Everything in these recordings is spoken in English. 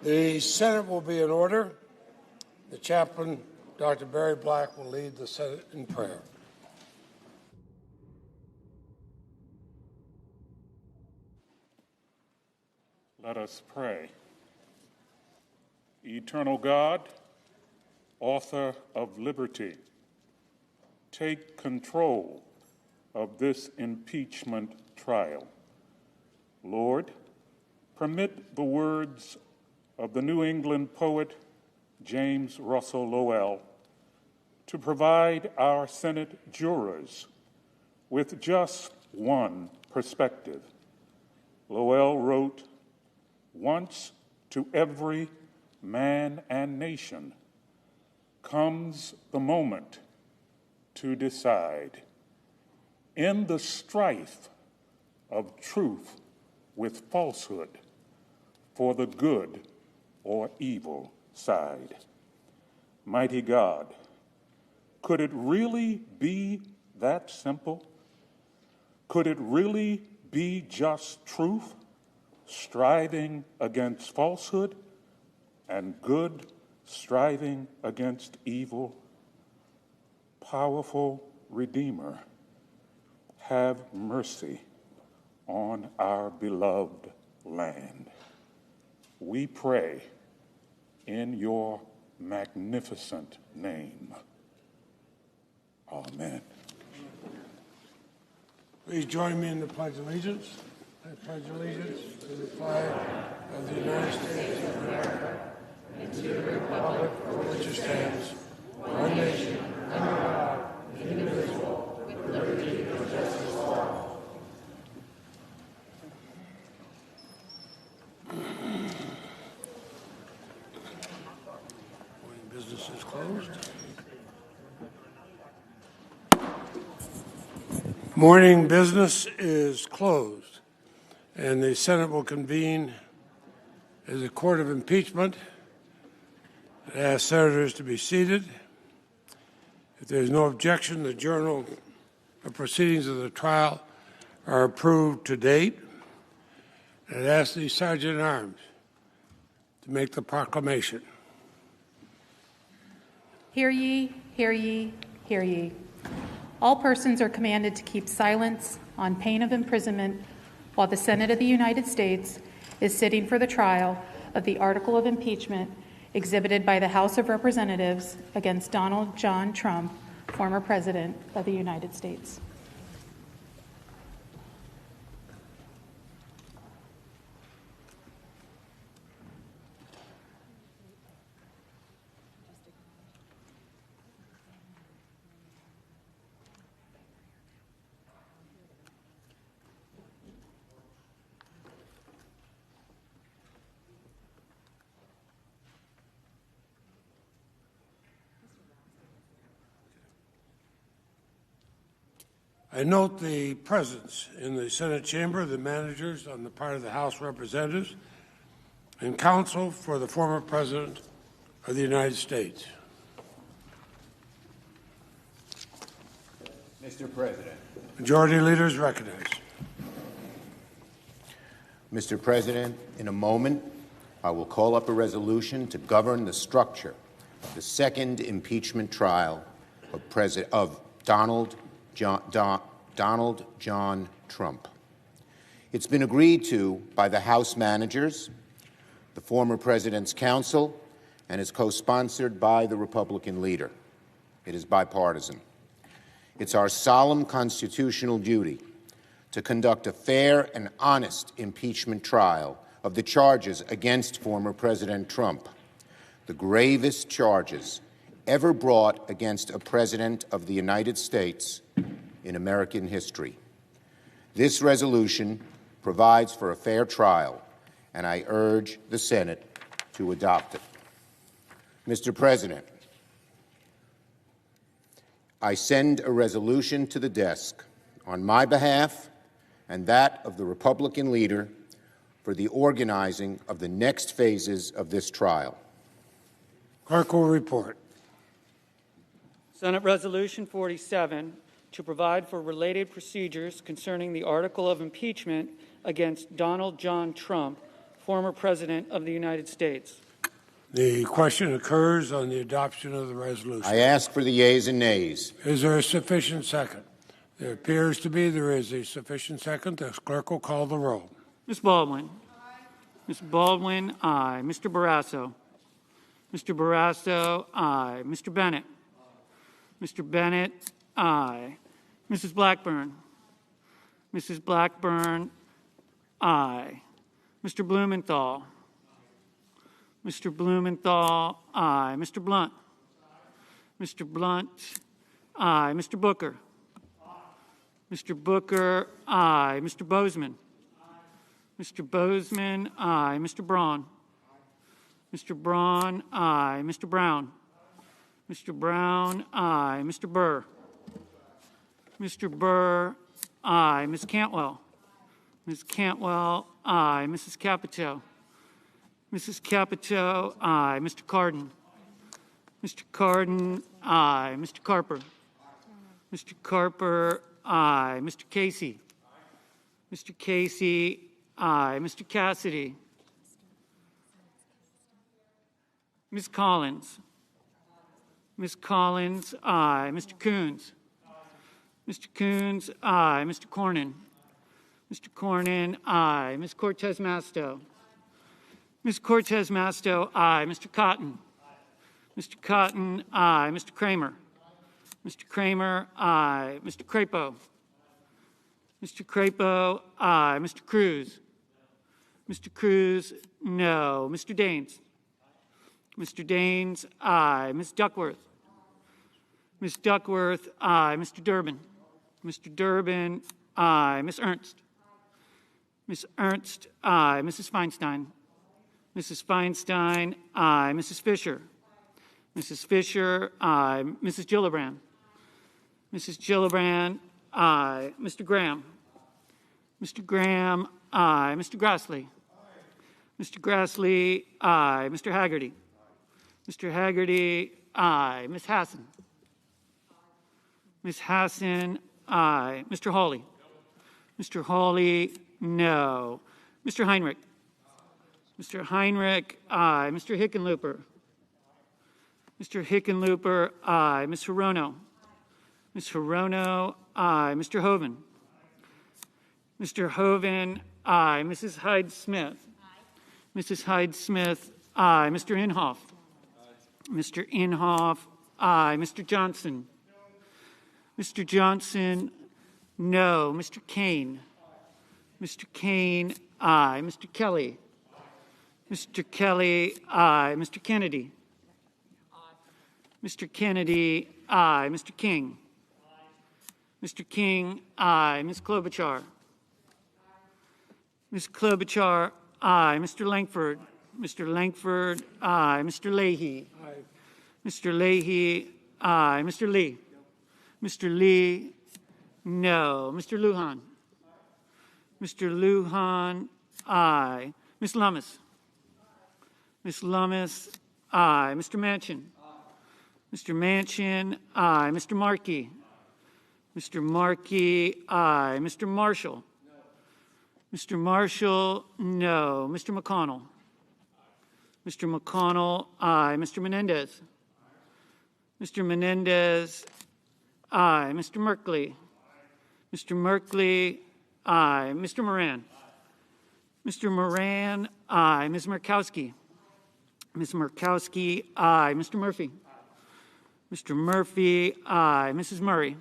The Senate will be in order. The chaplain, Dr. Barry Black, will lead the Senate in prayer. Let us pray. Eternal God, author of liberty, take control of this impeachment trial. Lord, permit the words of the New England poet James Russell Lowell to provide our Senate jurors with just one perspective. Lowell wrote, "Once to every man and nation comes the moment to decide. In the strife of truth with falsehood, for the good or evil side." Mighty God, could it really be that simple? Could it really be just truth striving against falsehood and good striving against evil? Powerful Redeemer, have mercy on our beloved land. We pray in your magnificent name. Amen. Please join me in the Pledge of Allegiance. I pledge allegiance to the flag of the United States of America and to the republic for which it stands, one nation, under God, indivisible, with liberty and justice for all. Business is closed. Morning business is closed, and the Senate will convene as a court of impeachment. I ask senators to be seated. If there is no objection, the journal of proceedings of the trial are approved to date. I'd ask the Sergeant-at-Arms to make the proclamation. Hear ye, hear ye, hear ye. All persons are commanded to keep silence on pain of imprisonment while the Senate of the United States is sitting for the trial of the article of impeachment exhibited by the House of Representatives against Donald John Trump, former President of the United States. I note the presence in the Senate chamber of the managers on the part of the House Representatives and counsel for the former President of the United States. Mr. President. Majority Leader is recognized. Mr. President, in a moment, I will call up a resolution to govern the structure of the second impeachment trial of Donald John Trump. It's been agreed to by the House managers, the former President's counsel, and is co-sponsored by the Republican leader. It is bipartisan. It's our solemn constitutional duty to conduct a fair and honest impeachment trial of the charges against former President Trump, the gravest charges ever brought against a President of the United States in American history. This resolution provides for a fair trial, and I urge the Senate to adopt it. Mr. President, I send a resolution to the desk on my behalf and that of the Republican leader for the organizing of the next phases of this trial. Clerk will report. Senate Resolution 47, to provide for related procedures concerning the article of impeachment against Donald John Trump, former President of the United States. The question occurs on the adoption of the resolution. I ask for the yeas and nays. Is there a sufficient second? There appears to be. There is a sufficient second. The clerk will call the roll. Ms. Baldwin. Aye. Ms. Baldwin, aye. Mr. Barrasso. Mr. Barrasso, aye. Mr. Bennett. Mr. Bennett, aye. Mrs. Blackburn. Mrs. Blackburn, aye. Mr. Blumenthal. Mr. Blumenthal, aye. Mr. Blunt. Mr. Blunt, aye. Mr. Booker. Mr. Booker, aye. Mr. Bozeman. Mr. Bozeman, aye. Mr. Braun. Mr. Braun, aye. Mr. Brown. Mr. Brown, aye. Mr. Burr. Mr. Burr, aye. Ms. Cantwell. Ms. Cantwell, aye. Mrs. Capito. Mrs. Capito, aye. Mr. Cardin. Mr. Cardin, aye. Mr. Carper. Mr. Carper, aye. Mr. Casey. Mr. Casey, aye. Mr. Cassidy. Ms. Collins. Ms. Collins, aye. Mr. Coons. Mr. Coons, aye. Mr. Cornyn. Mr. Cornyn, aye. Ms. Cortez Masto. Ms. Cortez Masto, aye. Mr. Cotton. Mr. Cotton, aye. Mr. Kramer. Mr. Kramer, aye. Mr. Crapo. Mr. Crapo, aye. Mr. Cruz. Mr. Cruz, no. Mr. Daines. Mr. Daines, aye. Ms. Duckworth. Ms. Duckworth, aye. Mr. Durbin. Mr. Durbin, aye. Ms. Ernst. Ms. Ernst, aye. Mrs. Feinstein. Mrs. Feinstein, aye. Mrs. Fisher. Mrs. Fisher, aye. Mrs. Gillibrand. Mrs. Gillibrand, aye. Mr. Graham. Mr. Graham, aye. Mr. Grassley. Mr. Grassley, aye. Mr. Haggerty. Mr. Haggerty, aye. Ms. Hassan. Ms. Hassan, aye. Mr. Hawley. Mr. Hawley, no. Mr. Heinrich. Mr. Heinrich, aye. Mr. Hickenlooper. Mr. Hickenlooper, aye. Ms. Hirono. Ms. Hirono, aye. Mr. Hoven. Mr. Hoven, aye. Mrs. Hyde-Smith. Mrs. Hyde-Smith, aye. Mr. Inhofe. Mr. Inhofe, aye. Mr. Johnson. Mr. Johnson, no. Mr. Kane. Mr. Kane, aye. Mr. Kelly. Mr. Kelly, aye. Mr. Kennedy. Mr. Kennedy, aye. Mr. King. Mr. King, aye. Ms. Klobuchar. Ms. Klobuchar, aye. Mr. Langford. Mr. Langford, aye. Mr. Leahy. Aye. Mr. Leahy, aye. Mr. Lee. Mr. Lee, No. Mr. Lujan? Mr. Lujan, aye. Ms. Lummis? Ms. Lummis, aye. Mr. Manchin? Mr. Manchin, aye. Mr. Markey? Mr. Markey, aye. Mr. Marshall? Mr. Marshall, no. Mr. McConnell? Mr. McConnell, aye. Mr. Menendez? Mr. Menendez, aye. Mr. Merkley? Mr. Merkley, aye. Mr. Moran? Mr. Moran, aye. Ms. Murkowski? Ms. Murkowski, aye. Mr. Murphy? Mr. Murphy, aye. Mrs. Murray?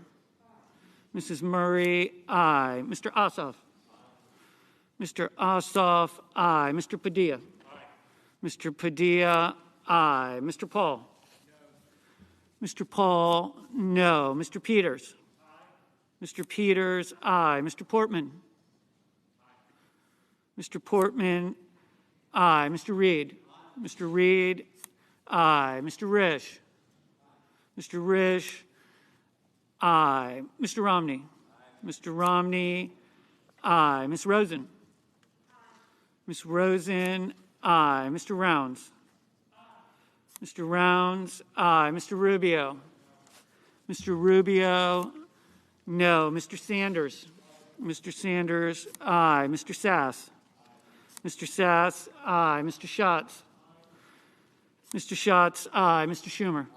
Mrs. Murray, aye. Mr. Ossoff? Mr. Ossoff, aye. Mr. Padilla? Mr. Padilla, aye. Mr. Paul? Mr. Paul, no. Mr. Peters? Mr. Peters, aye. Mr. Portman? Mr. Portman, aye. Mr. Reed? Mr. Reed, aye. Mr. Risch? Mr. Risch, aye. Mr. Romney? Mr. Romney, aye. Ms. Rosen? Ms. Rosen, aye. Mr. Rounds? Mr. Rounds, aye. Mr. Rubio? Mr. Rubio, no. Mr. Sanders? Mr. Sanders, aye. Mr. Sass? Mr. Sass, aye. Mr. Schatz? Mr. Schatz, aye. Mr. Schumer?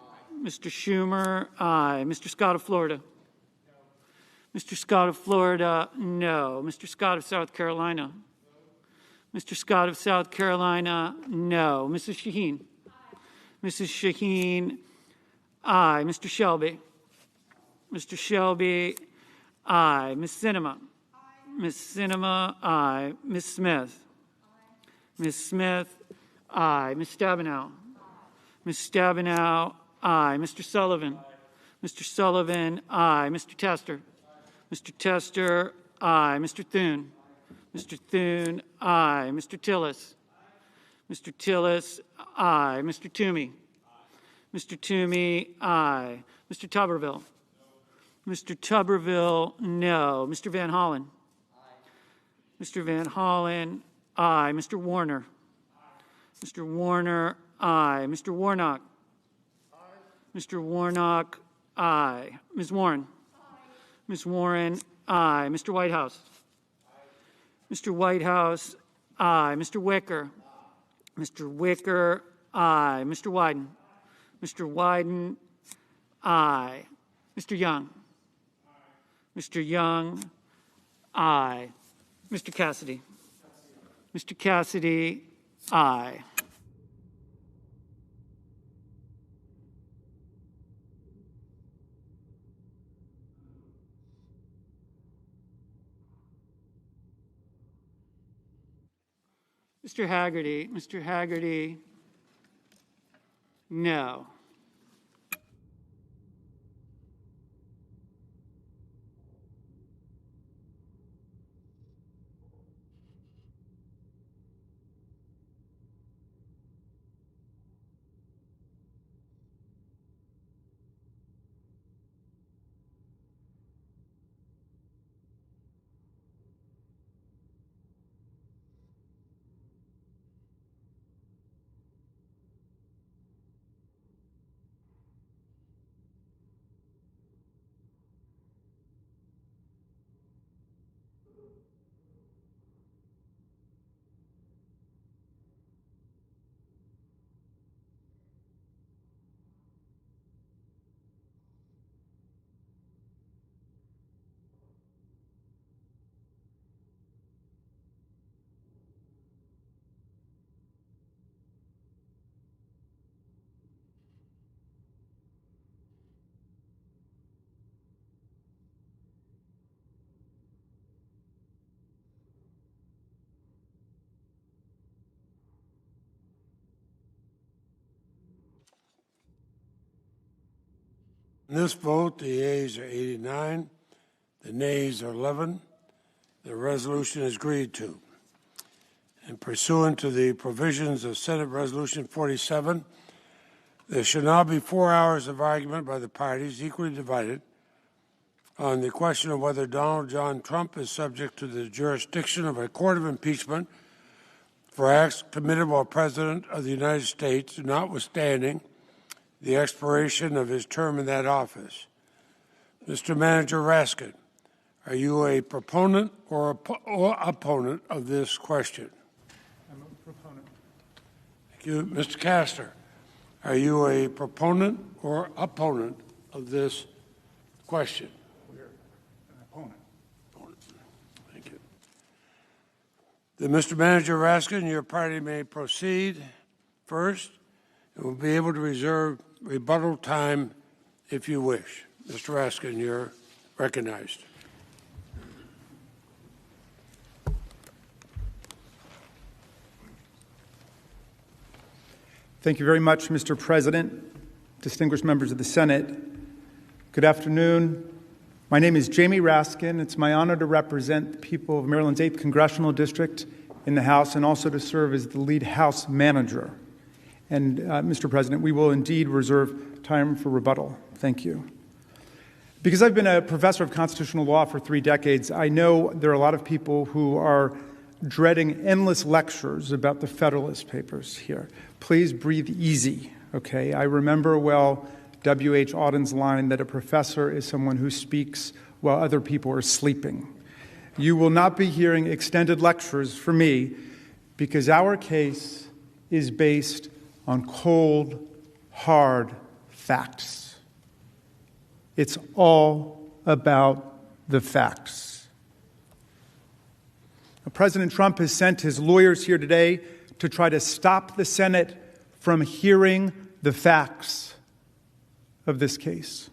Mr. Schumer, aye. Mr. Scott of Florida? Mr. Scott of Florida, no. Mr. Scott of South Carolina? Mr. Scott of South Carolina, no. Mrs. Shaheen? Mrs. Shaheen, aye. Mr. Shelby? Mr. Shelby, aye. Ms. Sinema? Ms. Sinema, aye. Ms. Smith? Ms. Smith, aye. Ms. Stabenow? Ms. Stabenow, aye. Mr. Sullivan? Mr. Sullivan, aye. Mr. Tester? Mr. Tester, aye. Mr. Thune? Mr. Thune, aye. Mr. Tillis? Mr. Tillis, aye. Mr. Toomey? Mr. Toomey, aye. Mr. Tuberville? Mr. Tuberville, no. Mr. Van Hollen? Mr. Van Hollen, aye. Mr. Warner? Mr. Warner, aye. Mr. Warnock? Mr. Warnock, aye. Ms. Warren? Ms. Warren, aye. Mr. Whitehouse? Mr. Whitehouse, aye. Mr. Wicker? Mr. Wicker, aye. Mr. Wyden? Mr. Wyden, aye. Mr. Young? Mr. Young, aye. Mr. Cassidy? Mr. Cassidy, aye. Mr. Haggerty? Mr. Haggerty, no. In this vote, the yeas are 89, the nays are 11. The resolution is agreed to. And pursuant to the provisions of Senate Resolution 47, there shall now be 4 hours of argument by the parties, equally divided, on the question of whether Donald John Trump is subject to the jurisdiction of a court of impeachment for acts committed while President of the United States, notwithstanding the expiration of his term in that office. Mr. Manager Raskin, are you a proponent or opponent of this question? I'm a proponent. Thank you. Mr. Castor, are you a proponent or opponent of this question? We're an opponent. Thank you. Then, Mr. Manager Raskin, your party may proceed first and will be able to reserve rebuttal time if you wish. Mr. Raskin, you're recognized. Thank you very much, Mr. President, distinguished members of the Senate. Good afternoon. My name is Jamie Raskin. It's my honor to represent the people of Maryland's 8th Congressional District in the House and also to serve as the lead House manager. And, Mr. President, we will indeed reserve time for rebuttal. Thank you. Because I've been a professor of constitutional law for 3 decades, I know there are a lot of people who are dreading endless lectures about the Federalist Papers here. Please breathe easy, okay? I remember well W.H. Auden's line that a professor is someone who speaks while other people are sleeping. You will not be hearing extended lectures from me because our case is based on cold, hard facts. It's all about the facts. President Trump has sent his lawyers here today to try to stop the Senate from hearing the facts of this case.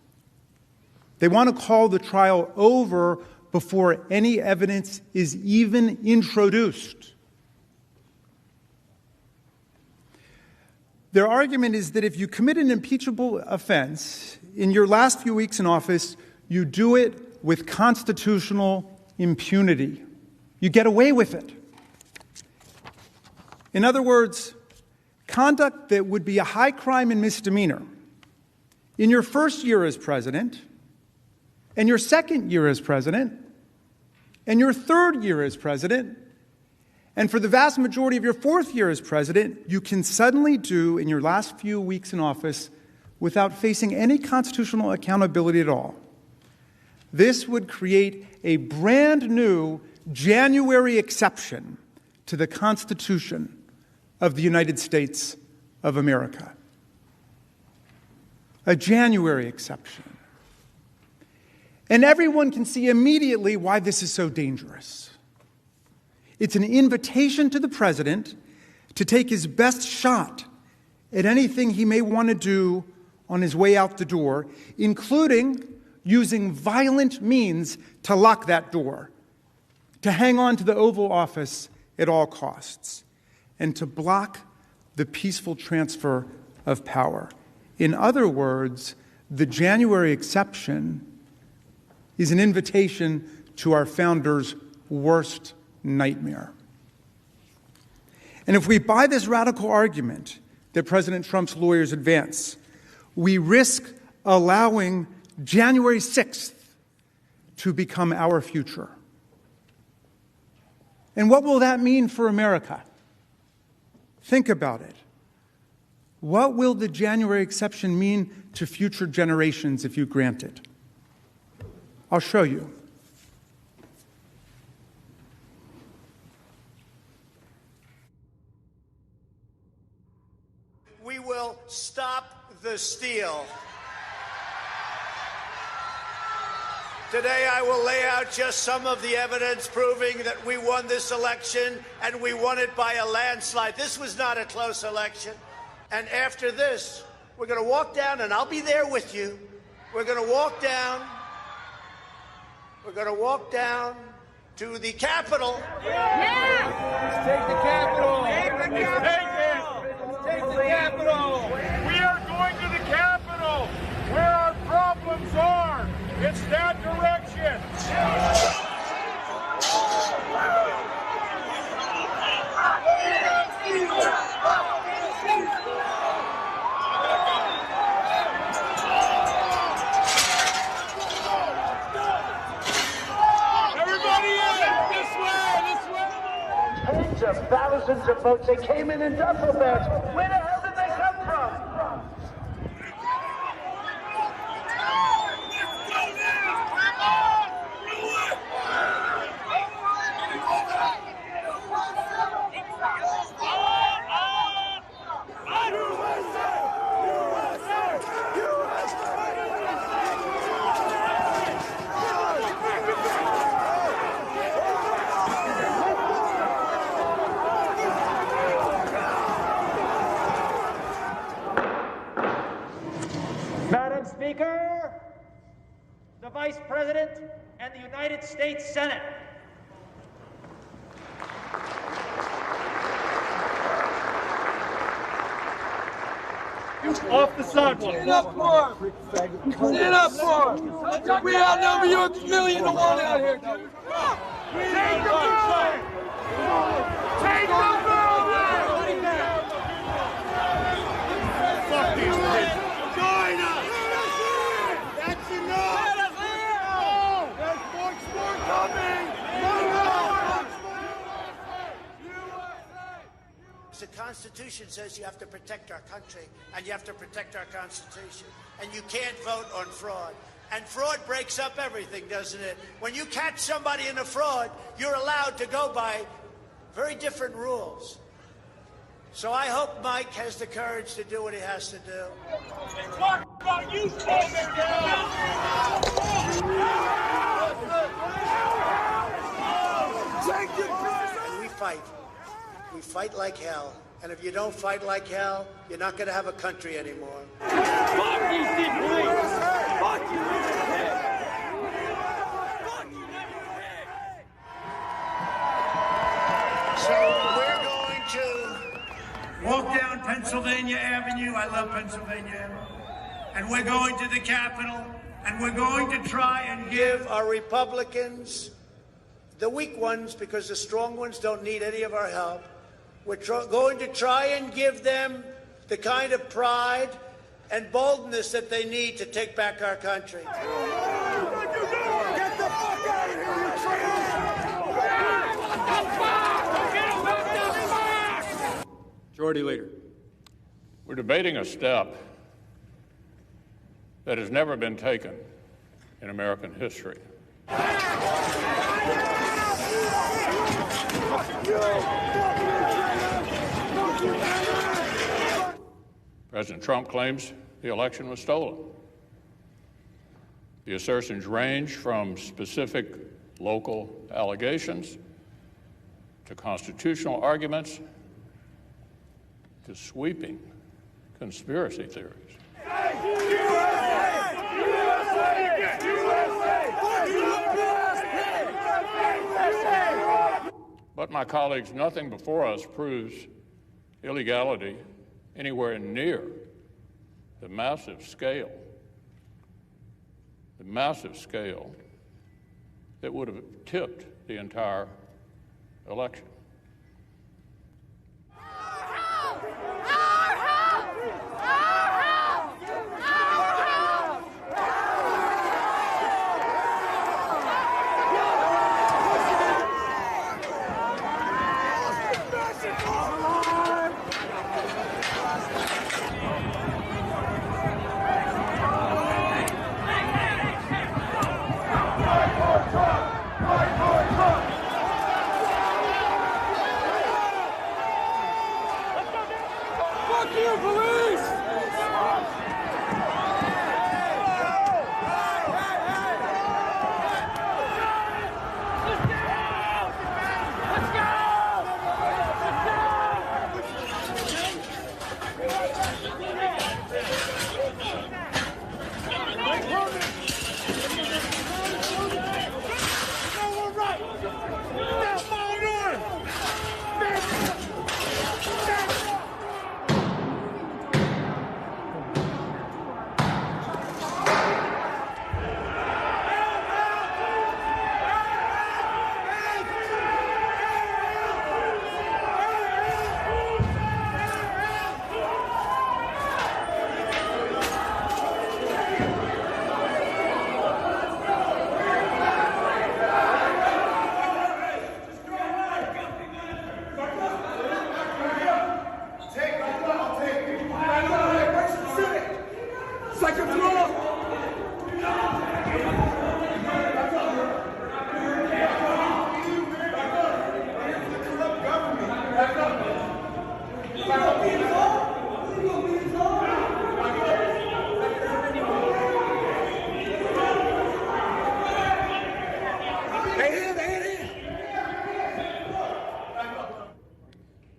They want to call the trial over before any evidence is even introduced. Their argument is that if you commit an impeachable offense in your last few weeks in office, you do it with constitutional impunity. You get away with it. In other words, conduct that would be a high crime and misdemeanor in your first year as president, and your second year as president, and your third year as president, and for the vast majority of your fourth year as president, you can suddenly do in your last few weeks in office without facing any constitutional accountability at all. This would create a brand new January exception to the Constitution of the United States of America. A January exception. And everyone can see immediately why this is so dangerous. It's an invitation to the president to take his best shot at anything he may want to do on his way out the door, including using violent means to lock that door, to hang on to the Oval Office at all costs, and to block the peaceful transfer of power. In other words, the January exception is an invitation to our founders' worst nightmare. And if we buy this radical argument that President Trump's lawyers advance, we risk allowing January 6th to become our future. And what will that mean for America? Think about it. What will the January exception mean to future generations if you grant it? I'll show you. We will stop the steal. Today I will lay out just some of the evidence proving that we won this election, and we won it by a landslide. This was not a close election. And after this, we're going to walk down, and I'll be there with you. We're going to walk down. We're going to walk down to the Capitol. Yeah! Let's take the Capitol. Take the Capitol. Take the Capitol. We are going to the Capitol, where our problems are. It's that direction. of thousands of votes. They came in duffel bags. Where the hell did they come from? Madam Speaker, the Vice President and the United States Senate. Off the sidewalk. Stand up for him. Stand up for him. We outnumber you 1,000,000 to 1 out here, dude. Take the building! Take the building! Fuck these kids. Join us! That's enough! There's more coming! The Constitution says you have to protect our country, and you have to protect our Constitution. And you can't vote on fraud. And fraud breaks up everything, doesn't it? When you catch somebody in a fraud, you're allowed to go by very different rules. So I hope Mike has the courage to do what he has to do. Talk about you, And we fight. We fight like hell. And if you don't fight like hell, you're not going to have a country anymore. Fuck you, Fuck you, So we're going to walk down Pennsylvania Avenue. I love Pennsylvania Avenue. And we're going to the Capitol. And we're going to try and give our Republicans, the weak ones, because the strong ones don't need any of our help, we're going to try and give them the kind of pride and boldness that they need to take back our country. Get the fuck out of here, you trash! Majority Leader. We're debating a step that has never been taken in American history. President Trump claims the election was stolen. The assertions range from specific local allegations to constitutional arguments to sweeping conspiracy theories. But my colleagues, nothing before us proves illegality anywhere near the massive scale that would have tipped the entire election.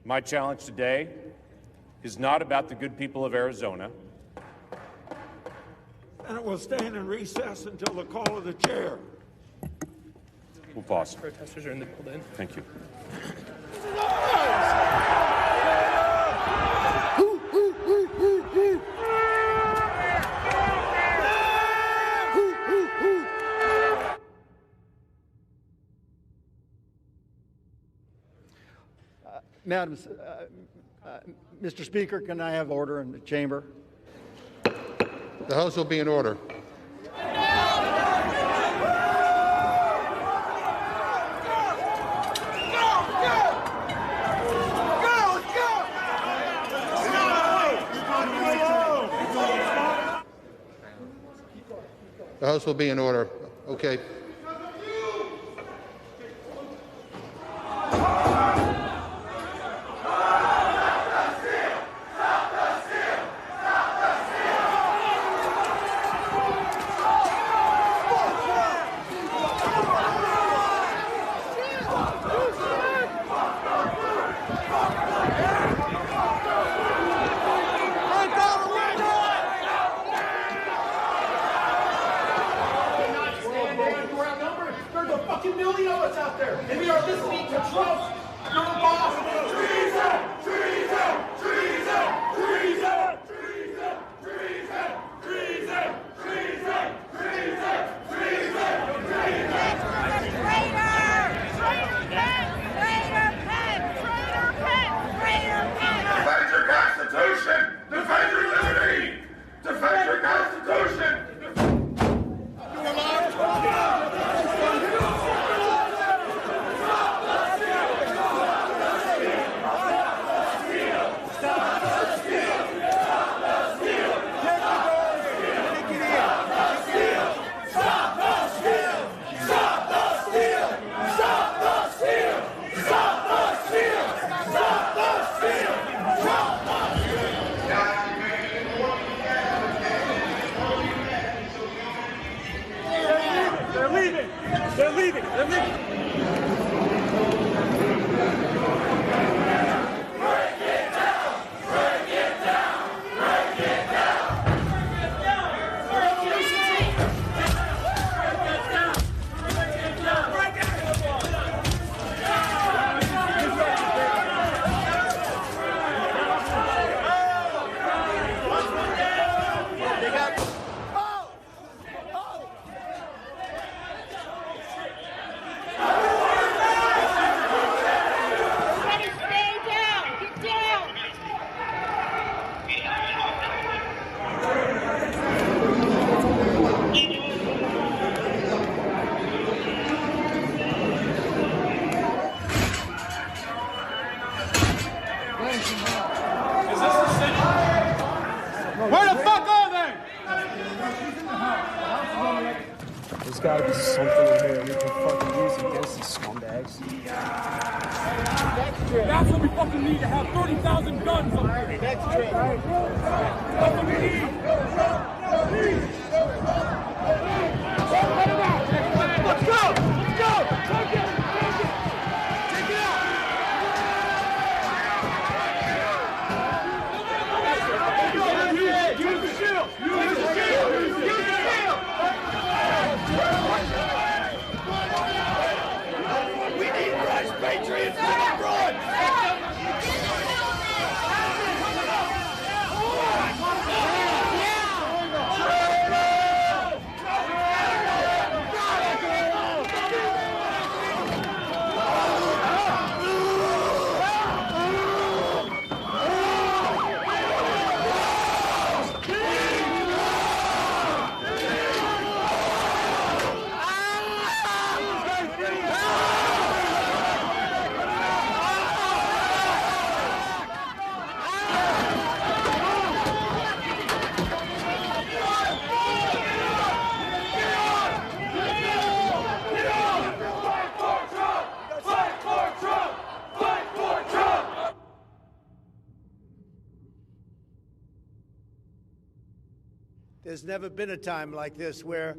My challenge today is not about the good people of Arizona. And it will stand in recess until the call of the chair. We'll pause. Protesters are in the building. Thank you. Mr. Speaker, can I have order in the chamber? The House will be in order. The House will be in order. Okay. Where the fuck are they? There's gotta be something in here we can fucking use against these scumbags. That's what we fucking need to have 30,000 guns up here. Next trip. That's what we need. Let's go! Let's go! Take it! Take it out! Use the shield! Use the shield! Use the shield! We need fresh patriots to the front! There's never been a time like this where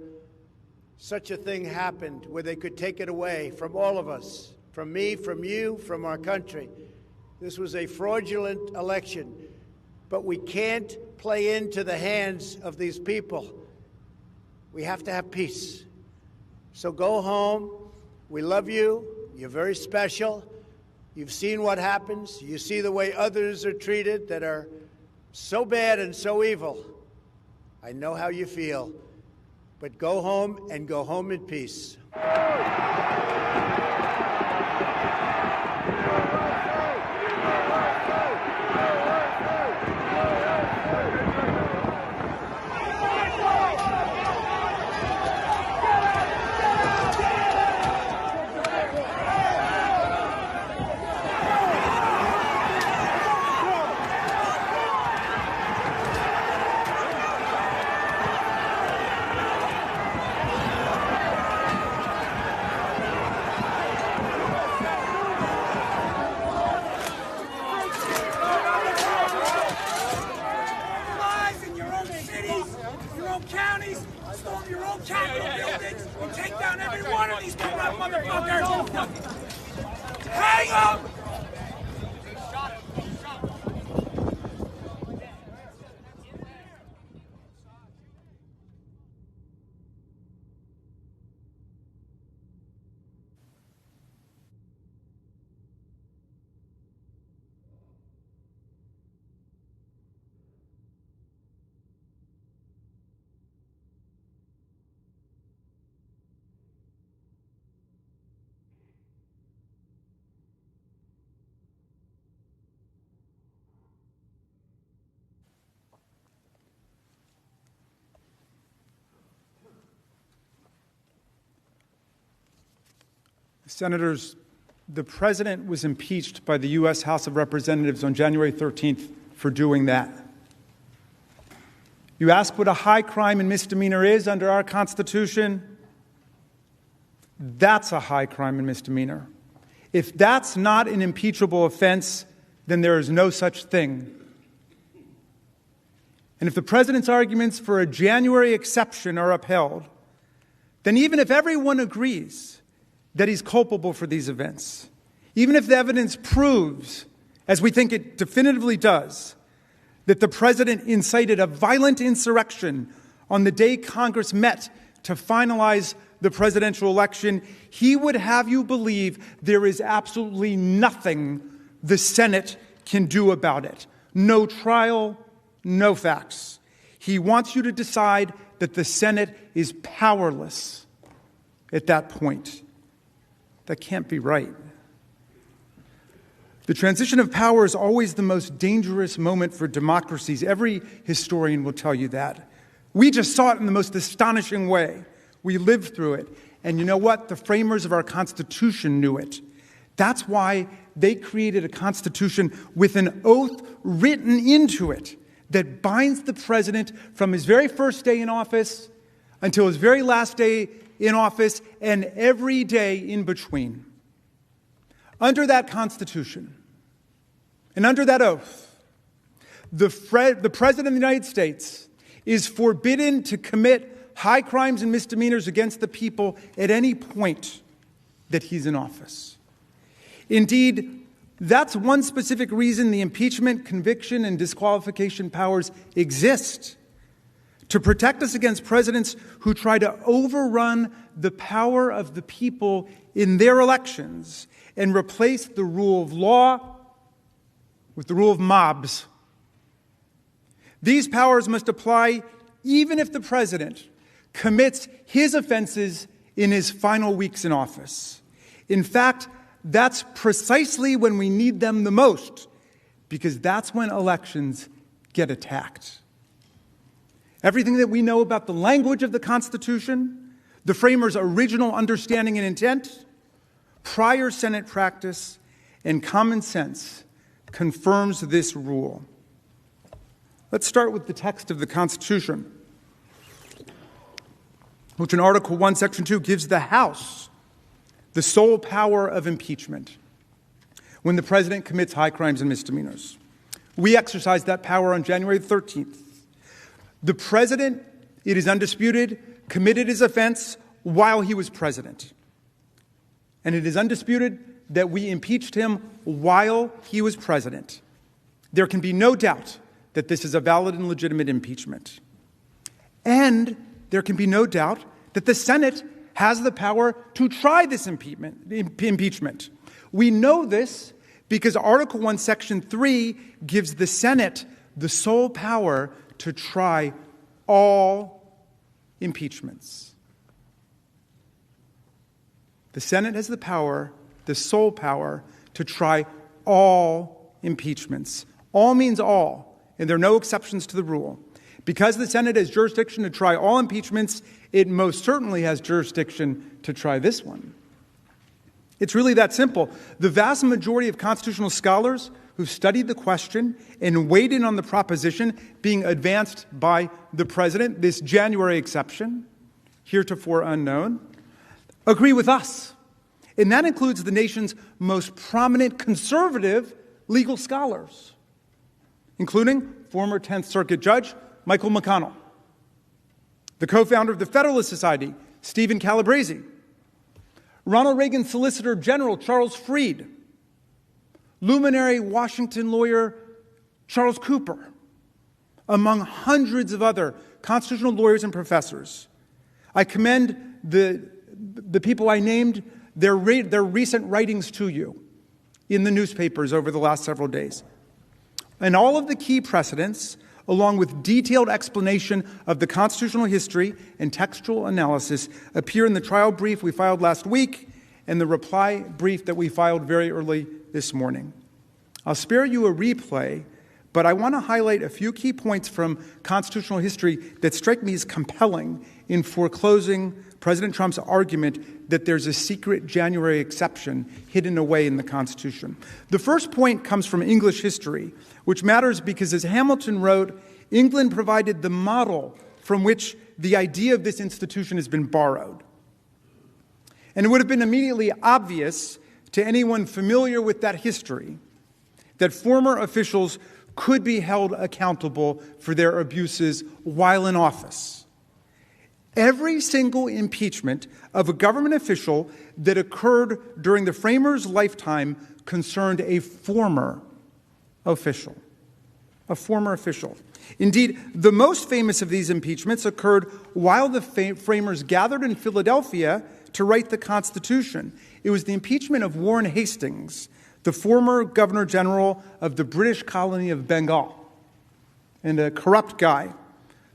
such a thing happened, where they could take it away from all of us, from me, from you, from our country. This was a fraudulent election, but we can't play into the hands of these people. We have to have peace. So go home. We love you. You're very special. You've seen what happens. You see the way others are treated that are so bad and so evil. I know how you feel. But go home and go home in peace. Counties, storm your own Capitol buildings, and take down every one of these corrupt motherfuckers. Hang up! Senators, the president was impeached by the U.S. House of Representatives on January 13th for doing that. You ask what a high crime and misdemeanor is under our Constitution? That's a high crime and misdemeanor. If that's not an impeachable offense, then there is no such thing. And if the president's arguments for a January exception are upheld, then even if everyone agrees that he's culpable for these events, even if the evidence proves, as we think it definitively does, that the president incited a violent insurrection on the day Congress met to finalize the presidential election, he would have you believe there is absolutely nothing the Senate can do about it. No trial, no facts. He wants you to decide that the Senate is powerless at that point. That can't be right. The transition of power is always the most dangerous moment for democracies. Every historian will tell you that. We just saw it in the most astonishing way. We lived through it. And you know what? The framers of our Constitution knew it. That's why they created a Constitution with an oath written into it that binds the president from his very first day in office until his very last day in office and every day in between. Under that Constitution and under that oath, the President of the United States is forbidden to commit high crimes and misdemeanors against the people at any point that he's in office. Indeed, that's one specific reason the impeachment, conviction, and disqualification powers exist: to protect us against presidents who try to overrun the power of the people in their elections and replace the rule of law with the rule of mobs. These powers must apply even if the president commits his offenses in his final weeks in office. In fact, that's precisely when we need them the most, because that's when elections get attacked. Everything that we know about the language of the Constitution, the framers' original understanding and intent, prior Senate practice, and common sense confirms this rule. Let's start with the text of the Constitution, which in Article 1, Section 2 gives the House the sole power of impeachment when the president commits high crimes and misdemeanors. We exercised that power on January 13th. The president, it is undisputed, committed his offense while he was president. And it is undisputed that we impeached him while he was president. There can be no doubt that this is a valid and legitimate impeachment. And there can be no doubt that the Senate has the power to try this impeachment. We know this because Article 1, Section 3 gives the Senate the sole power to try all impeachments. The Senate has the power, the sole power, to try all impeachments. All means all, and there are no exceptions to the rule. Because the Senate has jurisdiction to try all impeachments, it most certainly has jurisdiction to try this one. It's really that simple. The vast majority of constitutional scholars who've studied the question and weighed in on the proposition being advanced by the president, this January exception, heretofore unknown, agree with us. And that includes the nation's most prominent conservative legal scholars, including former 10th Circuit Judge Michael McConnell, the co-founder of the Federalist Society, Stephen Calabresi, Ronald Reagan Solicitor General Charles Freed, luminary Washington lawyer Charles Cooper, among hundreds of other constitutional lawyers and professors. I commend the people I named, their recent writings to you in the newspapers over the last several days. And all of the key precedents, along with detailed explanation of the constitutional history and textual analysis, appear in the trial brief we filed last week and the reply brief that we filed very early this morning. I'll spare you a replay, but I want to highlight a few key points from constitutional history that strike me as compelling in foreclosing President Trump's argument that there's a secret January exception hidden away in the Constitution. The first point comes from English history, which matters because, as Hamilton wrote, England provided the model from which the idea of this institution has been borrowed. And it would have been immediately obvious to anyone familiar with that history that former officials could be held accountable for their abuses while in office. Every single impeachment of a government official that occurred during the framers' lifetime concerned a former official. A former official. Indeed, the most famous of these impeachments occurred while the framers gathered in Philadelphia to write the Constitution. It was the impeachment of Warren Hastings, the former Governor General of the British colony of Bengal, and a corrupt guy.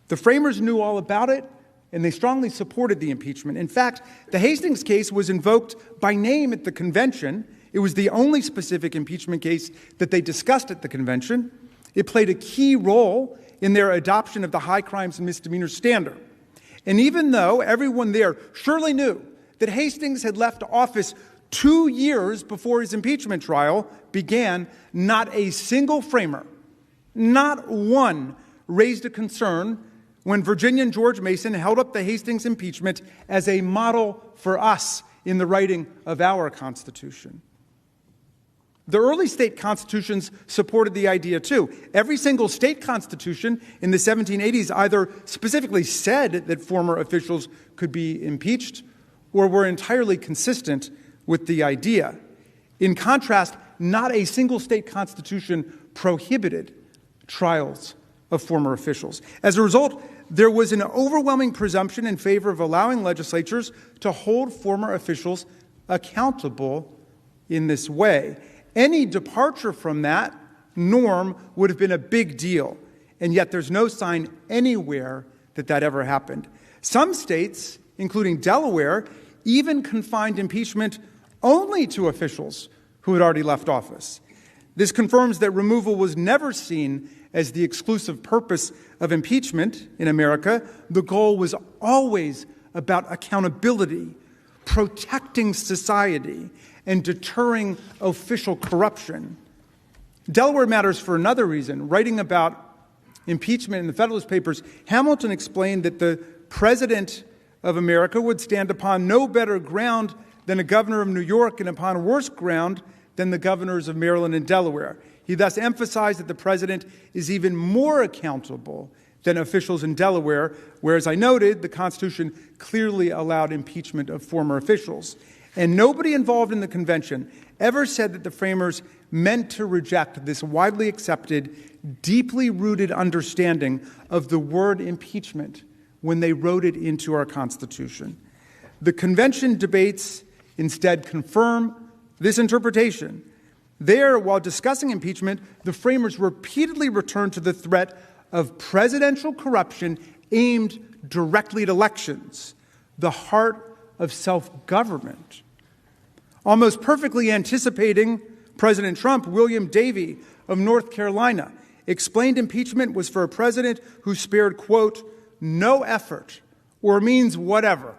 The framers knew all about it, and they strongly supported the impeachment. In fact, the Hastings case was invoked by name at the convention. It was the only specific impeachment case that they discussed at the convention. It played a key role in their adoption of the high crimes and misdemeanors standard. And even though everyone there surely knew that Hastings had left office 2 years before his impeachment trial began, not a single framer, not one, raised a concern when Virginian George Mason held up the Hastings impeachment as a model for us in the writing of our Constitution. The early state constitutions supported the idea, too. Every single state constitution in the 1780s either specifically said that former officials could be impeached or were entirely consistent with the idea. In contrast, not a single state constitution prohibited trials of former officials. As a result, there was an overwhelming presumption in favor of allowing legislatures to hold former officials accountable in this way. Any departure from that norm would have been a big deal, and yet there's no sign anywhere that that ever happened. Some states, including Delaware, even confined impeachment only to officials who had already left office. This confirms that removal was never seen as the exclusive purpose of impeachment in America. The goal was always about accountability, protecting society, and deterring official corruption. Delaware matters for another reason. Writing about impeachment in the Federalist Papers, Hamilton explained that the President of America would stand upon no better ground than a governor of New York and upon worse ground than the governors of Maryland and Delaware. He thus emphasized that the president is even more accountable than officials in Delaware, where, as I noted, the Constitution clearly allowed impeachment of former officials. And nobody involved in the convention ever said that the framers meant to reject this widely accepted, deeply rooted understanding of the word impeachment when they wrote it into our Constitution. The convention debates instead confirm this interpretation. There, while discussing impeachment, the framers repeatedly returned to the threat of presidential corruption aimed directly at elections, the heart of self-government. Almost perfectly anticipating President Trump, William Davey of North Carolina explained impeachment was for a president who spared, quote, no effort or means whatever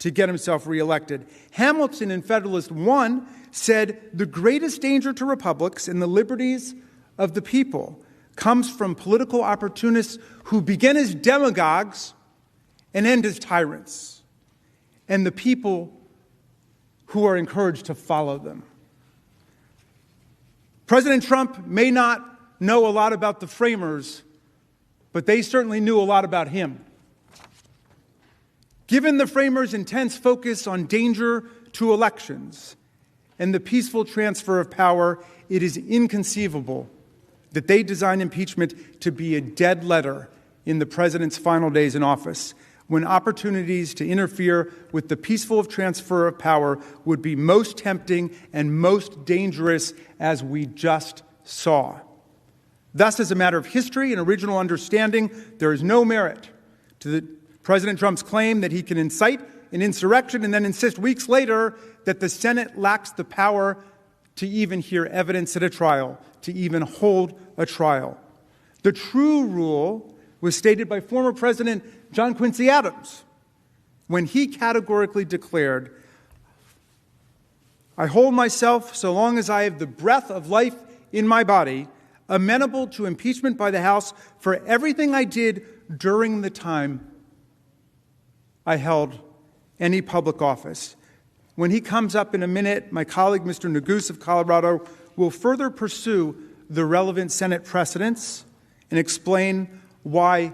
to get himself reelected. Hamilton in Federalist I said the greatest danger to republics and the liberties of the people comes from political opportunists who begin as demagogues and end as tyrants, and the people who are encouraged to follow them. President Trump may not know a lot about the framers, but they certainly knew a lot about him. Given the framers' intense focus on danger to elections and the peaceful transfer of power, it is inconceivable that they designed impeachment to be a dead letter in the president's final days in office, when opportunities to interfere with the peaceful transfer of power would be most tempting and most dangerous, as we just saw. Thus, as a matter of history and original understanding, there is no merit to President Trump's claim that he can incite an insurrection and then insist weeks later that the Senate lacks the power to even hear evidence at a trial, to even hold a trial. The true rule was stated by former President John Quincy Adams when he categorically declared, I hold myself, so long as I have the breath of life in my body, amenable to impeachment by the House for everything I did during the time I held any public office. When he comes up in a minute, my colleague, Mr. Neguse of Colorado, will further pursue the relevant Senate precedents and explain why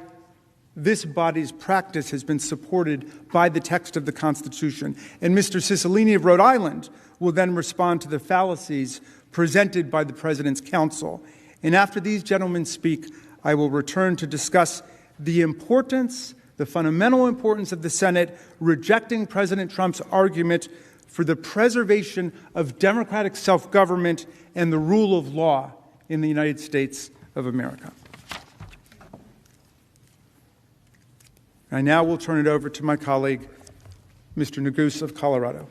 this body's practice has been supported by the text of the Constitution. And Mr. Cicilline of Rhode Island will then respond to the fallacies presented by the President's counsel. And after these gentlemen speak, I will return to discuss the importance, the fundamental importance of the Senate rejecting President Trump's argument for the preservation of democratic self-government and the rule of law in the United States of America. I now will turn it over to my colleague, Mr. Neguse of Colorado.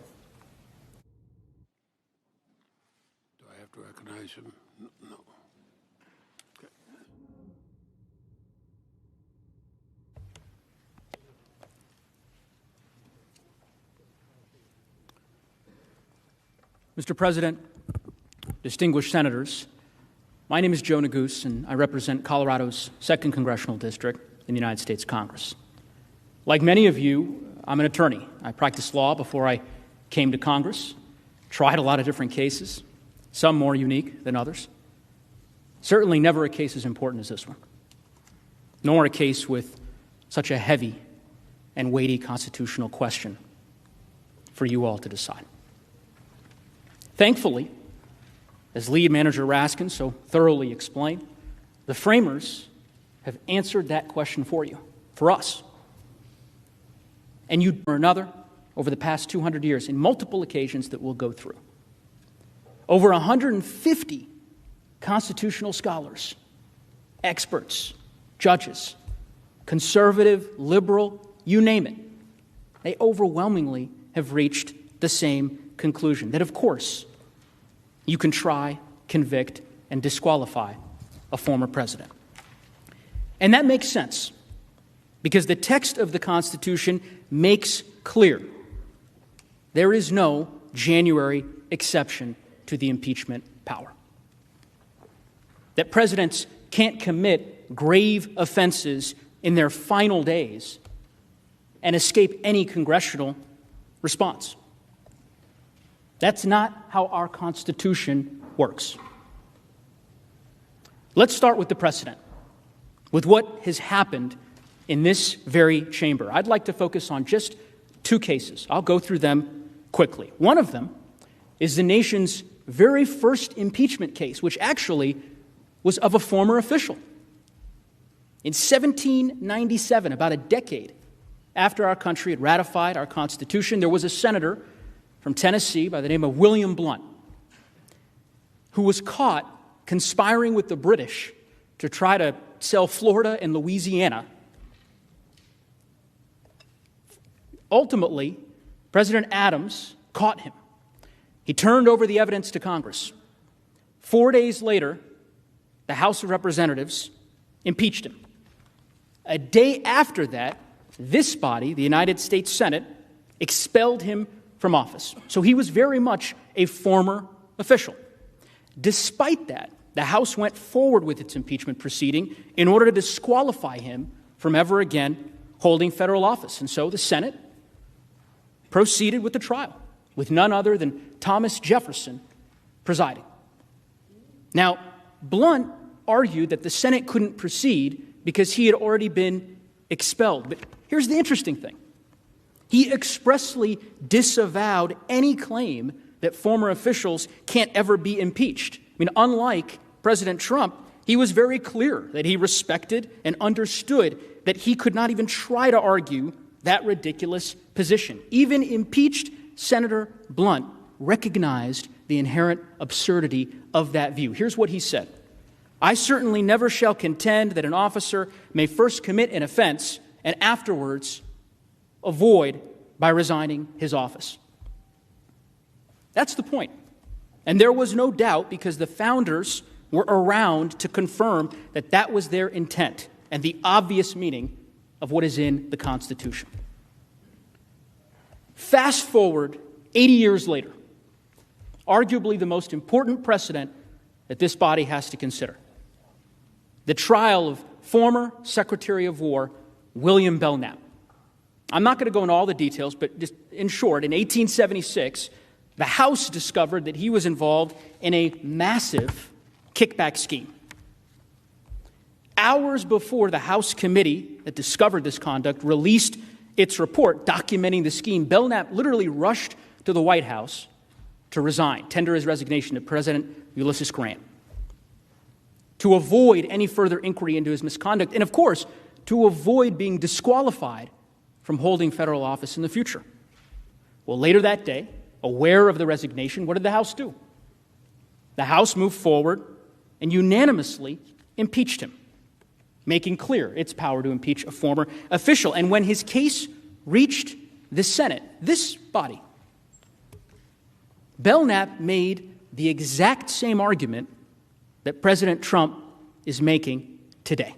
Do I have to recognize him? No. Okay. Mr. President, distinguished senators, my name is Joe Neguse, and I represent Colorado's 2nd Congressional District in the United States Congress. Like many of you, I'm an attorney. I practiced law before I came to Congress, tried a lot of different cases, some more unique than others. Certainly never a case as important as this one, nor a case with such a heavy and weighty constitutional question for you all to decide. Thankfully, as Lead Manager Raskin so thoroughly explained, the framers have answered that question for you, for us. And you or another over the past 200 years in multiple occasions that we'll go through. Over 150 constitutional scholars, experts, judges, conservative, liberal, you name it, they overwhelmingly have reached the same conclusion that, of course, you can try, convict, and disqualify a former president. And that makes sense, because the text of the Constitution makes clear there is no January exception to the impeachment power. That presidents can't commit grave offenses in their final days and escape any congressional response. That's not how our Constitution works. Let's start with the precedent, with what has happened in this very chamber. I'd like to focus on just 2 cases. I'll go through them quickly. One of them is the nation's very first impeachment case, which actually was of a former official. In 1797, about a decade after our country had ratified our Constitution, there was a senator from Tennessee by the name of William Blount who was caught conspiring with the British to try to sell Florida and Louisiana. Ultimately, President Adams caught him. He turned over the evidence to Congress. 4 days later, the House of Representatives impeached him. A day after that, this body, the United States Senate, expelled him from office. So he was very much a former official. Despite that, the House went forward with its impeachment proceeding in order to disqualify him from ever again holding federal office. And so the Senate proceeded with the trial, with none other than Thomas Jefferson presiding. Now, Blount argued that the Senate couldn't proceed because he had already been expelled. But here's the interesting thing. He expressly disavowed any claim that former officials can't ever be impeached. I mean, unlike President Trump, he was very clear that he respected and understood that he could not even try to argue that ridiculous position. Even impeached Senator Blount recognized the inherent absurdity of that view. Here's what he said. I certainly never shall contend that an officer may first commit an offense and afterwards avoid by resigning his office. That's the point. And there was no doubt because the founders were around to confirm that that was their intent and the obvious meaning of what is in the Constitution. Fast forward 80 years later, arguably the most important precedent that this body has to consider. The trial of former Secretary of War William Belknap. I'm not going to go into all the details, but just in short, in 1876, the House discovered that he was involved in a massive kickback scheme. Hours before the House committee that discovered this conduct released its report documenting the scheme, Belknap literally rushed to the White House to resign, tender his resignation to President Ulysses Grant, to avoid any further inquiry into his misconduct, and of course, to avoid being disqualified from holding federal office in the future. Well, later that day, aware of the resignation, what did the House do? The House moved forward and unanimously impeached him, making clear its power to impeach a former official. And when his case reached the Senate, this body, Belknap made the exact same argument that President Trump is making today.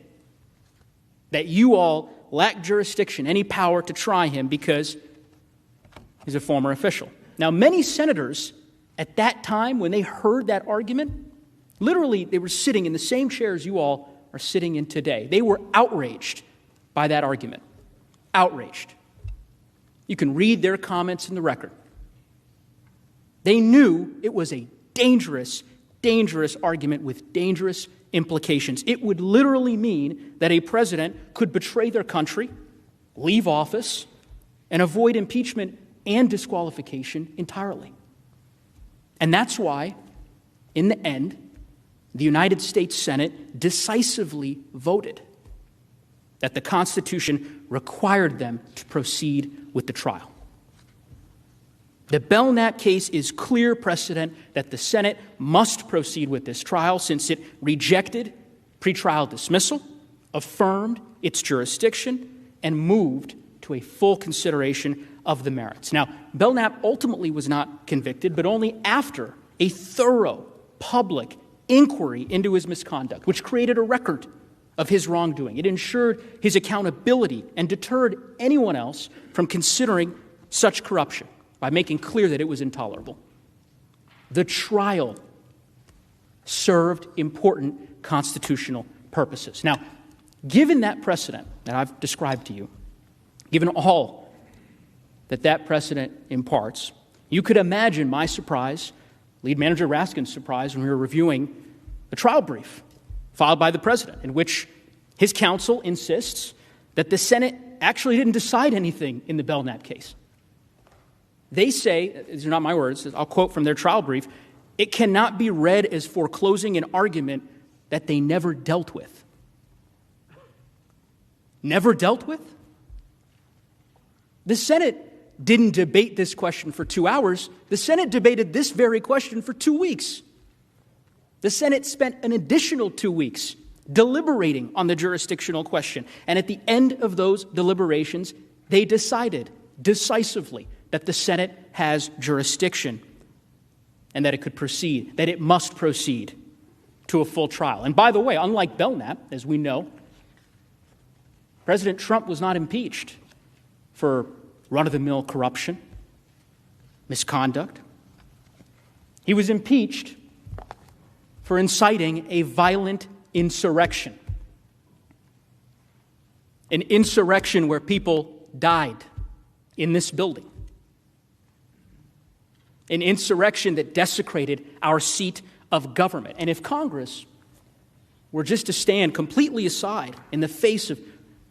That you all lack jurisdiction, any power to try him because he's a former official. Now, many senators at that time, when they heard that argument, literally they were sitting in the same chairs you all are sitting in today. They were outraged by that argument. Outraged. You can read their comments in the record. They knew it was a dangerous, dangerous argument with dangerous implications. It would literally mean that a president could betray their country, leave office, and avoid impeachment and disqualification entirely. And that's why, in the end, the United States Senate decisively voted that the Constitution required them to proceed with the trial. The Belknap case is clear precedent that the Senate must proceed with this trial since it rejected pretrial dismissal, affirmed its jurisdiction, and moved to a full consideration of the merits. Now, Belknap ultimately was not convicted, but only after a thorough public inquiry into his misconduct, which created a record of his wrongdoing. It ensured his accountability and deterred anyone else from considering such corruption by making clear that it was intolerable. The trial served important constitutional purposes. Now, given that precedent that I've described to you, given all that that precedent imparts, you could imagine my surprise, Lead Manager Raskin's surprise, when we were reviewing the trial brief filed by the president, in which his counsel insists that the Senate actually didn't decide anything in the Belknap case. They say, these are not my words, I'll quote from their trial brief, it cannot be read as foreclosing an argument that they never dealt with. Never dealt with? The Senate didn't debate this question for 2 hours. The Senate debated this very question for 2 weeks. The Senate spent an additional 2 weeks deliberating on the jurisdictional question. And at the end of those deliberations, they decided decisively that the Senate has jurisdiction and that it could proceed, that it must proceed to a full trial. And by the way, unlike Belknap, as we know, President Trump was not impeached for run-of-the-mill corruption, misconduct. He was impeached for inciting a violent insurrection. An insurrection where people died in this building. An insurrection that desecrated our seat of government. And if Congress were just to stand completely aside in the face of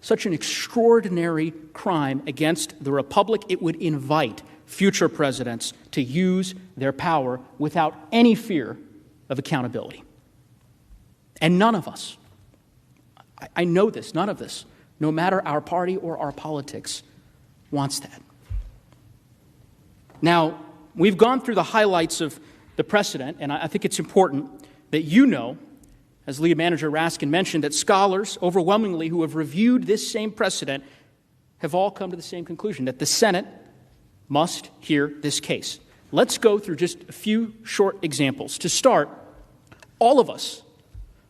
such an extraordinary crime against the Republic, it would invite future presidents to use their power without any fear of accountability. And none of us, I know this, none of this, no matter our party or our politics, wants that. Now, we've gone through the highlights of the precedent, and I think it's important that you know, as Lead Manager Raskin mentioned, that scholars overwhelmingly who have reviewed this same precedent have all come to the same conclusion, that the Senate must hear this case. Let's go through just a few short examples. To start, all of us,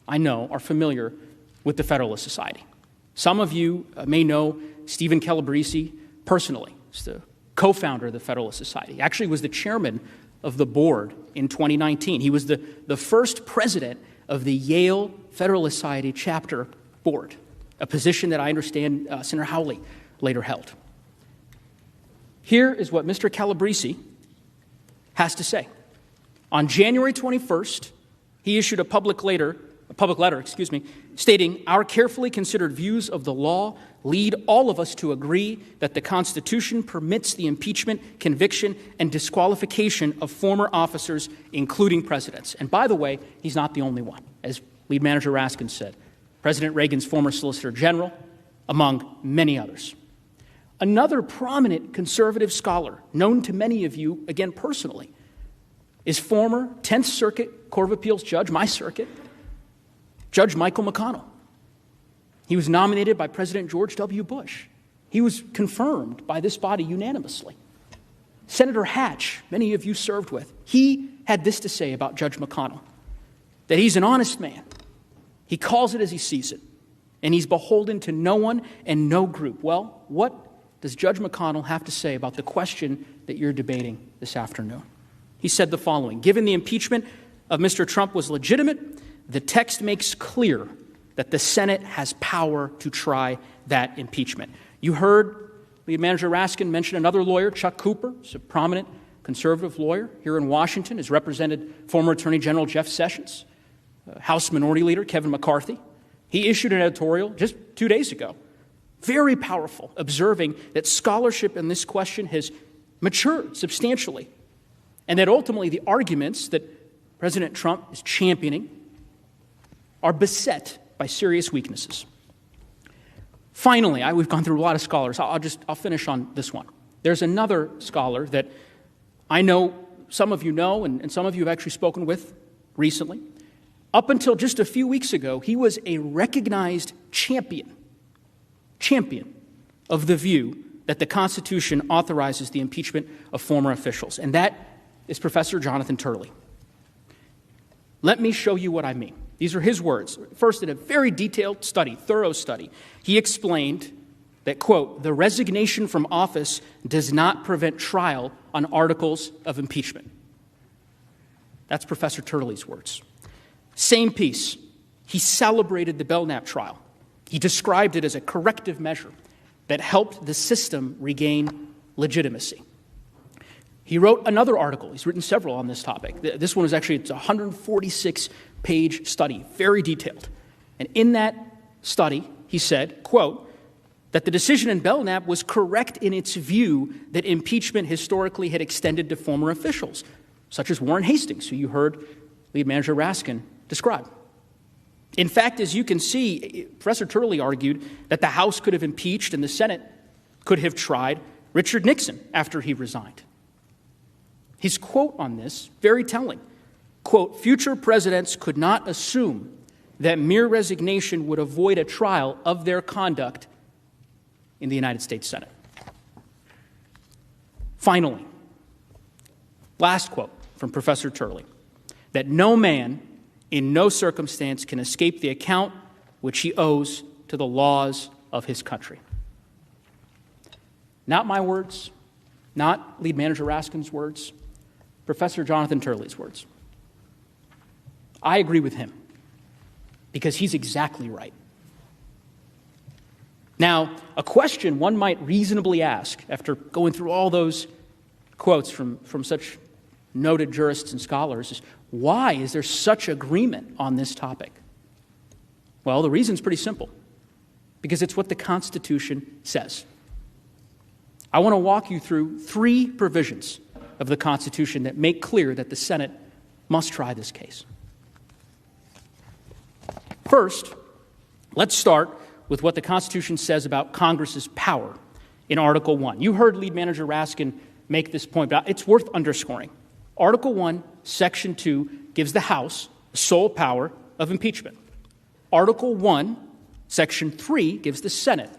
I know, are familiar with the Federalist Society. Some of you may know Stephen Calabrese personally. He's the co-founder of the Federalist Society. He actually was the chairman of the board in 2019. He was the first president of the Yale Federalist Society chapter board, a position that I understand Senator Hawley later held. Here is what Mr. Calabrese has to say. On January 21st, he issued a public letter, stating, "Our carefully considered views of the law lead all of us to agree that the Constitution permits the impeachment, conviction, and disqualification of former officers, including presidents." And by the way, he's not the only one. As Lead Manager Raskin said, President Reagan's former Solicitor General, among many others. Another prominent conservative scholar, known to many of you, again personally, is former 10th Circuit Court of Appeals judge, my circuit, Judge Michael McConnell. He was nominated by President George W. Bush. He was confirmed by this body unanimously. Senator Hatch, many of you served with, he had this to say about Judge McConnell, that he's an honest man. He calls it as he sees it, and he's beholden to no one and no group. Well, what does Judge McConnell have to say about the question that you're debating this afternoon? He said the following: "Given the impeachment of Mr. Trump was legitimate, the text makes clear that the Senate has power to try that impeachment." You heard Lead Manager Raskin mention another lawyer, Chuck Cooper. He's a prominent conservative lawyer here in Washington, has represented former Attorney General Jeff Sessions, House Minority Leader Kevin McCarthy. He issued an editorial just 2 days ago, very powerful, observing that scholarship in this question has matured substantially, and that ultimately the arguments that President Trump is championing are beset by serious weaknesses. Finally, we've gone through a lot of scholars. I'll finish on this one. There's another scholar that I know some of you know, and some of you have actually spoken with recently. Up until just a few weeks ago, he was a recognized champion of the view that the Constitution authorizes the impeachment of former officials, and that is Professor Jonathan Turley. Let me show you what I mean. These are his words. First, in a very detailed study, thorough study, he explained that, quote, "The resignation from office does not prevent trial on articles of impeachment." That's Professor Turley's words. Same piece. He celebrated the Belknap trial. He described it as a corrective measure that helped the system regain legitimacy. He wrote another article. He's written several on this topic. This one is actually, it's a 146-page study, very detailed. And in that study, he said, quote, that the decision in Belknap was correct in its view that impeachment historically had extended to former officials, such as Warren Hastings, who you heard Lead Manager Raskin describe. In fact, as you can see, Professor Turley argued that the House could have impeached and the Senate could have tried Richard Nixon after he resigned. His quote on this, very telling, quote, "Future presidents could not assume that mere resignation would avoid a trial of their conduct in the United States Senate." Finally, last quote from Professor Turley, that no man in no circumstance can escape the account which he owes to the laws of his country. Not my words, not Lead Manager Raskin's words, Professor Jonathan Turley's words. I agree with him because he's exactly right. Now, a question one might reasonably ask after going through all those quotes from such noted jurists and scholars is, why is there such agreement on this topic? Well, the reason's pretty simple. Because it's what the Constitution says. I want to walk you through 3 provisions of the Constitution that make clear that the Senate must try this case. First, let's start with what the Constitution says about Congress's power in Article 1. You heard Lead Manager Raskin make this point, but it's worth underscoring. Article 1, Section 2 gives the House the sole power of impeachment. Article 1, Section 3 gives the Senate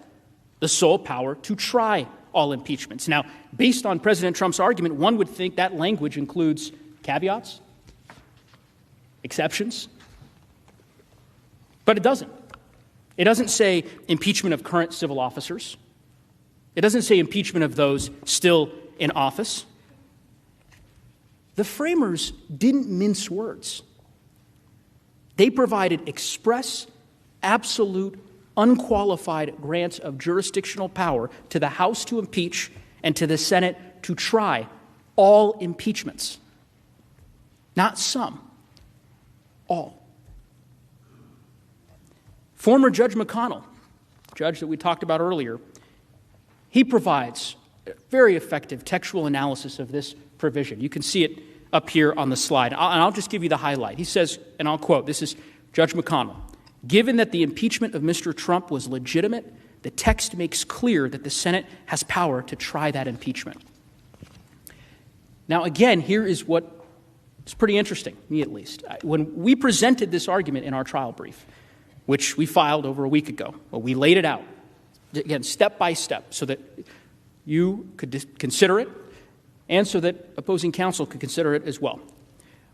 the sole power to try all impeachments. Now, based on President Trump's argument, one would think that language includes caveats, exceptions, but it doesn't. It doesn't say impeachment of current civil officers. It doesn't say impeachment of those still in office. The framers didn't mince words. They provided express, absolute, unqualified grants of jurisdictional power to the House to impeach and to the Senate to try all impeachments. Not some, all. Former Judge McConnell, judge that we talked about earlier, he provides a very effective textual analysis of this provision. You can see it up here on the slide. And I'll just give you the highlight. He says, and I'll quote, this is Judge McConnell, "Given that the impeachment of Mr. Trump was legitimate, the text makes clear that the Senate has power to try that impeachment." Now, again, here is what is pretty interesting, me at least. When we presented this argument in our trial brief, which we filed over a week ago, well, we laid it out, again, step by step, so that you could consider it and so that opposing counsel could consider it as well.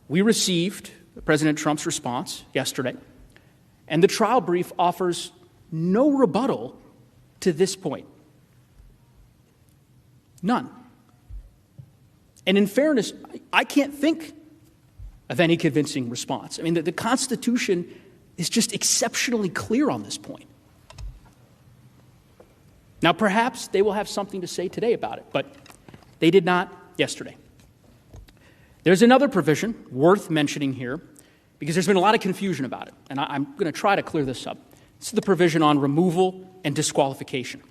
We received President Trump's response yesterday, and the trial brief offers no rebuttal to this point. None. And in fairness, I can't think of any convincing response. I mean, the Constitution is just exceptionally clear on this point. Now, perhaps they will have something to say today about it, but they did not yesterday. There's another provision worth mentioning here because there's been a lot of confusion about it, and I'm going to try to clear this up. This is the provision on removal and disqualification.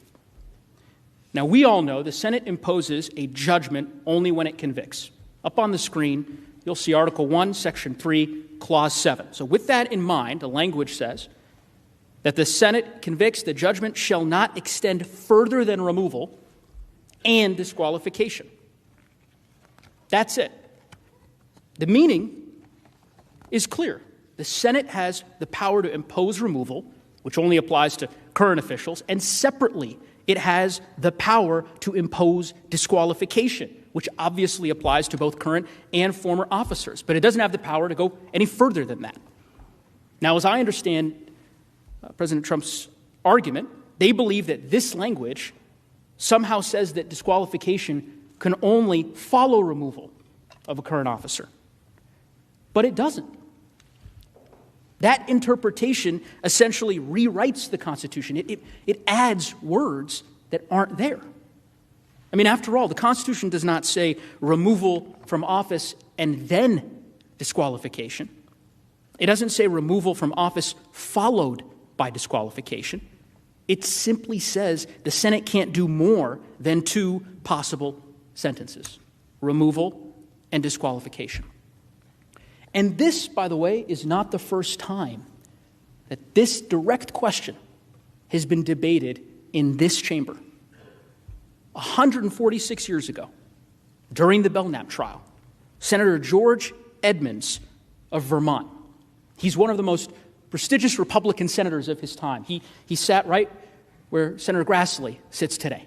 Now, we all know the Senate imposes a judgment only when it convicts. Up on the screen, you'll see Article 1, Section 3, Clause 7. So with that in mind, the language says that the Senate convicts, the judgment shall not extend further than removal and disqualification. That's it. The meaning is clear. The Senate has the power to impose removal, which only applies to current officials, and separately, it has the power to impose disqualification, which obviously applies to both current and former officers. But it doesn't have the power to go any further than that. Now, as I understand President Trump's argument, they believe that this language somehow says that disqualification can only follow removal of a current officer. But it doesn't. That interpretation essentially rewrites the Constitution. It adds words that aren't there. I mean, after all, the Constitution does not say removal from office and then disqualification. It doesn't say removal from office followed by disqualification. It simply says the Senate can't do more than 2 possible sentences: removal and disqualification. And this, by the way, is not the first time that this direct question has been debated in this chamber. 146 years ago, during the Belknap trial, Senator George Edmunds of Vermont, he's one of the most prestigious Republican senators of his time. He sat right where Senator Grassley sits today.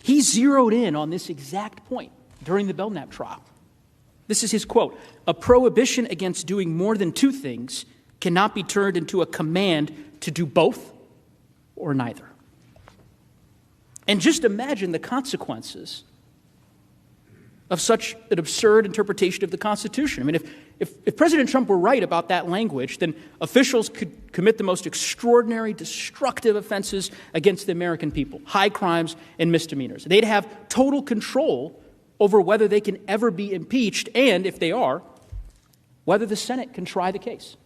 He zeroed in on this exact point during the Belknap trial. This is his quote: "A prohibition against doing more than 2 things cannot be turned into a command to do both or neither." And just imagine the consequences of such an absurd interpretation of the Constitution. I mean, if President Trump were right about that language, then officials could commit the most extraordinary, destructive offenses against the American people, high crimes and misdemeanors. They'd have total control over whether they can ever be impeached, and if they are, whether the Senate can try the case.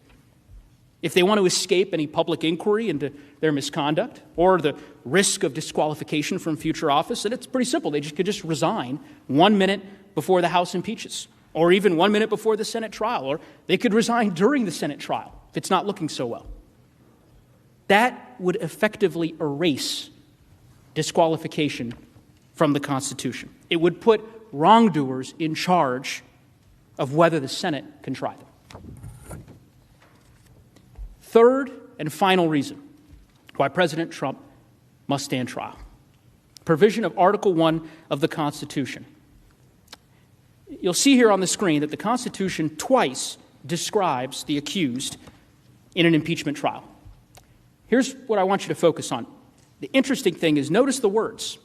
If they want to escape any public inquiry into their misconduct or the risk of disqualification from future office, then it's pretty simple. They could just resign 1 minute before the House impeaches, or even 1 minute before the Senate trial, or they could resign during the Senate trial if it's not looking so well. That would effectively erase disqualification from the Constitution. It would put wrongdoers in charge of whether the Senate can try them. Third and final reason why President Trump must stand trial: provision of Article 1 of the Constitution. You'll see here on the screen that the Constitution twice describes the accused in an impeachment trial. Here's what I want you to focus on. The interesting thing is, notice the words.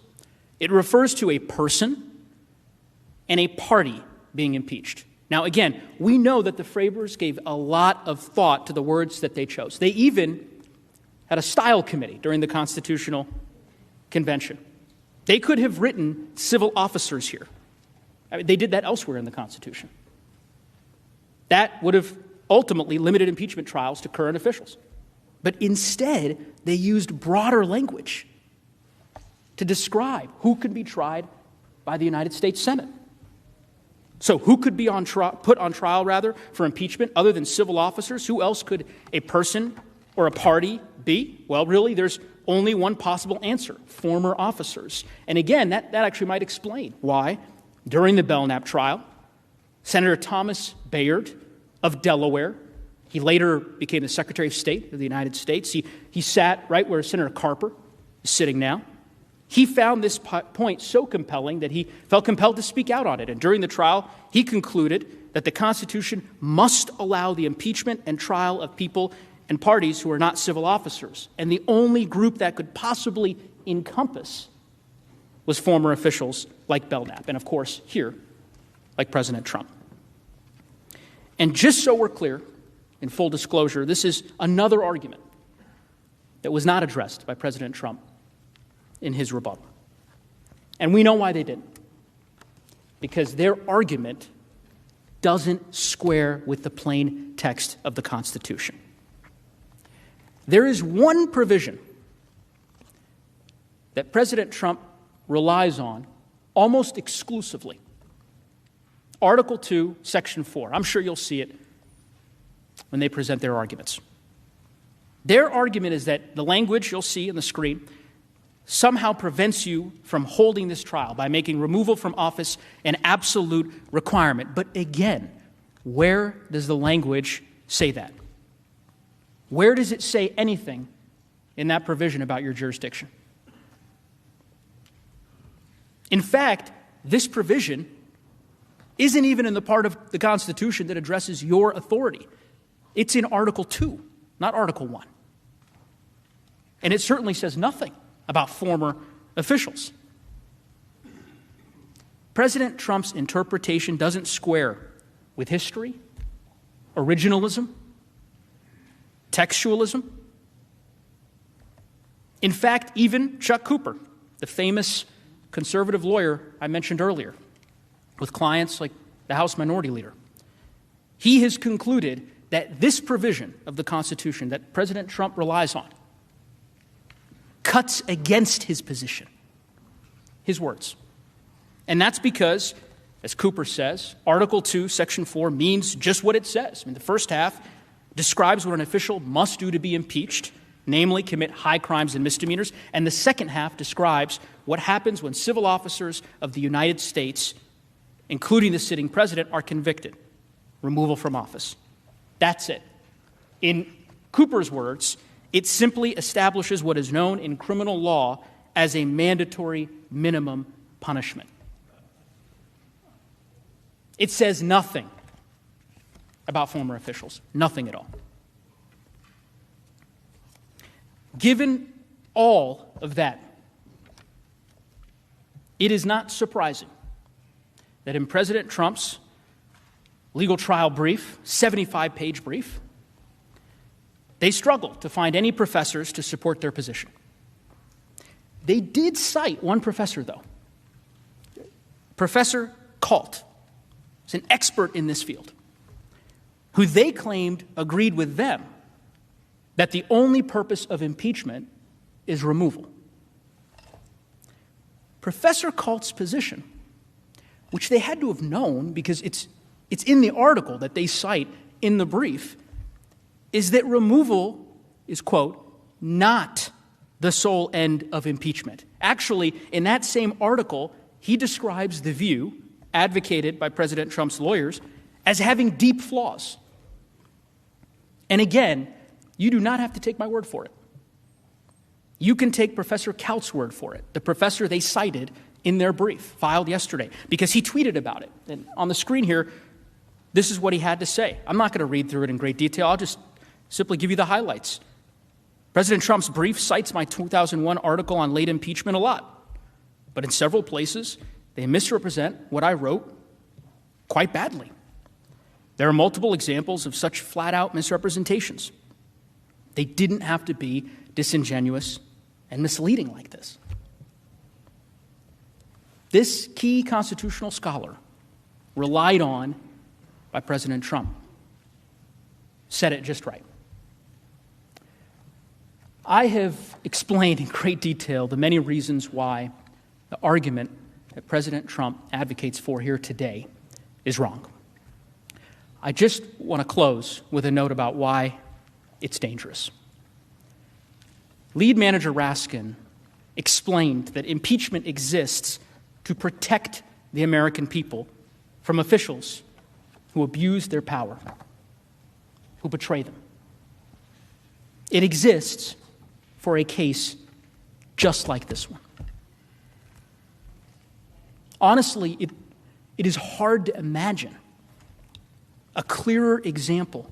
It refers to a person and a party being impeached. Now, again, we know that the framers gave a lot of thought to the words that they chose. They even had a style committee during the Constitutional Convention. They could have written civil officers here. I mean, they did that elsewhere in the Constitution. That would have ultimately limited impeachment trials to current officials. But instead, they used broader language to describe who could be tried by the United States Senate. So who could be put on trial for impeachment other than civil officers? Who else could a person or a party be? Well, really, there's only one possible answer: former officers. And again, that actually might explain why, during the Belknap trial, Senator Thomas Bayard of Delaware, he later became the Secretary of State of the United States. He sat right where Senator Carper is sitting now. He found this point so compelling that he felt compelled to speak out on it. And during the trial, he concluded that the Constitution must allow the impeachment and trial of people and parties who are not civil officers. And the only group that could possibly encompass was former officials like Belknap. And of course, here, like President Trump. And just so we're clear, in full disclosure, this is another argument that was not addressed by President Trump in his rebuttal. And we know why they didn't. Because their argument doesn't square with the plain text of the Constitution. There is one provision that President Trump relies on almost exclusively. Article 2, Section 4. I'm sure you'll see it when they present their arguments. Their argument is that the language you'll see on the screen somehow prevents you from holding this trial by making removal from office an absolute requirement. But again, where does the language say that? Where does it say anything in that provision about your jurisdiction? In fact, this provision isn't even in the part of the Constitution that addresses your authority. It's in Article 2, not Article 1. And it certainly says nothing about former officials. President Trump's interpretation doesn't square with history, originalism, textualism. In fact, even Chuck Cooper, the famous conservative lawyer I mentioned earlier, with clients like the House Minority Leader, he has concluded that this provision of the Constitution that President Trump relies on cuts against his position. His words. And that's because, as Cooper says, Article 2, Section 4 means just what it says. I mean, the first half describes what an official must do to be impeached, namely commit high crimes and misdemeanors. And the second half describes what happens when civil officers of the United States, including the sitting president, are convicted. Removal from office. That's it. In Cooper's words, it simply establishes what is known in criminal law as a mandatory minimum punishment. It says nothing about former officials, nothing at all. Given all of that, it is not surprising that in President Trump's legal trial brief, 75-page brief, they struggled to find any professors to support their position. They did cite one professor, though, Professor Kalt. He's an expert in this field, who they claimed agreed with them that the only purpose of impeachment is removal. Professor Kalt's position, which they had to have known because it's in the article that they cite in the brief, is that removal is, quote, not the sole end of impeachment. Actually, in that same article, he describes the view advocated by President Trump's lawyers as having deep flaws. And again, you do not have to take my word for it. You can take Professor Kalt's word for it, the professor they cited in their brief filed yesterday, because he tweeted about it. And on the screen here, this is what he had to say. I'm not going to read through it in great detail. I'll just simply give you the highlights. President Trump's brief cites my 2001 article on late impeachment a lot, but in several places, they misrepresent what I wrote quite badly. There are multiple examples of such flat-out misrepresentations. They didn't have to be disingenuous and misleading like this. This key constitutional scholar, relied on by President Trump, said it just right. I have explained in great detail the many reasons why the argument that President Trump advocates for here today is wrong. I just want to close with a note about why it's dangerous. Lead Manager Raskin explained that impeachment exists to protect the American people from officials who abuse their power, who betray them. It exists for a case just like this one. Honestly, it is hard to imagine a clearer example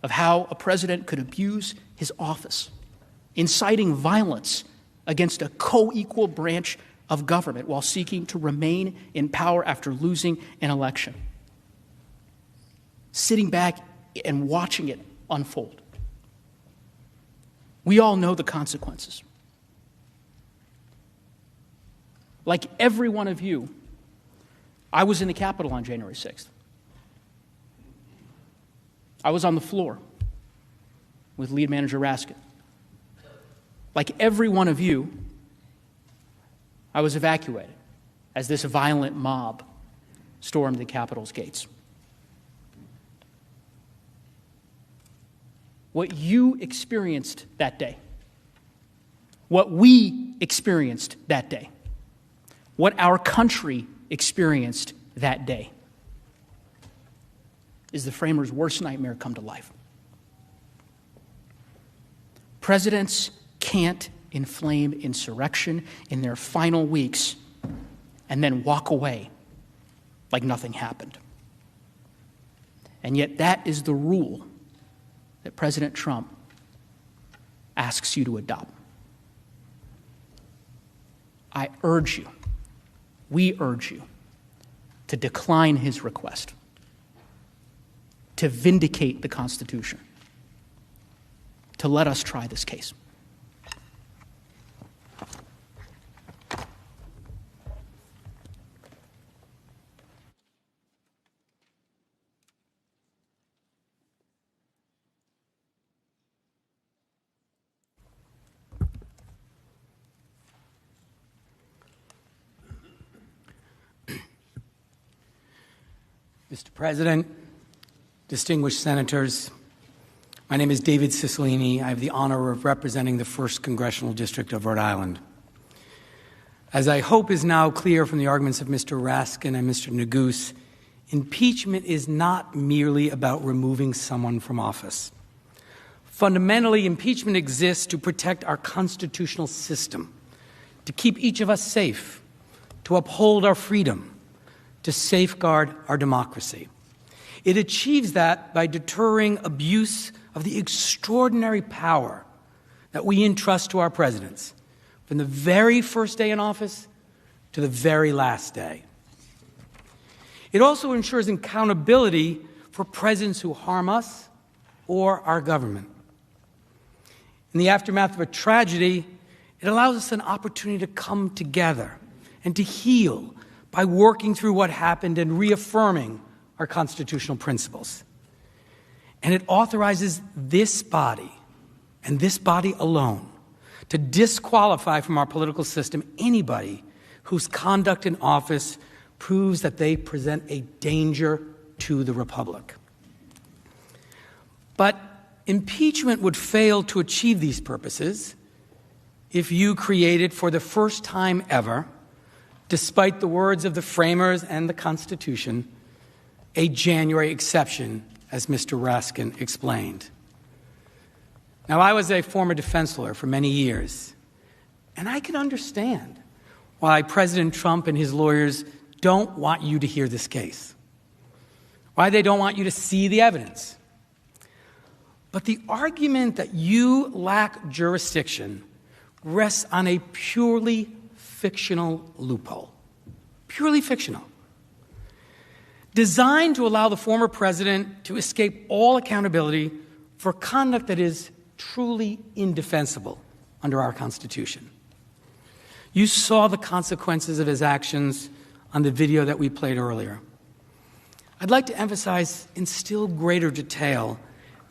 of how a president could abuse his office, inciting violence against a co-equal branch of government while seeking to remain in power after losing an election. Sitting back and watching it unfold. We all know the consequences. Like every one of you, I was in the Capitol on January 6th. I was on the floor with Lead Manager Raskin. Like every one of you, I was evacuated as this violent mob stormed the Capitol's gates. What you experienced that day, what we experienced that day, what our country experienced that day is the framers' worst nightmare come to life. Presidents can't inflame insurrection in their final weeks and then walk away like nothing happened. And yet that is the rule that President Trump asks you to adopt. I urge you, we urge you, to decline his request, to vindicate the Constitution, to let us try this case. Mr. President, distinguished senators, my name is David Cicilline. I have the honor of representing the 1st Congressional District of Rhode Island. As I hope is now clear from the arguments of Mr. Raskin and Mr. Neguse, impeachment is not merely about removing someone from office. Fundamentally, impeachment exists to protect our constitutional system, to keep each of us safe, to uphold our freedom, to safeguard our democracy. It achieves that by deterring abuse of the extraordinary power that we entrust to our presidents from the very first day in office to the very last day. It also ensures accountability for presidents who harm us or our government. In the aftermath of a tragedy, it allows us an opportunity to come together and to heal by working through what happened and reaffirming our constitutional principles. And it authorizes this body, and this body alone, to disqualify from our political system anybody whose conduct in office proves that they present a danger to the republic. But impeachment would fail to achieve these purposes if you created, for the first time ever, despite the words of the framers and the Constitution, a January exception, as Mr. Raskin explained. Now, I was a former defense lawyer for many years, and I can understand why President Trump and his lawyers don't want you to hear this case, why they don't want you to see the evidence. But the argument that you lack jurisdiction rests on a purely fictional loophole, purely fictional, designed to allow the former president to escape all accountability for conduct that is truly indefensible under our Constitution. You saw the consequences of his actions on the video that we played earlier. I'd like to emphasize in still greater detail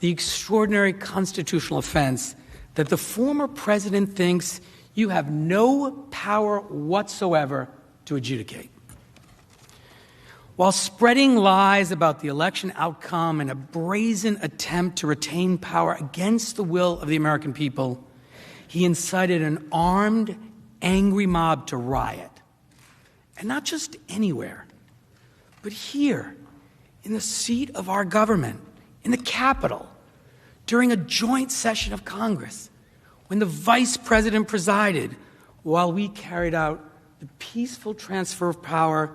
the extraordinary constitutional offense that the former president thinks you have no power whatsoever to adjudicate. While spreading lies about the election outcome in a brazen attempt to retain power against the will of the American people, he incited an armed, angry mob to riot. And not just anywhere, but here, in the seat of our government, in the Capitol, during a joint session of Congress, when the vice president presided, while we carried out the peaceful transfer of power,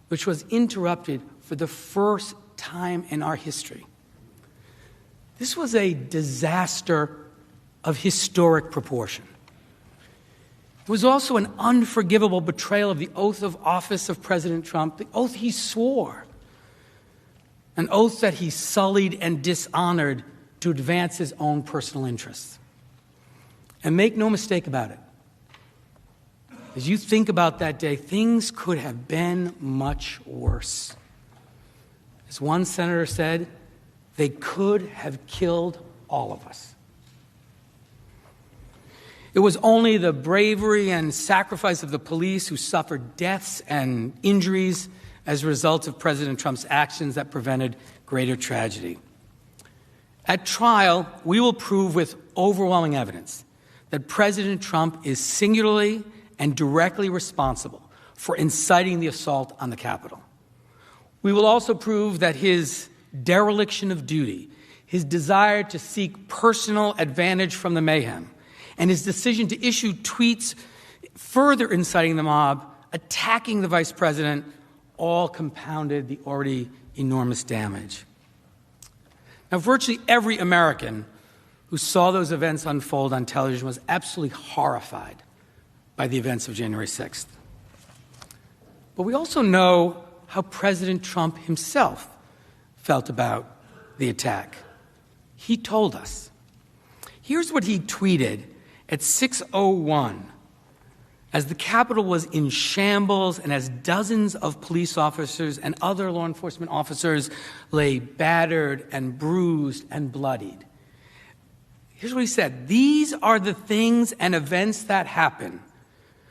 which was interrupted for the first time in our history. This was a disaster of historic proportion. It was also an unforgivable betrayal of the oath of office of President Trump, the oath he swore, an oath that he sullied and dishonored to advance his own personal interests. And make no mistake about it, as you think about that day, things could have been much worse. As one senator said, they could have killed all of us. It was only the bravery and sacrifice of the police who suffered deaths and injuries as a result of President Trump's actions that prevented greater tragedy. At trial, we will prove with overwhelming evidence that President Trump is singularly and directly responsible for inciting the assault on the Capitol. We will also prove that his dereliction of duty, his desire to seek personal advantage from the mayhem, and his decision to issue tweets further inciting the mob, attacking the vice president, all compounded the already enormous damage. Now, virtually every American who saw those events unfold on television was absolutely horrified by the events of January 6th. But we also know how President Trump himself felt about the attack. He told us. Here's what he tweeted at 6:01 as the Capitol was in shambles and as dozens of police officers and other law enforcement officers lay battered and bruised and bloodied. Here's what he said. "These are the things and events that happen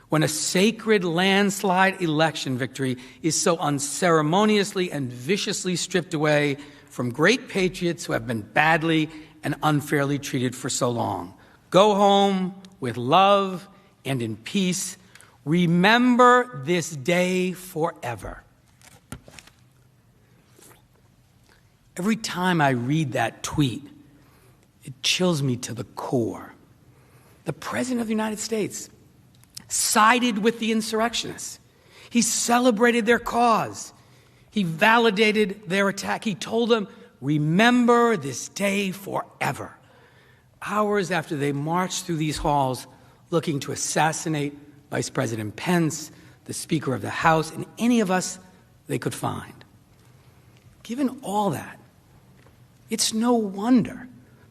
when a sacred landslide election victory is so unceremoniously and viciously stripped away from great patriots who have been badly and unfairly treated for so long. Go home with love and in peace. Remember this day forever. Every time I read that tweet, it chills me to the core. The President of the United States sided with the insurrectionists. He celebrated their cause. He validated their attack. He told them, remember this day forever. Hours after they marched through these halls looking to assassinate Vice President Pence, the Speaker of the House, and any of us they could find. Given all that, it's no wonder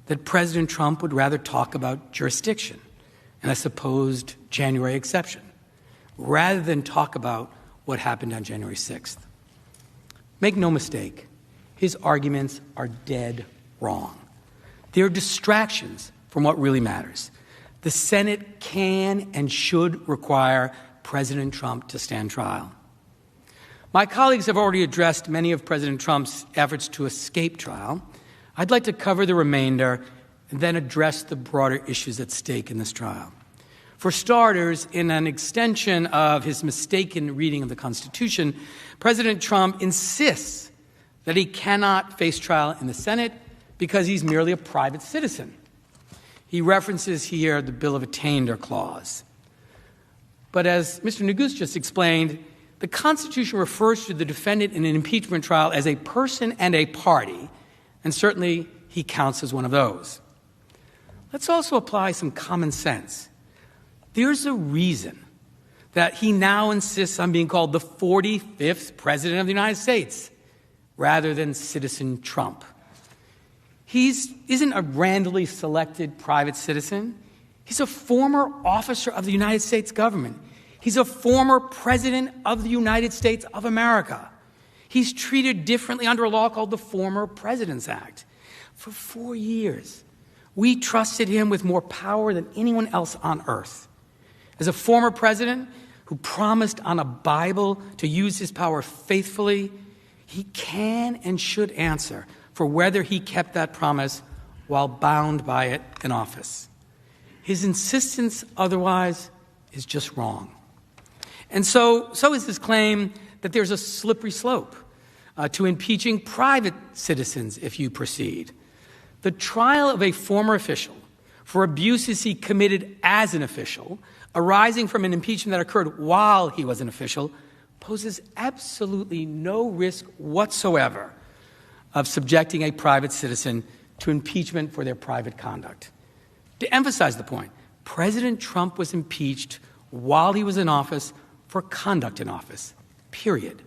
that President Trump would rather talk about jurisdiction and a supposed January exception, rather than talk about what happened on January 6th. Make no mistake, his arguments are dead wrong. They're distractions from what really matters. The Senate can and should require President Trump to stand trial. My colleagues have already addressed many of President Trump's efforts to escape trial. I'd like to cover the remainder and then address the broader issues at stake in this trial. For starters, in an extension of his mistaken reading of the Constitution, President Trump insists that he cannot face trial in the Senate because he's merely a private citizen. He references here the Bill of Attainder clause. But as Mr. Neguse just explained, the Constitution refers to the defendant in an impeachment trial as a person and a party, and certainly he counts as one of those. Let's also apply some common sense. There's a reason that he now insists on being called the 45th President of the United States rather than Citizen Trump. He isn't a randomly selected private citizen. He's a former officer of the United States government. He's a former President of the United States of America. He's treated differently under a law called the Former Presidents Act. For 4 years, we trusted him with more power than anyone else on earth. As a former president who promised on a Bible to use his power faithfully, he can and should answer for whether he kept that promise while bound by it in office. His insistence otherwise is just wrong. And so is his claim that there's a slippery slope to impeaching private citizens if you proceed. The trial of a former official for abuses he committed as an official, arising from an impeachment that occurred while he was an official, poses absolutely no risk whatsoever of subjecting a private citizen to impeachment for their private conduct. To emphasize the point, President Trump was impeached while he was in office for conduct in office, period.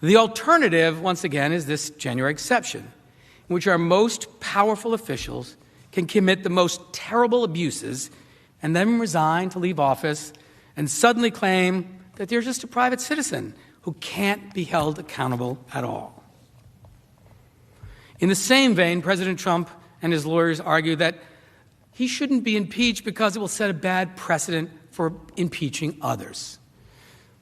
The alternative, once again, is this January exception, in which our most powerful officials can commit the most terrible abuses and then resign to leave office and suddenly claim that they're just a private citizen who can't be held accountable at all. In the same vein, President Trump and his lawyers argue that he shouldn't be impeached because it will set a bad precedent for impeaching others.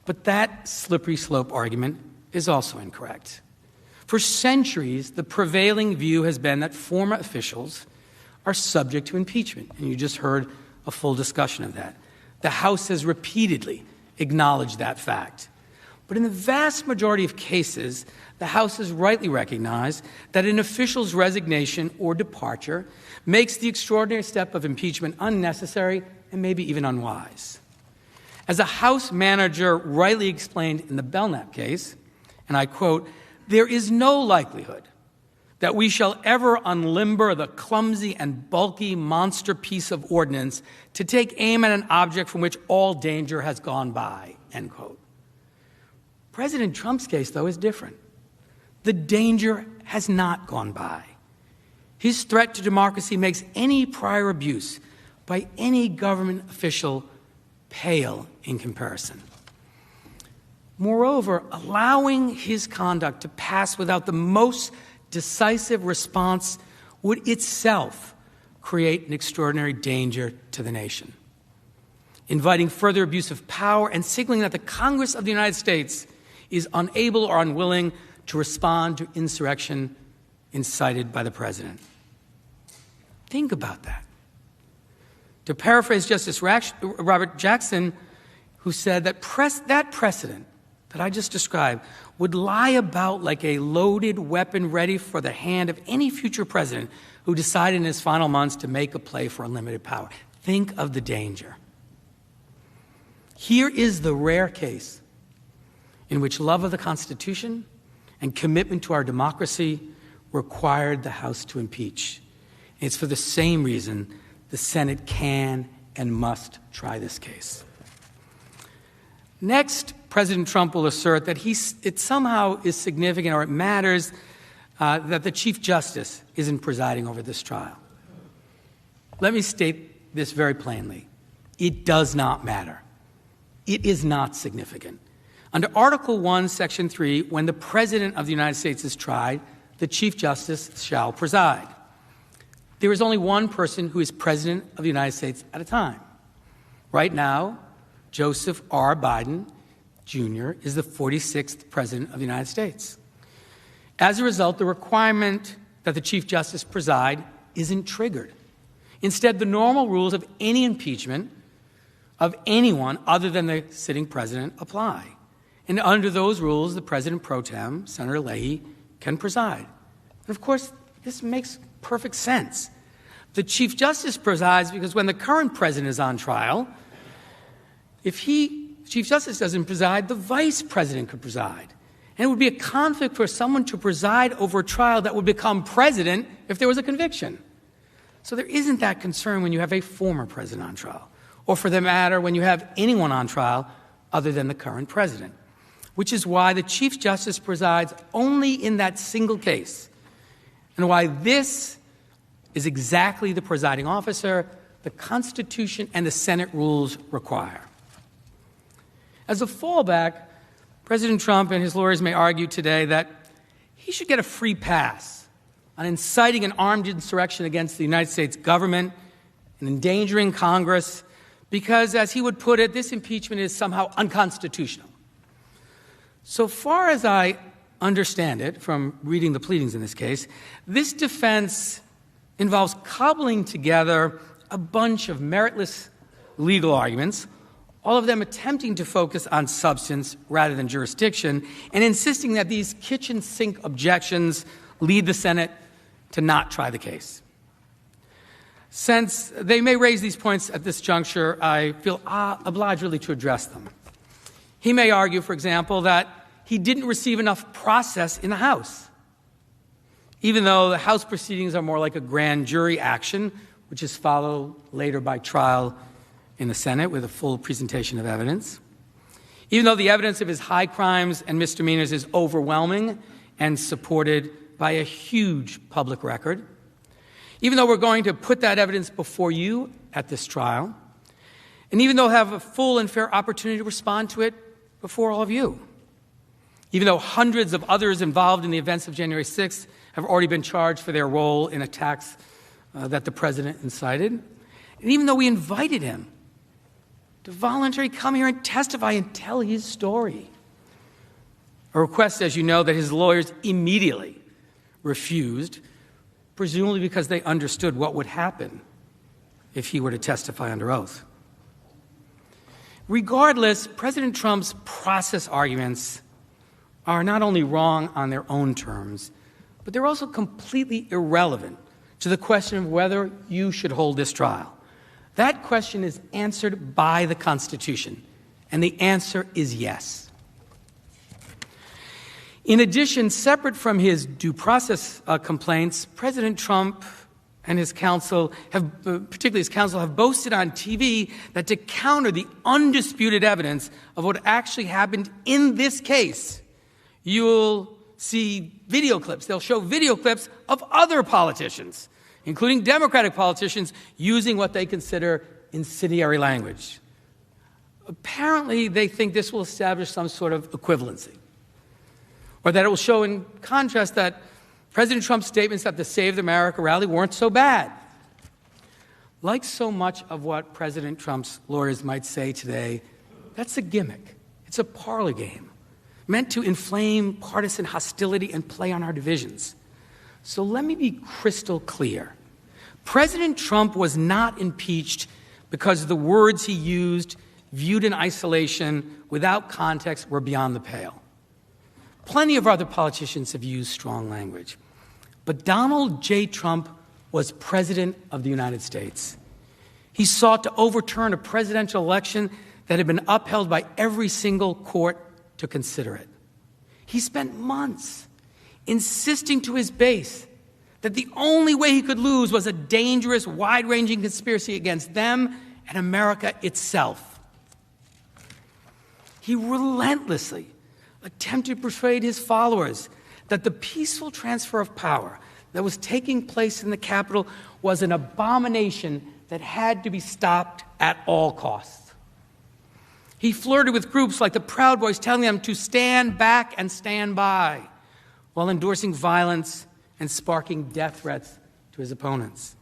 But that slippery slope argument is also incorrect. For centuries, the prevailing view has been that former officials are subject to impeachment, and you just heard a full discussion of that. The House has repeatedly acknowledged that fact. But in the vast majority of cases, the House has rightly recognized that an official's resignation or departure makes the extraordinary step of impeachment unnecessary and maybe even unwise. As a House manager rightly explained in the Belknap case, and I quote, "There is no likelihood that we shall ever unlimber the clumsy and bulky monster piece of ordnance to take aim at an object from which all danger has gone by," end quote. President Trump's case, though, is different. The danger has not gone by. His threat to democracy makes any prior abuse by any government official pale in comparison. Moreover, allowing his conduct to pass without the most decisive response would itself create an extraordinary danger to the nation. inviting further abuse of power, and signaling that the Congress of the United States is unable or unwilling to respond to insurrection incited by the president. Think about that. To paraphrase Justice Robert Jackson, who said that that precedent that I just described would lie about like a loaded weapon ready for the hand of any future president who decided in his final months to make a play for unlimited power. Think of the danger. Here is the rare case in which love of the Constitution and commitment to our democracy required the House to impeach. It's for the same reason the Senate can and must try this case. Next, President Trump will assert that it somehow is significant or it matters that the Chief Justice isn't presiding over this trial. Let me state this very plainly. It does not matter. It is not significant. Under Article 1, Section 3, when the President of the United States is tried, the Chief Justice shall preside. There is only one person who is President of the United States at a time. Right now, Joseph R. Biden, Jr. is the 46th President of the United States. As a result, the requirement that the Chief Justice preside isn't triggered. Instead, the normal rules of any impeachment of anyone other than the sitting president apply. And under those rules, the President pro tem, Senator Leahy, can preside. And of course, this makes perfect sense. The Chief Justice presides because when the current president is on trial, if Chief Justice doesn't preside, the Vice President could preside. And it would be a conflict for someone to preside over a trial that would become president if there was a conviction. So there isn't that concern when you have a former president on trial, or for that matter, when you have anyone on trial other than the current president, which is why the Chief Justice presides only in that single case, and why this is exactly the presiding officer the Constitution and the Senate rules require. As a fallback, President Trump and his lawyers may argue today that he should get a free pass on inciting an armed insurrection against the United States government and endangering Congress because, as he would put it, this impeachment is somehow unconstitutional. So far as I understand it from reading the pleadings in this case, this defense involves cobbling together a bunch of meritless legal arguments, all of them attempting to focus on substance rather than jurisdiction, and insisting that these kitchen sink objections lead the Senate to not try the case. Since they may raise these points at this juncture, I feel obliged really to address them. He may argue, for example, that he didn't receive enough process in the House, even though the House proceedings are more like a grand jury action, which is followed later by trial in the Senate with a full presentation of evidence. Even though the evidence of his high crimes and misdemeanors is overwhelming and supported by a huge public record. Even though we're going to put that evidence before you at this trial. And even though I have a full and fair opportunity to respond to it before all of you. Even though hundreds of others involved in the events of January 6th have already been charged for their role in attacks that the president incited. And even though we invited him to voluntarily come here and testify and tell his story. A request, as you know, that his lawyers immediately refused, presumably because they understood what would happen if he were to testify under oath. Regardless, President Trump's process arguments are not only wrong on their own terms, but they're also completely irrelevant to the question of whether you should hold this trial. That question is answered by the Constitution, and the answer is yes. In addition, separate from his due process complaints, President Trump and his counsel, particularly his counsel, have boasted on TV that to counter the undisputed evidence of what actually happened in this case, you'll see video clips. They'll show video clips of other politicians, including Democratic politicians, using what they consider incendiary language. Apparently, they think this will establish some sort of equivalency, or that it will show in contrast that President Trump's statements at the Save America rally weren't so bad. Like so much of what President Trump's lawyers might say today, that's a gimmick. It's a parlor game meant to inflame partisan hostility and play on our divisions. So let me be crystal clear. President Trump was not impeached because the words he used, viewed in isolation, without context, were beyond the pale. Plenty of other politicians have used strong language. But Donald J. Trump was President of the United States. He sought to overturn a presidential election that had been upheld by every single court to consider it. He spent months insisting to his base that the only way he could lose was a dangerous, wide-ranging conspiracy against them and America itself. He relentlessly attempted to persuade his followers that the peaceful transfer of power that was taking place in the Capitol was an abomination that had to be stopped at all costs. He flirted with groups like the Proud Boys, telling them to stand back and stand by, while endorsing violence and sparking death threats to his opponents.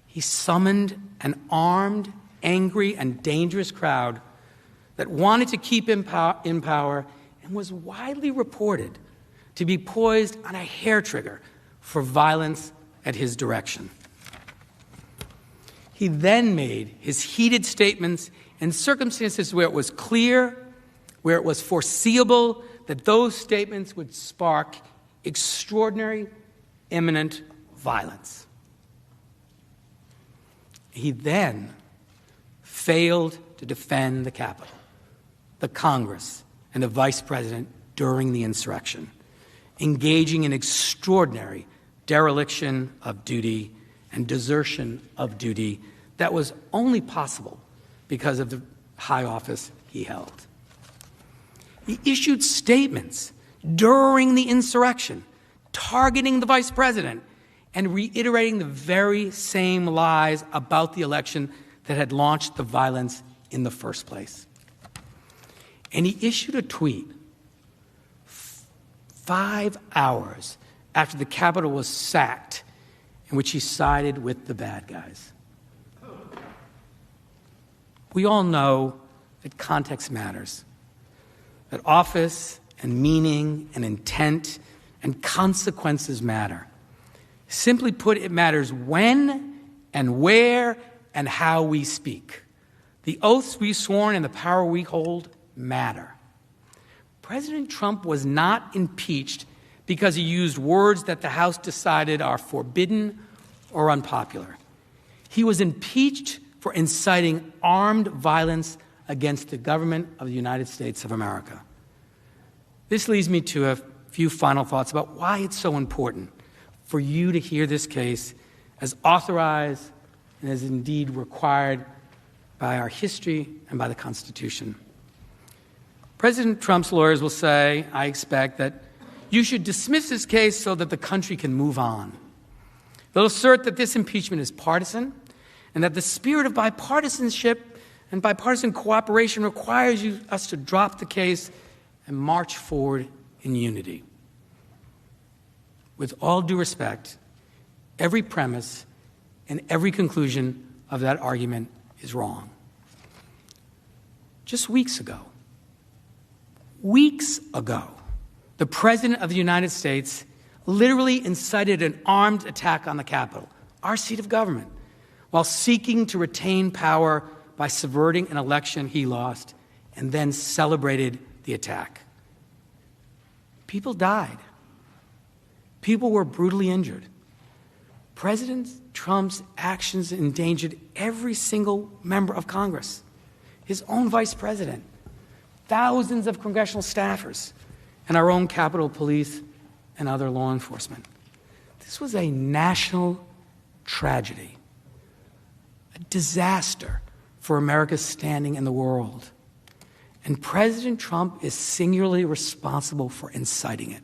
He summoned an armed, angry, and dangerous crowd that wanted to keep him in power and was widely reported to be poised on a hair trigger for violence at his direction. He then made his heated statements in circumstances where it was clear, where it was foreseeable that those statements would spark extraordinary, imminent violence. He then failed to defend the Capitol, the Congress, and the Vice President during the insurrection, engaging in extraordinary dereliction of duty and desertion of duty that was only possible because of the high office he held. He issued statements during the insurrection, targeting the vice president and reiterating the very same lies about the election that had launched the violence in the first place. And he issued a tweet 5 hours after the Capitol was sacked, in which he sided with the bad guys. We all know that context matters, that office and meaning and intent and consequences matter. Simply put, it matters when and where and how we speak. The oaths we sworn and the power we hold matter. President Trump was not impeached because he used words that the House decided are forbidden or unpopular. He was impeached for inciting armed violence against the government of the United States of America. This leads me to a few final thoughts about why it's so important for you to hear this case as authorized and as indeed required by our history and by the Constitution. President Trump's lawyers will say, I expect, that you should dismiss this case so that the country can move on. They'll assert that this impeachment is partisan and that the spirit of bipartisanship and bipartisan cooperation requires us to drop the case and march forward in unity. With all due respect, every premise and every conclusion of that argument is wrong. Just weeks ago, the President of the United States literally incited an armed attack on the Capitol, our seat of government, while seeking to retain power by subverting an election he lost, and then celebrated the attack. People died. People were brutally injured. President Trump's actions endangered every single member of Congress, his own vice president, thousands of congressional staffers, and our own Capitol Police and other law enforcement. This was a national tragedy, a disaster for America's standing in the world. And President Trump is singularly responsible for inciting it.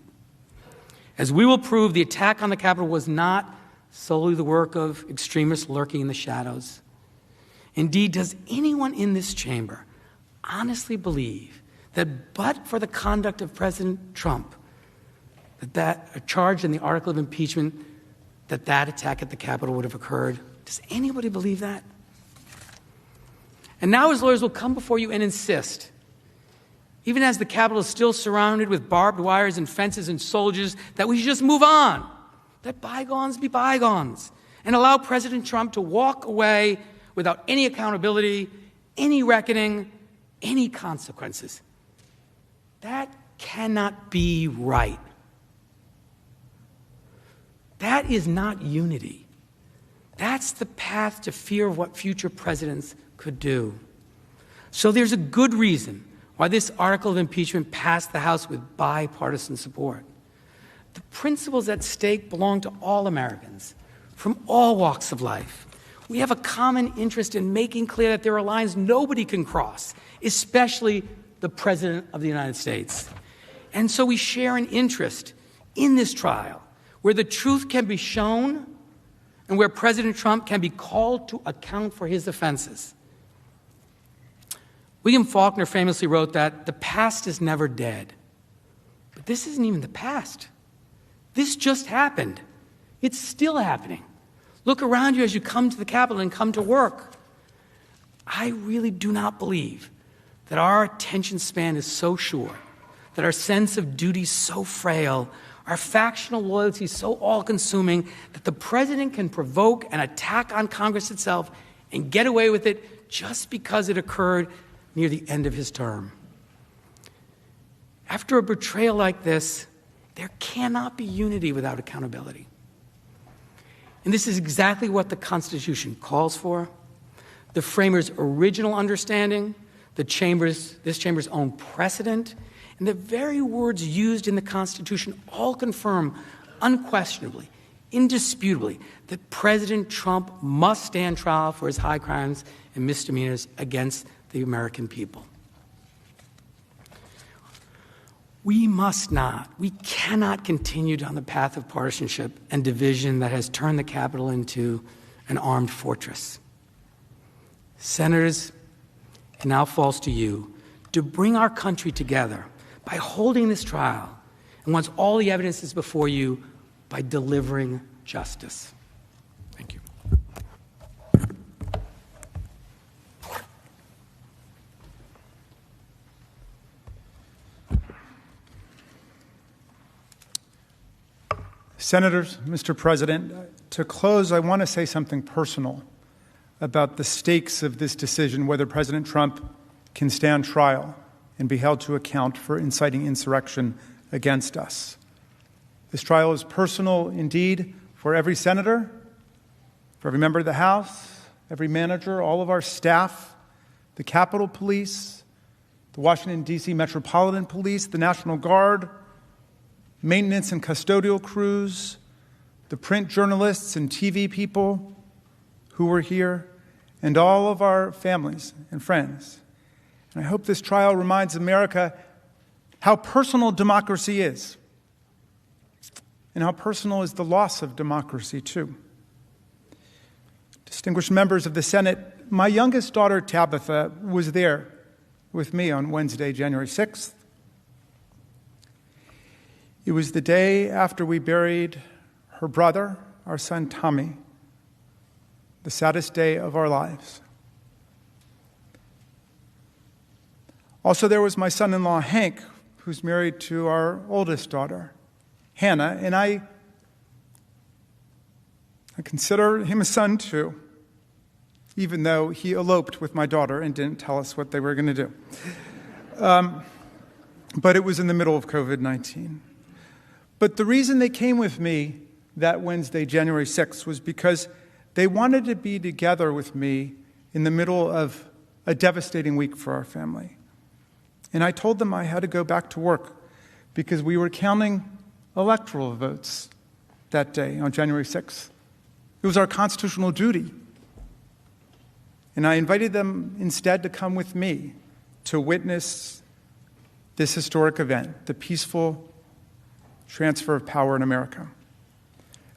As we will prove, the attack on the Capitol was not solely the work of extremists lurking in the shadows. Indeed, does anyone in this chamber honestly believe that but for the conduct of President Trump, that charged in the article of impeachment, that attack at the Capitol would have occurred? Does anybody believe that? And now his lawyers will come before you and insist, even as the Capitol is still surrounded with barbed wires and fences and soldiers, that we should just move on, let bygones be bygones, and allow President Trump to walk away without any accountability, any reckoning, any consequences. That cannot be right. That is not unity. That's the path to fear of what future presidents could do. So there's a good reason why this article of impeachment passed the House with bipartisan support. The principles at stake belong to all Americans, from all walks of life. We have a common interest in making clear that there are lines nobody can cross, especially the President of the United States. And so we share an interest in this trial where the truth can be shown and where President Trump can be called to account for his offenses. William Faulkner famously wrote that the past is never dead. But this isn't even the past. This just happened. It's still happening. Look around you as you come to the Capitol and come to work. I really do not believe that our attention span is so short, that our sense of duty so frail, our factional loyalty so all-consuming, that the president can provoke an attack on Congress itself and get away with it just because it occurred near the end of his term. After a betrayal like this, there cannot be unity without accountability. And this is exactly what the Constitution calls for. The framers' original understanding, this chamber's own precedent, and the very words used in the Constitution all confirm unquestionably, indisputably, that President Trump must stand trial for his high crimes and misdemeanors against the American people. We cannot continue down the path of partisanship and division that has turned the Capitol into an armed fortress. Senators, it now falls to you to bring our country together by holding this trial, and once all the evidence is before you, by delivering justice. Thank you. Senators, Mr. President, to close, I want to say something personal about the stakes of this decision, whether President Trump can stand trial and be held to account for inciting insurrection against us. This trial is personal indeed for every senator, for every member of the House, every manager, all of our staff, the Capitol Police, the Washington, D.C. Metropolitan Police, the National Guard, maintenance and custodial crews, the print journalists and TV people who were here, and all of our families and friends. And I hope this trial reminds America how personal democracy is, and how personal is the loss of democracy, too. Distinguished members of the Senate, my youngest daughter, Tabitha, was there with me on Wednesday, January 6th. It was the day after we buried her brother, our son Tommy, the saddest day of our lives. Also, there was my son-in-law, Hank, who's married to our oldest daughter, Hannah, and I consider him a son, too, even though he eloped with my daughter and didn't tell us what they were going to do. But it was in the middle of COVID-19. But the reason they came with me that Wednesday, January 6th, was because they wanted to be together with me in the middle of a devastating week for our family. And I told them I had to go back to work because we were counting electoral votes that day on January 6th. It was our constitutional duty. And I invited them instead to come with me to witness this historic event, the peaceful transfer of power in America.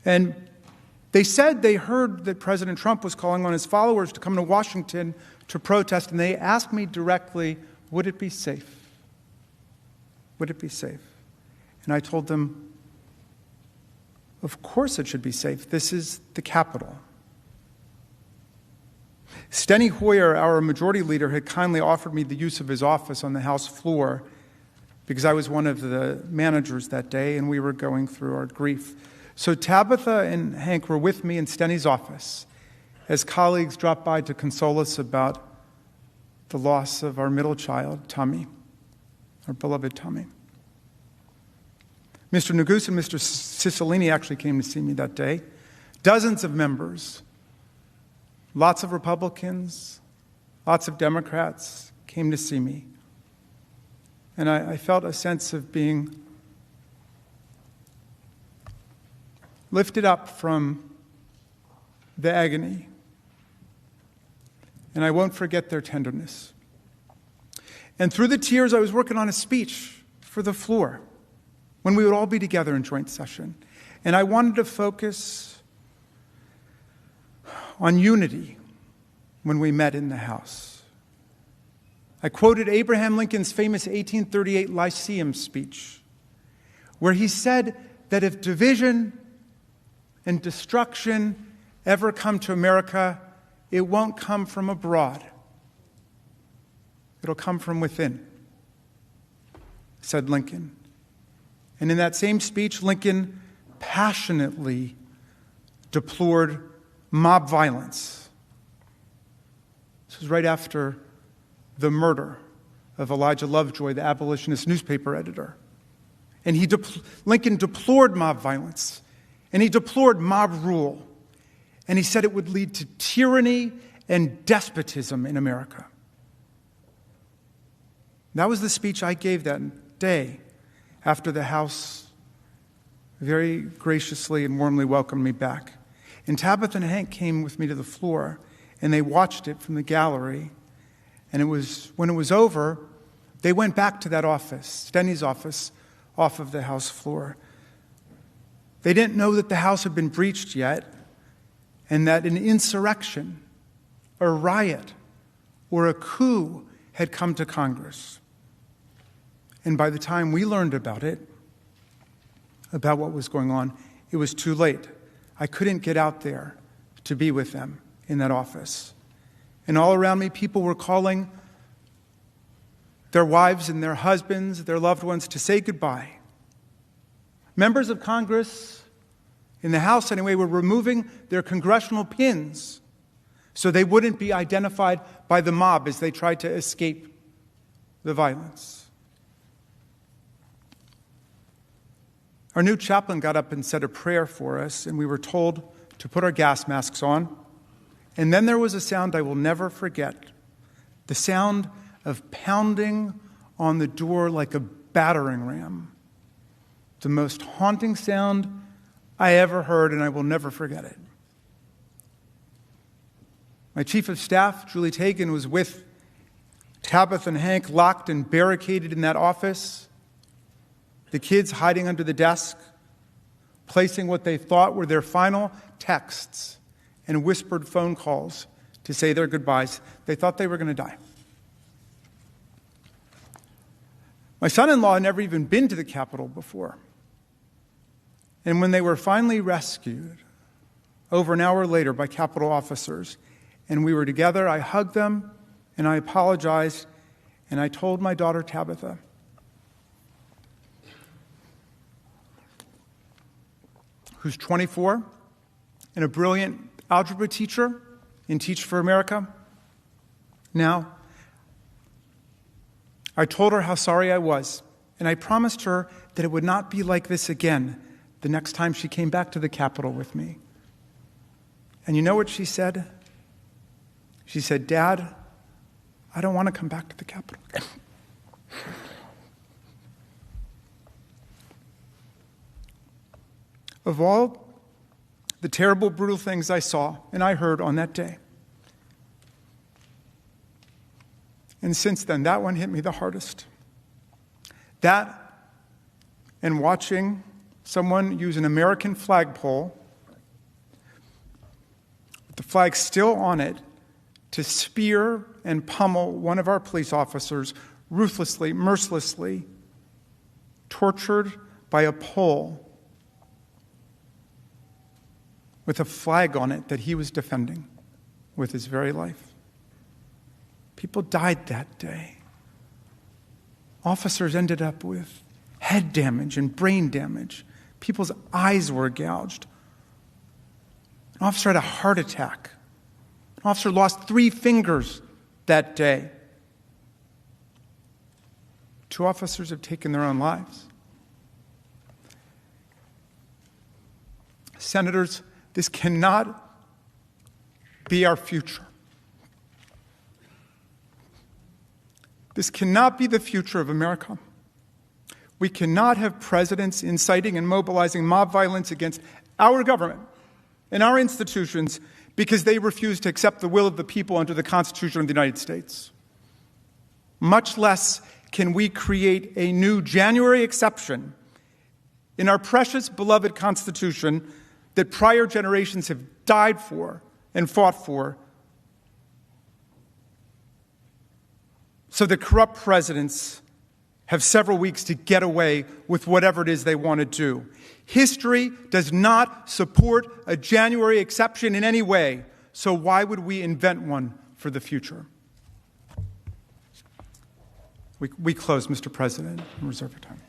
And they said they heard that President Trump was calling on his followers to come to Washington to protest, and they asked me directly, would it be safe? Would it be safe? And I told them, of course it should be safe. This is the Capitol. Steny Hoyer, our majority leader, had kindly offered me the use of his office on the House floor because I was one of the managers that day and we were going through our grief. So Tabitha and Hank were with me in Steny's office as colleagues dropped by to console us about the loss of our middle child, Tommy, our beloved Tommy. Mr. Neguse and Mr. Cicilline actually came to see me that day. Dozens of members, lots of Republicans, lots of Democrats came to see me. And I felt a sense of being lifted up from the agony. And I won't forget their tenderness. And through the tears, I was working on a speech for the floor when we would all be together in joint session. And I wanted to focus on unity when we met in the House. I quoted Abraham Lincoln's famous 1838 Lyceum speech, where he said that if division and destruction ever come to America, it won't come from abroad. It'll come from within, said Lincoln. And in that same speech, Lincoln passionately deplored mob violence. This was right after the murder of Elijah Lovejoy, the abolitionist newspaper editor. And Lincoln deplored mob violence, and he deplored mob rule. And he said it would lead to tyranny and despotism in America. That was the speech I gave that day after the House very graciously and warmly welcomed me back. And Tabitha and Hank came with me to the floor, and they watched it from the gallery. And when it was over, they went back to that office, Steny's office, off of the House floor. They didn't know that the House had been breached yet, and that an insurrection, a riot, or a coup had come to Congress. And by the time we learned about it, about what was going on, it was too late. I couldn't get out there to be with them in that office. And all around me, people were calling their wives and their husbands, their loved ones, to say goodbye. Members of Congress, in the House anyway, were removing their congressional pins so they wouldn't be identified by the mob as they tried to escape the violence. Our new chaplain got up and said a prayer for us, and we were told to put our gas masks on. And then there was a sound I will never forget, the sound of pounding on the door like a battering ram. The most haunting sound I ever heard, and I will never forget it. My chief of staff, Julie Tagan, was with Tabitha and Hank locked and barricaded in that office. The kids hiding under the desk, placing what they thought were their final texts and whispered phone calls to say their goodbyes. They thought they were going to die. My son-in-law had never even been to the Capitol before. And when they were finally rescued, over an hour later by Capitol officers, and we were together, I hugged them and I apologized, and I told my daughter Tabitha, who's 24 and a brilliant algebra teacher in Teach for America. Now, I told her how sorry I was, and I promised her that it would not be like this again the next time she came back to the Capitol with me. And you know what she said? She said, "Dad, I don't want to come back to the Capitol again." Of all the terrible, brutal things I saw and I heard on that day, and since then, that one hit me the hardest. That and watching someone use an American flagpole with the flag still on it to spear and pummel one of our police officers ruthlessly, mercilessly, tortured by a pole with a flag on it that he was defending with his very life. People died that day. Officers ended up with head damage and brain damage. People's eyes were gouged. An officer had a heart attack. An officer lost 3 fingers that day. 2 officers have taken their own lives. Senators, this cannot be our future. This cannot be the future of America. We cannot have presidents inciting and mobilizing mob violence against our government and our institutions because they refuse to accept the will of the people under the Constitution of the United States. Much less can we create a new January exception in our precious, beloved Constitution that prior generations have died for and fought for, so that corrupt presidents have several weeks to get away with whatever it is they want to do. History does not support a January exception in any way, so why would we invent one for the future? We close, Mr. President, and reserve your time.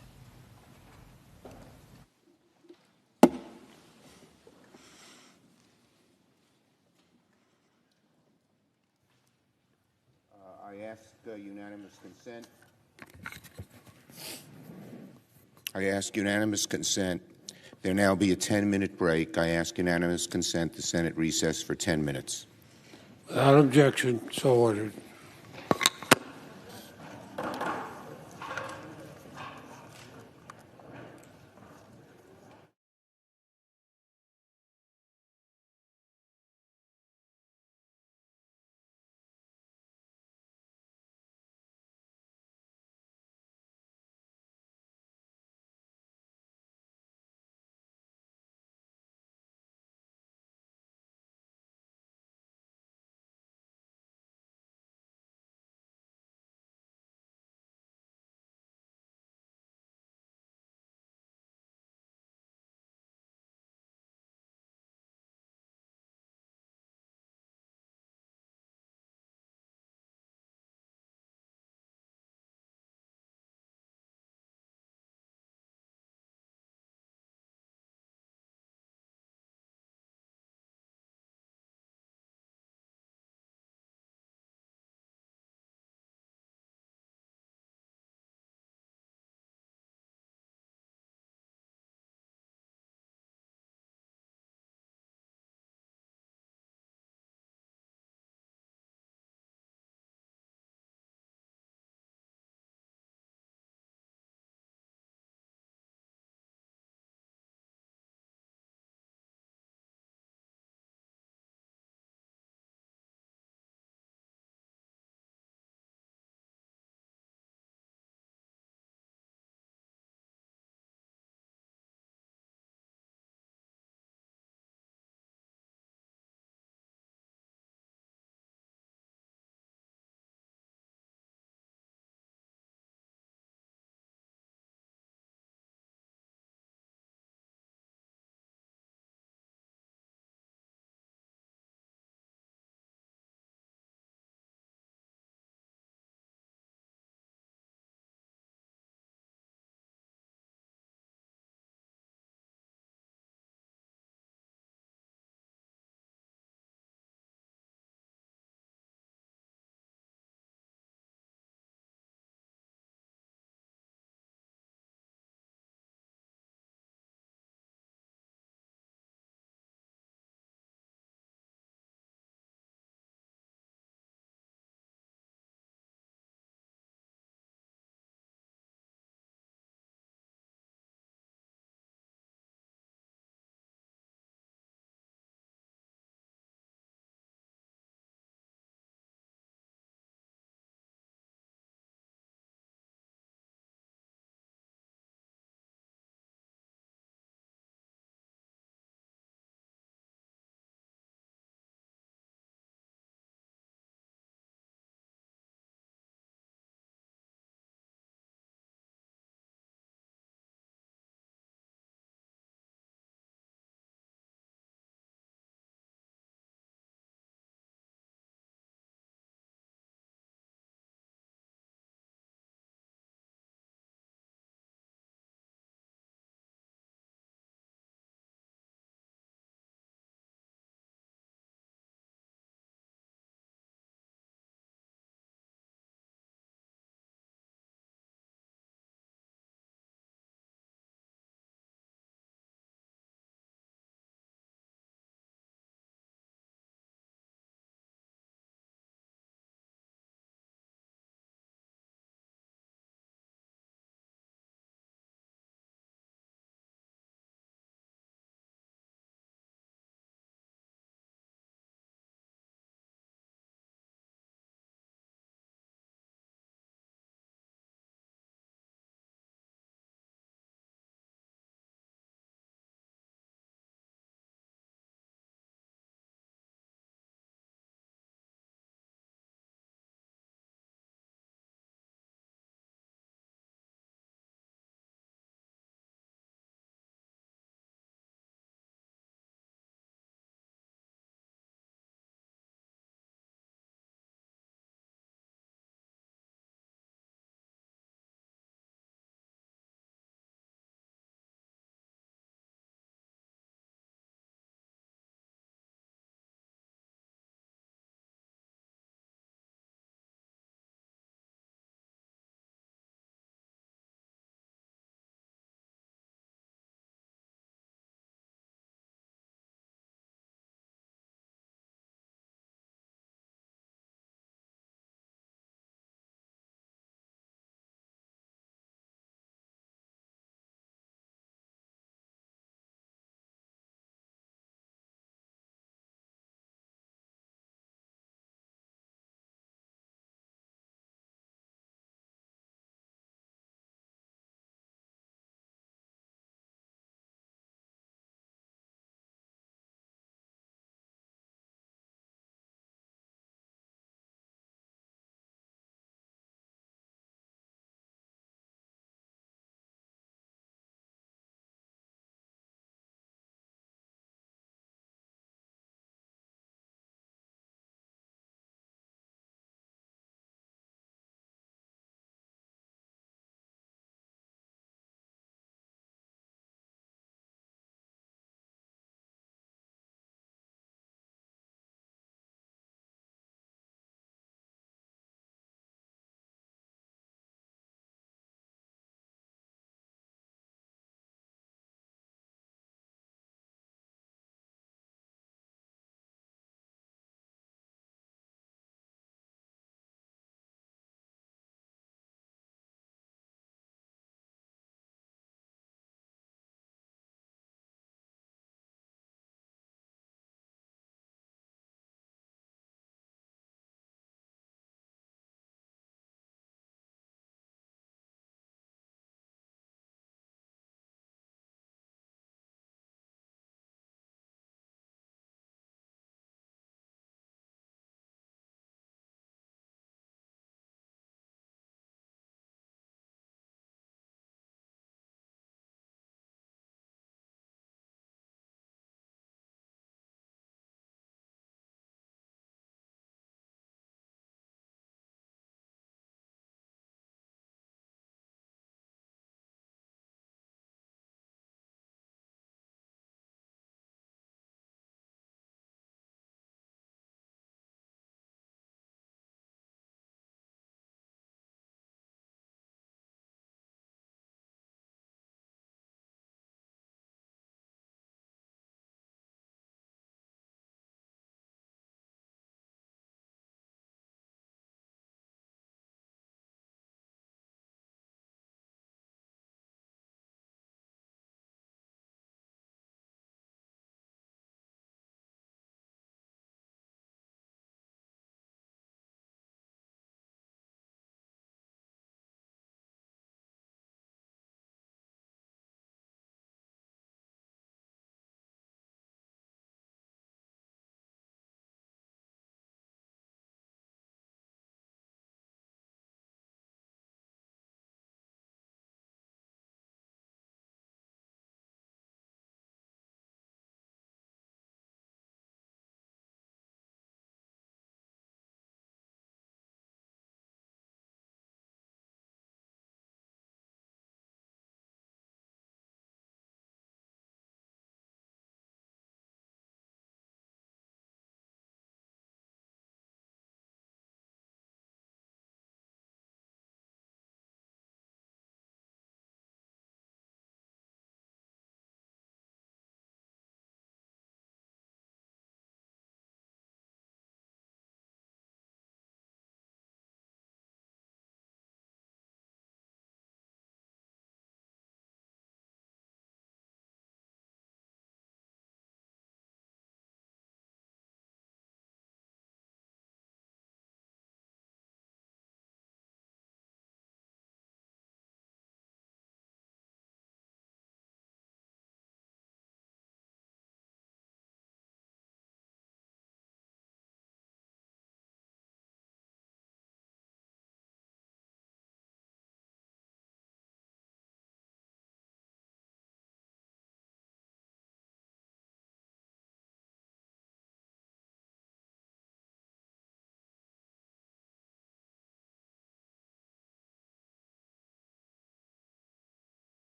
I ask unanimous consent. I ask unanimous consent. There now be a 10-minute break. I ask unanimous consent the Senate recess for 10 minutes. Without objection, so ordered.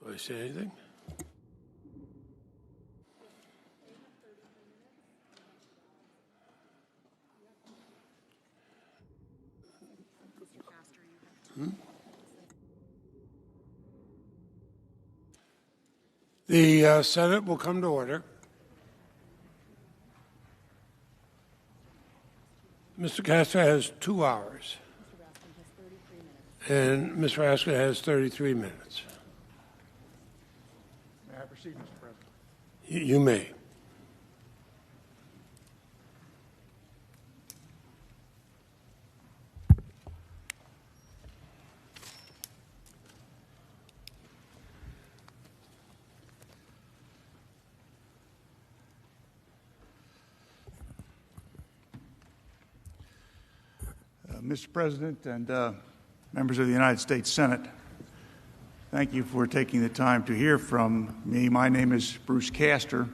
Do I say anything? The Senate will come to order. Mr. Castro has 2 hours, and Ms. Raskin has 33 minutes. May I proceed, Mr. President? You may. Mr. President and members of the United States Senate, thank you for taking the time to hear from me. My name is Bruce Castor.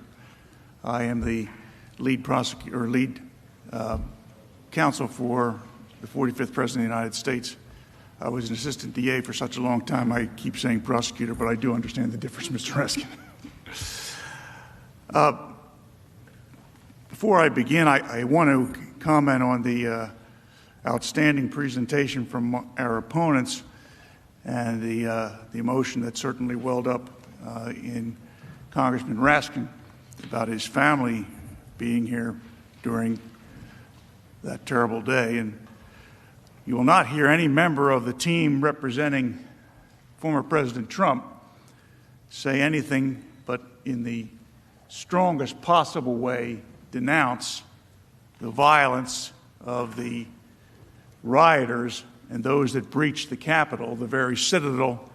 I am the lead counsel for the 45th President of the United States. I was an assistant DA for such a long time, I keep saying prosecutor, but I do understand the difference, Mr. Raskin. Before I begin, I want to comment on the outstanding presentation from our opponents and the emotion that certainly welled up in Congressman Raskin about his family being here during that terrible day. And you will not hear any member of the team representing former President Trump say anything but in the strongest possible way denounce the violence of the rioters and those that breached the Capitol, the very citadel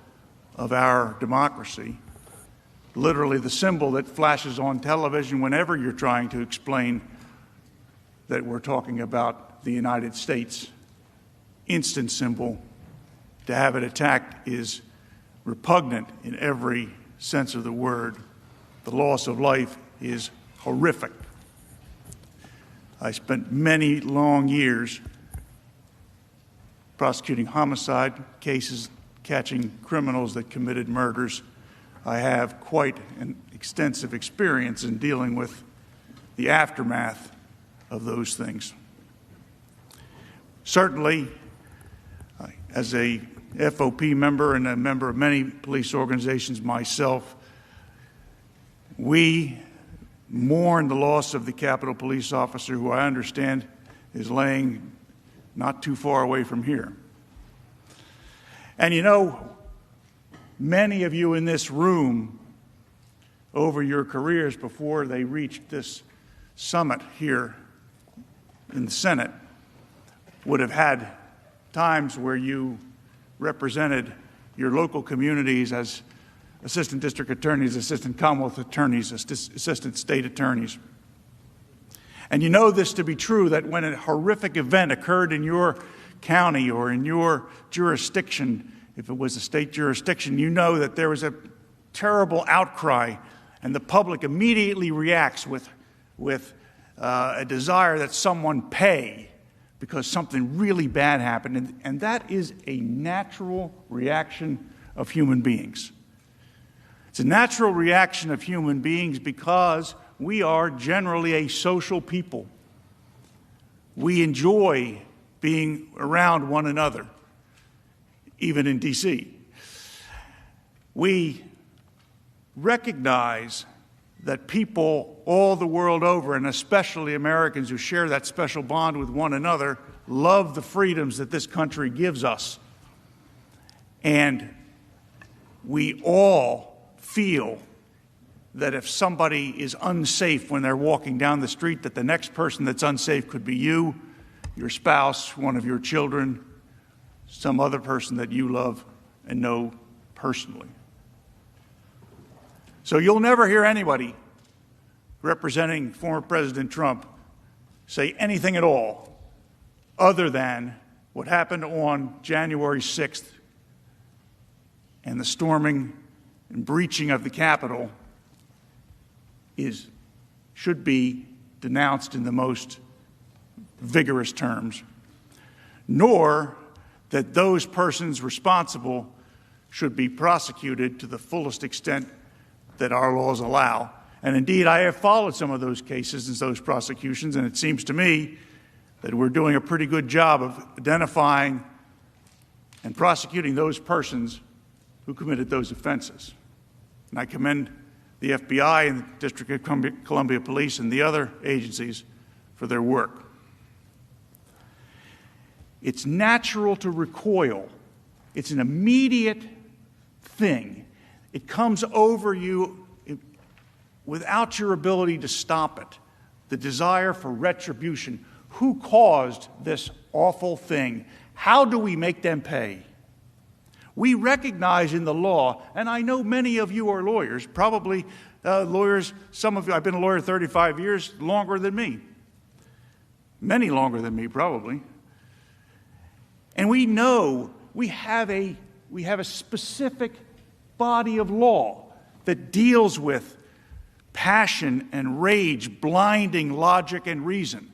of our democracy, literally the symbol that flashes on television whenever you're trying to explain that we're talking about the United States. Instant symbol. To have it attacked is repugnant in every sense of the word. The loss of life is horrific. I spent many long years prosecuting homicide cases, catching criminals that committed murders. I have quite an extensive experience in dealing with the aftermath of those things. Certainly, as a FOP member and a member of many police organizations myself, we mourn the loss of the Capitol police officer, who I understand is laying not too far away from here. And you know, many of you in this room, over your careers before they reached this summit here in the Senate, would have had times where you represented your local communities as assistant district attorneys, assistant Commonwealth attorneys, assistant state attorneys. And you know this to be true, that when a horrific event occurred in your county or in your jurisdiction, if it was a state jurisdiction, you know that there was a terrible outcry, and the public immediately reacts with a desire that someone pay because something really bad happened. And that is a natural reaction of human beings. It's a natural reaction of human beings because we are generally a social people. We enjoy being around one another, even in D.C. We recognize that people all the world over, and especially Americans who share that special bond with one another, love the freedoms that this country gives us. And we all feel that if somebody is unsafe when they're walking down the street, that the next person that's unsafe could be you, your spouse, one of your children, some other person that you love and know personally. So you'll never hear anybody representing former President Trump say anything at all other than what happened on January 6th and the storming and breaching of the Capitol should be denounced in the most vigorous terms, nor that those persons responsible should be prosecuted to the fullest extent that our laws allow. And indeed, I have followed some of those cases and those prosecutions, and it seems to me that we're doing a pretty good job of identifying and prosecuting those persons who committed those offenses. And I commend the FBI and the District of Columbia Police and the other agencies for their work. It's natural to recoil. It's an immediate thing. It comes over you without your ability to stop it. The desire for retribution. Who caused this awful thing? How do we make them pay? We recognize in the law, and I know many of you are lawyers, probably lawyers, some of you, I've been a lawyer 35 years, longer than me. Many longer than me, probably. And we know we have a specific body of law that deals with passion and rage, blinding logic and reason.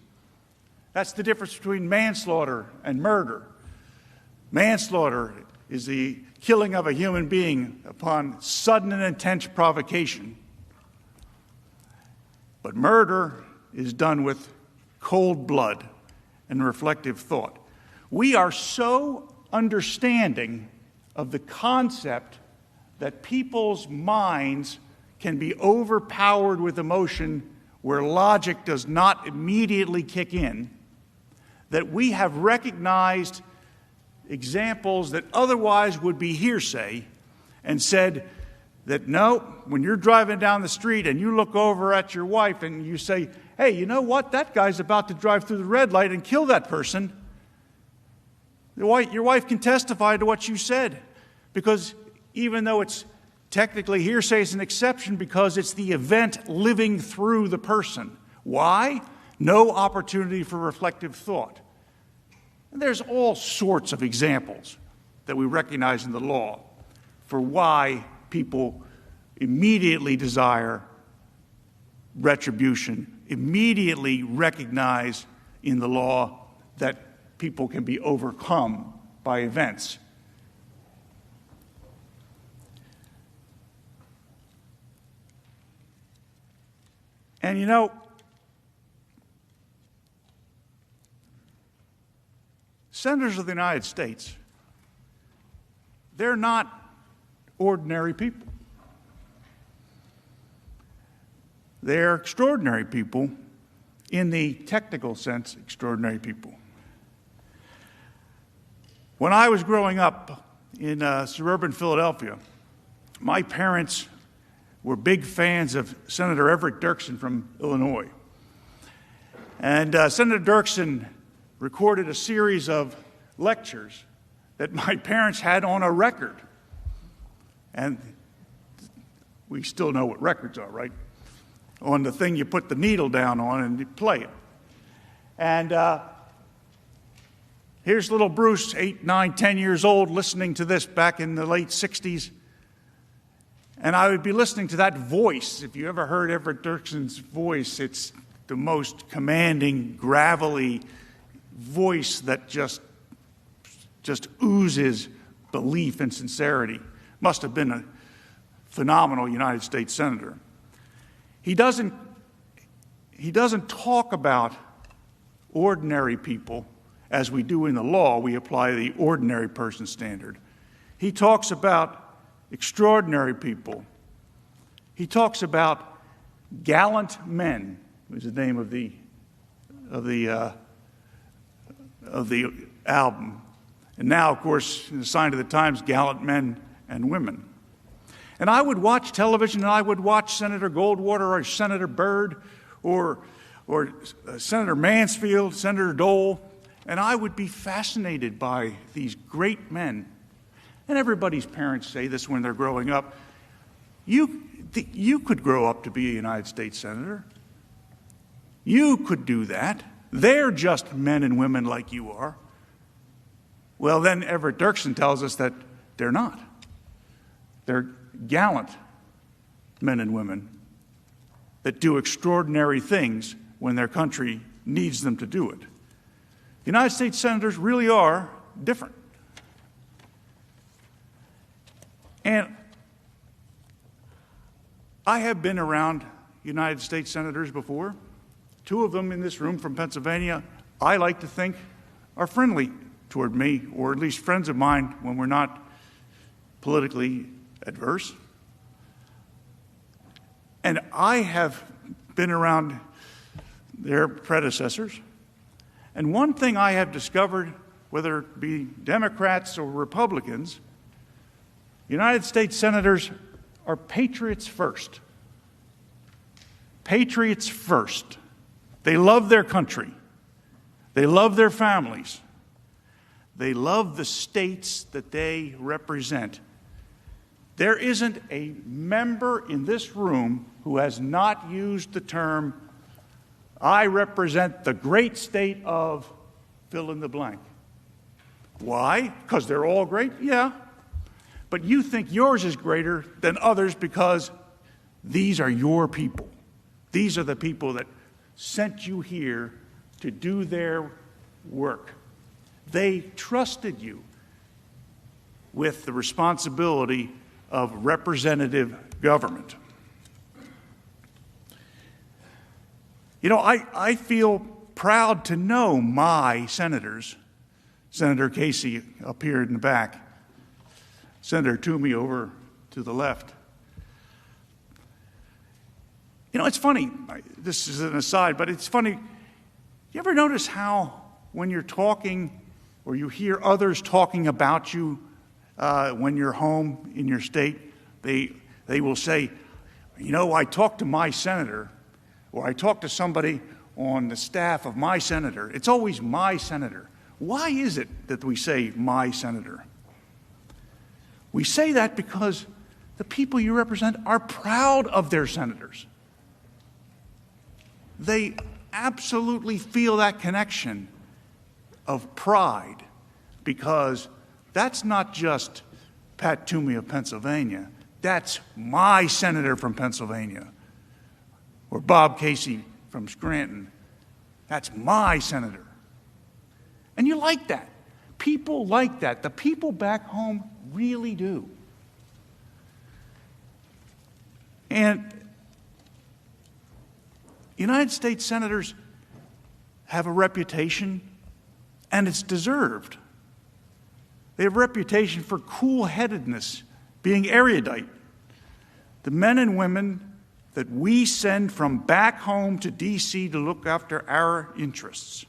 That's the difference between manslaughter and murder. Manslaughter is the killing of a human being upon sudden and intense provocation. But murder is done with cold blood and reflective thought. We are so understanding of the concept that people's minds can be overpowered with emotion where logic does not immediately kick in, that we have recognized examples that otherwise would be hearsay and said that, no, when you're driving down the street and you look over at your wife and you say, hey, you know what? That guy's about to drive through the red light and kill that person. Your wife can testify to what you said, because even though it's technically hearsay, it's an exception because it's the event living through the person. Why? No opportunity for reflective thought. And there's all sorts of examples that we recognize in the law for why people immediately desire retribution, immediately recognize in the law that people can be overcome by events. And you know, senators of the United States, they're not ordinary people. They're extraordinary people, in the technical sense, extraordinary people. When I was growing up in suburban Philadelphia, my parents were big fans of Senator Everett Dirksen from Illinois. And Senator Dirksen recorded a series of lectures that my parents had on a record. And we still know what records are, right? On the thing you put the needle down on and you play it. And here's little Bruce, 8, 9, 10 years old, listening to this back in the late 60s. And I would be listening to that voice. If you ever heard Everett Dirksen's voice, it's the most commanding, gravelly voice that just oozes belief and sincerity. Must have been a phenomenal United States senator. He doesn't talk about ordinary people as we do in the law. We apply the ordinary person standard. He talks about extraordinary people. He talks about gallant men, is the name of the album. And now, of course, in the sign of the times, gallant men and women. And I would watch television, and I would watch Senator Goldwater or Senator Byrd or Senator Mansfield, Senator Dole, and I would be fascinated by these great men. And everybody's parents say this when they're growing up. You could grow up to be a United States senator. You could do that. They're just men and women like you are. Well, then Everett Dirksen tells us that they're not. They're gallant men and women that do extraordinary things when their country needs them to do it. United States senators really are different. And I have been around United States senators before. Two of them in this room from Pennsylvania, I like to think, are friendly toward me, or at least friends of mine when we're not politically adverse. And I have been around their predecessors. And one thing I have discovered, whether it be Democrats or Republicans, United States senators are patriots first. Patriots first. They love their country. They love their families. They love the states that they represent. There isn't a member in this room who has not used the term, I represent the great state of fill in the blank. Why? Because they're all great? Yeah. But you think yours is greater than others because these are your people. These are the people that sent you here to do their work. They trusted you with the responsibility of representative government. You know, I feel proud to know my senators. Senator Casey up here in the back, Senator Toomey over to the left. You know, it's funny, this is an aside, but it's funny. You ever notice how when you're talking or you hear others talking about you when you're home in your state, they will say, you know, I talked to my senator, or I talked to somebody on the staff of my senator. It's always my senator. Why is it that we say my senator? We say that because the people you represent are proud of their senators. They absolutely feel that connection of pride, because that's not just Pat Toomey of Pennsylvania. That's my senator from Pennsylvania, or Bob Casey from Scranton. That's my senator. And you like that. People like that. The people back home really do. And United States senators have a reputation, and it's deserved. They have a reputation for cool-headedness, being erudite. The men and women that we send from back home to D.C. to look after our interests.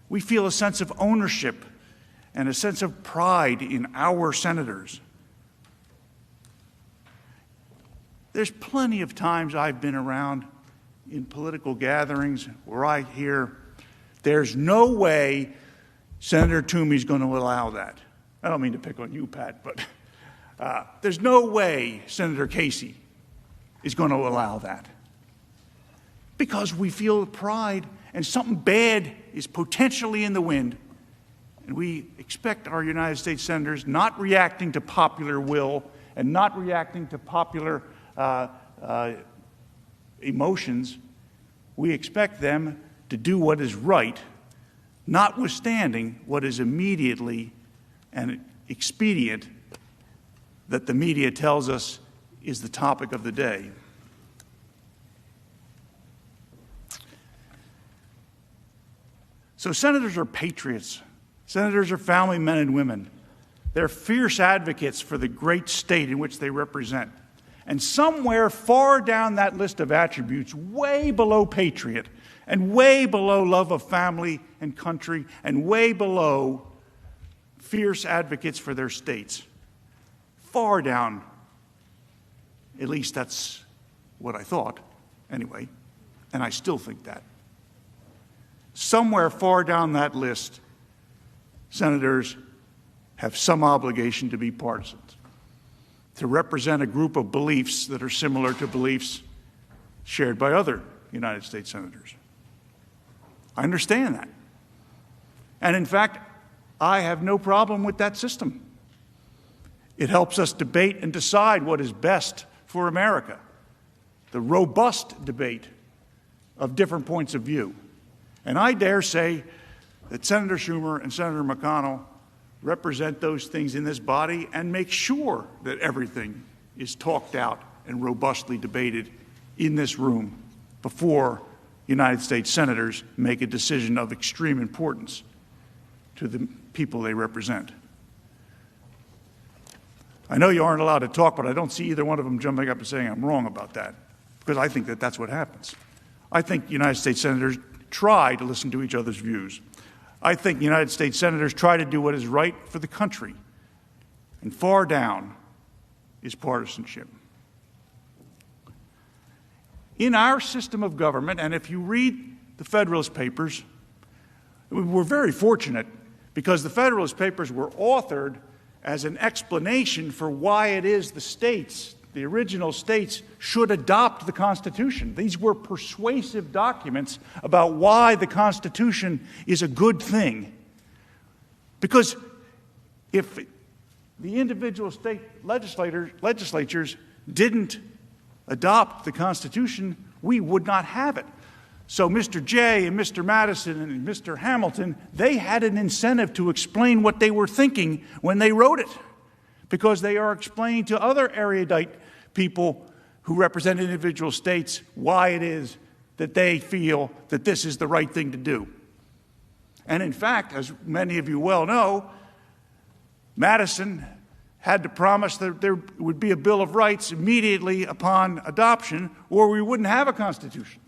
We feel a sense of ownership and a sense of pride in our senators. There's plenty of times I've been around in political gatherings where I hear, there's no way Senator Toomey's going to allow that. I don't mean to pick on you, Pat, but there's no way Senator Casey is going to allow that. Because we feel pride, and something bad is potentially in the wind. And we expect our United States senators not reacting to popular will and not reacting to popular emotions. We expect them to do what is right, notwithstanding what is immediately and expedient that the media tells us is the topic of the day. So senators are patriots. Senators are family men and women. They're fierce advocates for the great state in which they represent. And somewhere far down that list of attributes, way below patriot, and way below love of family and country, and way below fierce advocates for their states, far down, at least that's what I thought, anyway, and I still think that. Somewhere far down that list, senators have some obligation to be partisans, to represent a group of beliefs that are similar to beliefs shared by other United States senators. I understand that. And in fact, I have no problem with that system. It helps us debate and decide what is best for America, the robust debate of different points of view. And I dare say that Senator Schumer and Senator McConnell represent those things in this body and make sure that everything is talked out and robustly debated in this room before United States senators make a decision of extreme importance to the people they represent. I know you aren't allowed to talk, but I don't see either one of them jumping up and saying I'm wrong about that, because I think that that's what happens. I think United States senators try to listen to each other's views. I think United States senators try to do what is right for the country, and far down is partisanship. In our system of government, and if you read the Federalist Papers, we're very fortunate because the Federalist Papers were authored as an explanation for why it is the states, the original states, should adopt the Constitution. These were persuasive documents about why the Constitution is a good thing. Because if the individual state legislatures didn't adopt the Constitution, we would not have it. So Mr. Jay and Mr. Madison and Mr. Hamilton, they had an incentive to explain what they were thinking when they wrote it, because they are explaining to other erudite people who represent individual states why it is that they feel that this is the right thing to do. And in fact, as many of you well know, Madison had to promise that there would be a Bill of Rights immediately upon adoption, or we wouldn't have a Constitution.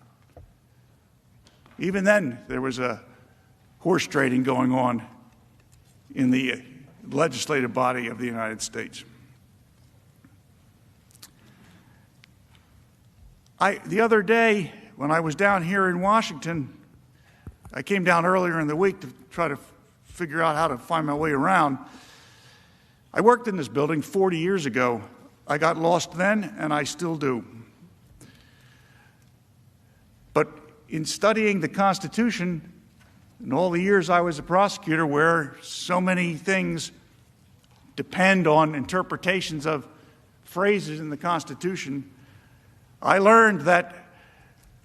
Even then, there was a horse trading going on in the legislative body of the United States. The other day, when I was down here in Washington, I came down earlier in the week to try to figure out how to find my way around. I worked in this building 40 years ago. I got lost then, and I still do. But in studying the Constitution, in all the years I was a prosecutor, where so many things depend on interpretations of phrases in the Constitution, I learned that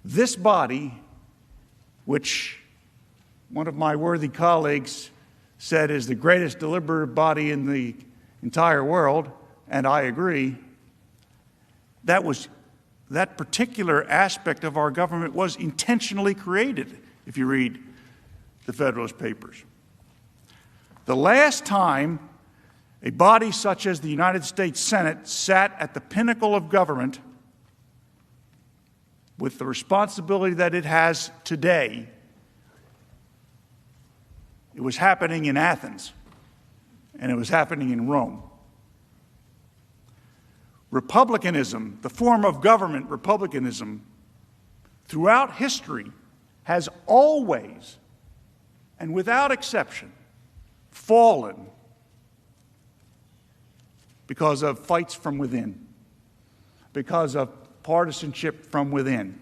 this body, which one of my worthy colleagues said is the greatest deliberative body in the entire world, and I agree, that particular aspect of our government was intentionally created, if you read the Federalist Papers. The last time a body such as the United States Senate sat at the pinnacle of government with the responsibility that it has today, it was happening in Athens, and it was happening in Rome. Republicanism, the form of government, republicanism, throughout history has always, and without exception, fallen because of fights from within, because of partisanship from within,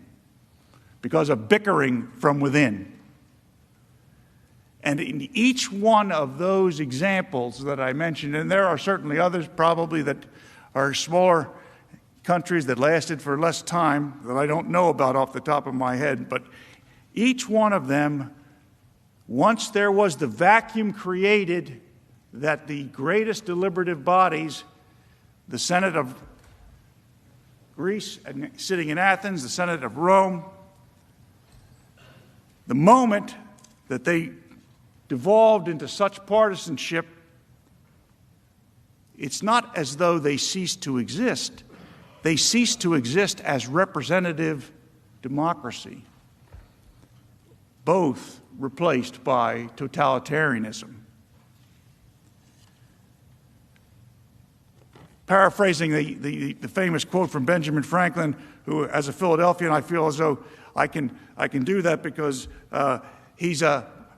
because of bickering from within. And in each one of those examples that I mentioned, and there are certainly others probably that are smaller countries that lasted for less time that I don't know about off the top of my head, but each one of them, once there was the vacuum created that the greatest deliberative bodies, the Senate of Greece sitting in Athens, the Senate of Rome, the moment that they devolved into such partisanship, it's not as though they ceased to exist. They ceased to exist as representative democracy, both replaced by totalitarianism. Paraphrasing the famous quote from Benjamin Franklin, who, as a Philadelphian, I feel as though I can do that because he's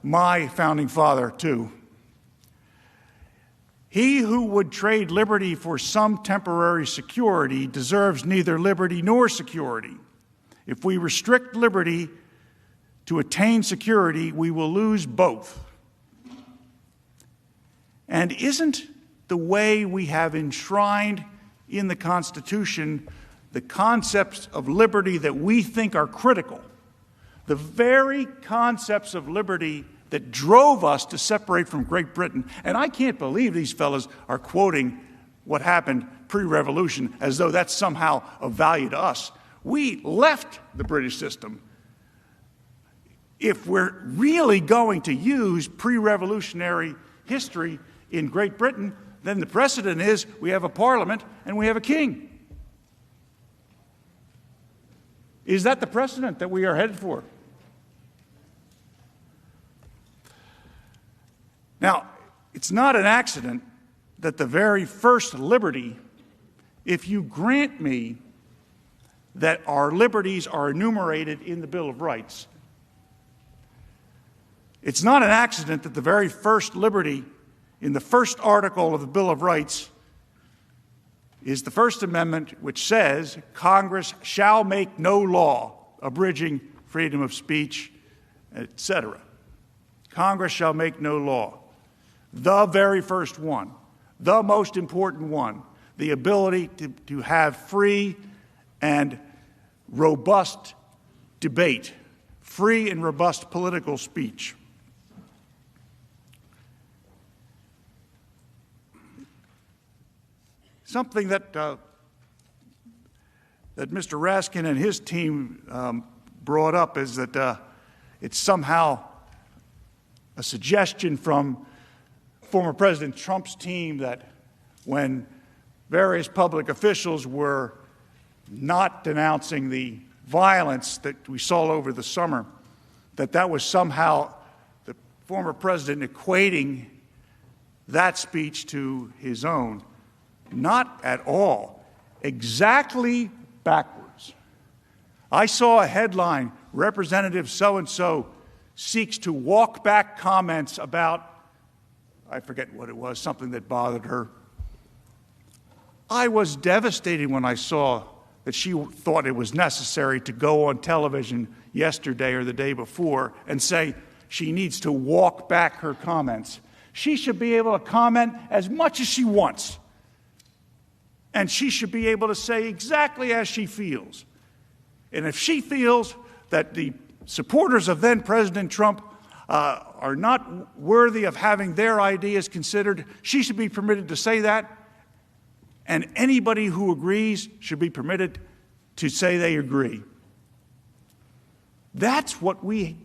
my founding father, too. He who would trade liberty for some temporary security deserves neither liberty nor security. If we restrict liberty to attain security, we will lose both. And isn't the way we have enshrined in the Constitution the concepts of liberty that we think are critical, the very concepts of liberty that drove us to separate from Great Britain. And I can't believe these fellas are quoting what happened pre-revolution as though that's somehow of value to us. We left the British system. If we're really going to use pre-revolutionary history in Great Britain, then the precedent is we have a parliament and we have a king. Is that the precedent that we are headed for? Now, it's not an accident that the very first liberty, if you grant me that our liberties are enumerated in the Bill of Rights, it's not an accident that the very first liberty in the first article of the Bill of Rights is the First Amendment, which says Congress shall make no law abridging freedom of speech, etc. Congress shall make no law. The very first one, the most important one, the ability to have free and robust debate, free and robust political speech. Something that Mr. Raskin and his team brought up is that it's somehow a suggestion from former President Trump's team that when various public officials were not denouncing the violence that we saw over the summer, that was somehow the former president equating that speech to his own. Not at all. Exactly backwards. I saw a headline, Representative so-and-so seeks to walk back comments about, I forget what it was, something that bothered her. I was devastated when I saw that she thought it was necessary to go on television yesterday or the day before and say she needs to walk back her comments. She should be able to comment as much as she wants. And she should be able to say exactly as she feels. And if she feels that the supporters of then President Trump are not worthy of having their ideas considered, she should be permitted to say that. And anybody who agrees should be permitted to say they agree. That's what we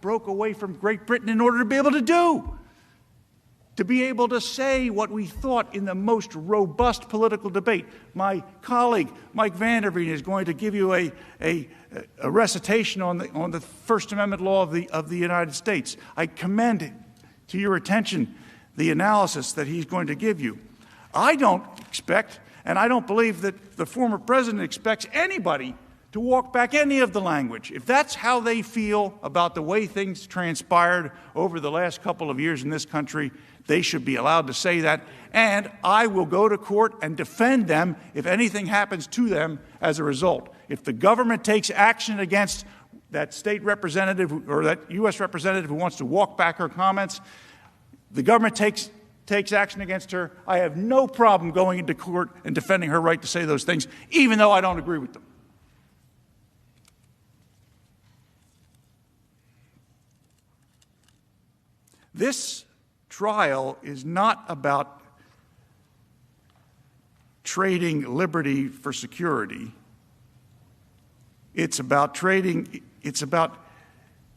broke away from Great Britain in order to be able to do. To be able to say what we thought in the most robust political debate. My colleague, Mike Vanderveen, is going to give you a recitation on the First Amendment law of the United States. I commend to your attention the analysis that he's going to give you. I don't expect, and I don't believe that the former president expects anybody to walk back any of the language. If that's how they feel about the way things transpired over the last couple of years in this country, they should be allowed to say that, and I will go to court and defend them if anything happens to them as a result. If the government takes action against that state representative or that U.S. representative who wants to walk back her comments, the government takes action against her, I have no problem going into court and defending her right to say those things, even though I don't agree with them. This trial is not about trading liberty for security. It's about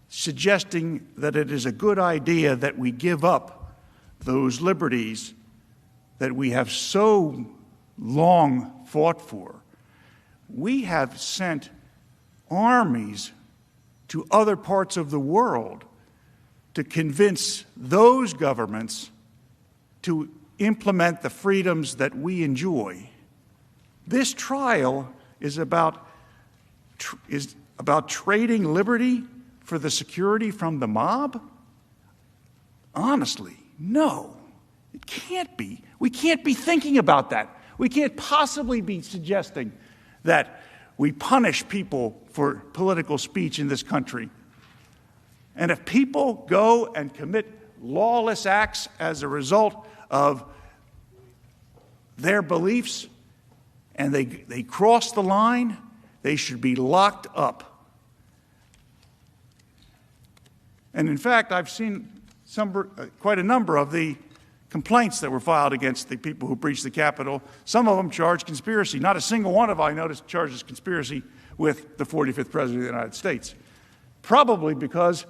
suggesting that it is a good idea that we give up those liberties that we have so long fought for. We have sent armies to other parts of the world to convince those governments to implement the freedoms that we enjoy. This trial is about trading liberty for the security from the mob? Honestly, no. It can't be. We can't be thinking about that. We can't possibly be suggesting that we punish people for political speech in this country. And if people go and commit lawless acts as a result of their beliefs and they cross the line, they should be locked up. And in fact, I've seen quite a number of the complaints that were filed against the people who breached the Capitol. Some of them charged conspiracy. Not a single one of them, I noticed, charges conspiracy with the 45th President of the United States. Probably because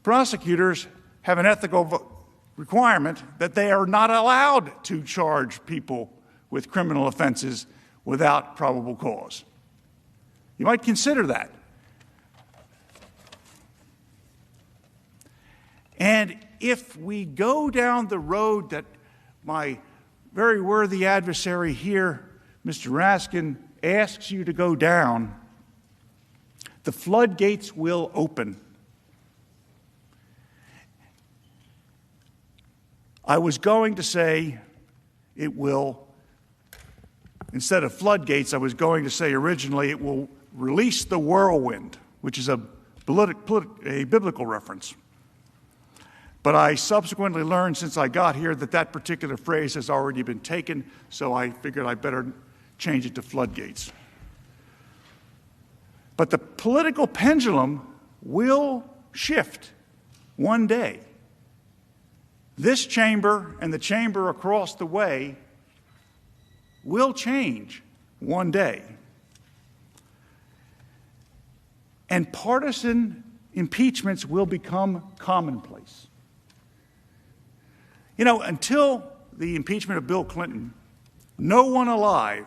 prosecutors have an ethical requirement that they are not allowed to charge people with criminal offenses without probable cause. You might consider that. And if we go down the road that my very worthy adversary here, Mr. Raskin, asks you to go down, the floodgates will open. I was going to say it will, instead of floodgates, I was going to say originally it will release the whirlwind, which is a biblical reference. But I subsequently learned since I got here that that particular phrase has already been taken, so I figured I better change it to floodgates. But the political pendulum will shift one day. This chamber and the chamber across the way will change one day. And partisan impeachments will become commonplace. You know, until the impeachment of Bill Clinton, no one alive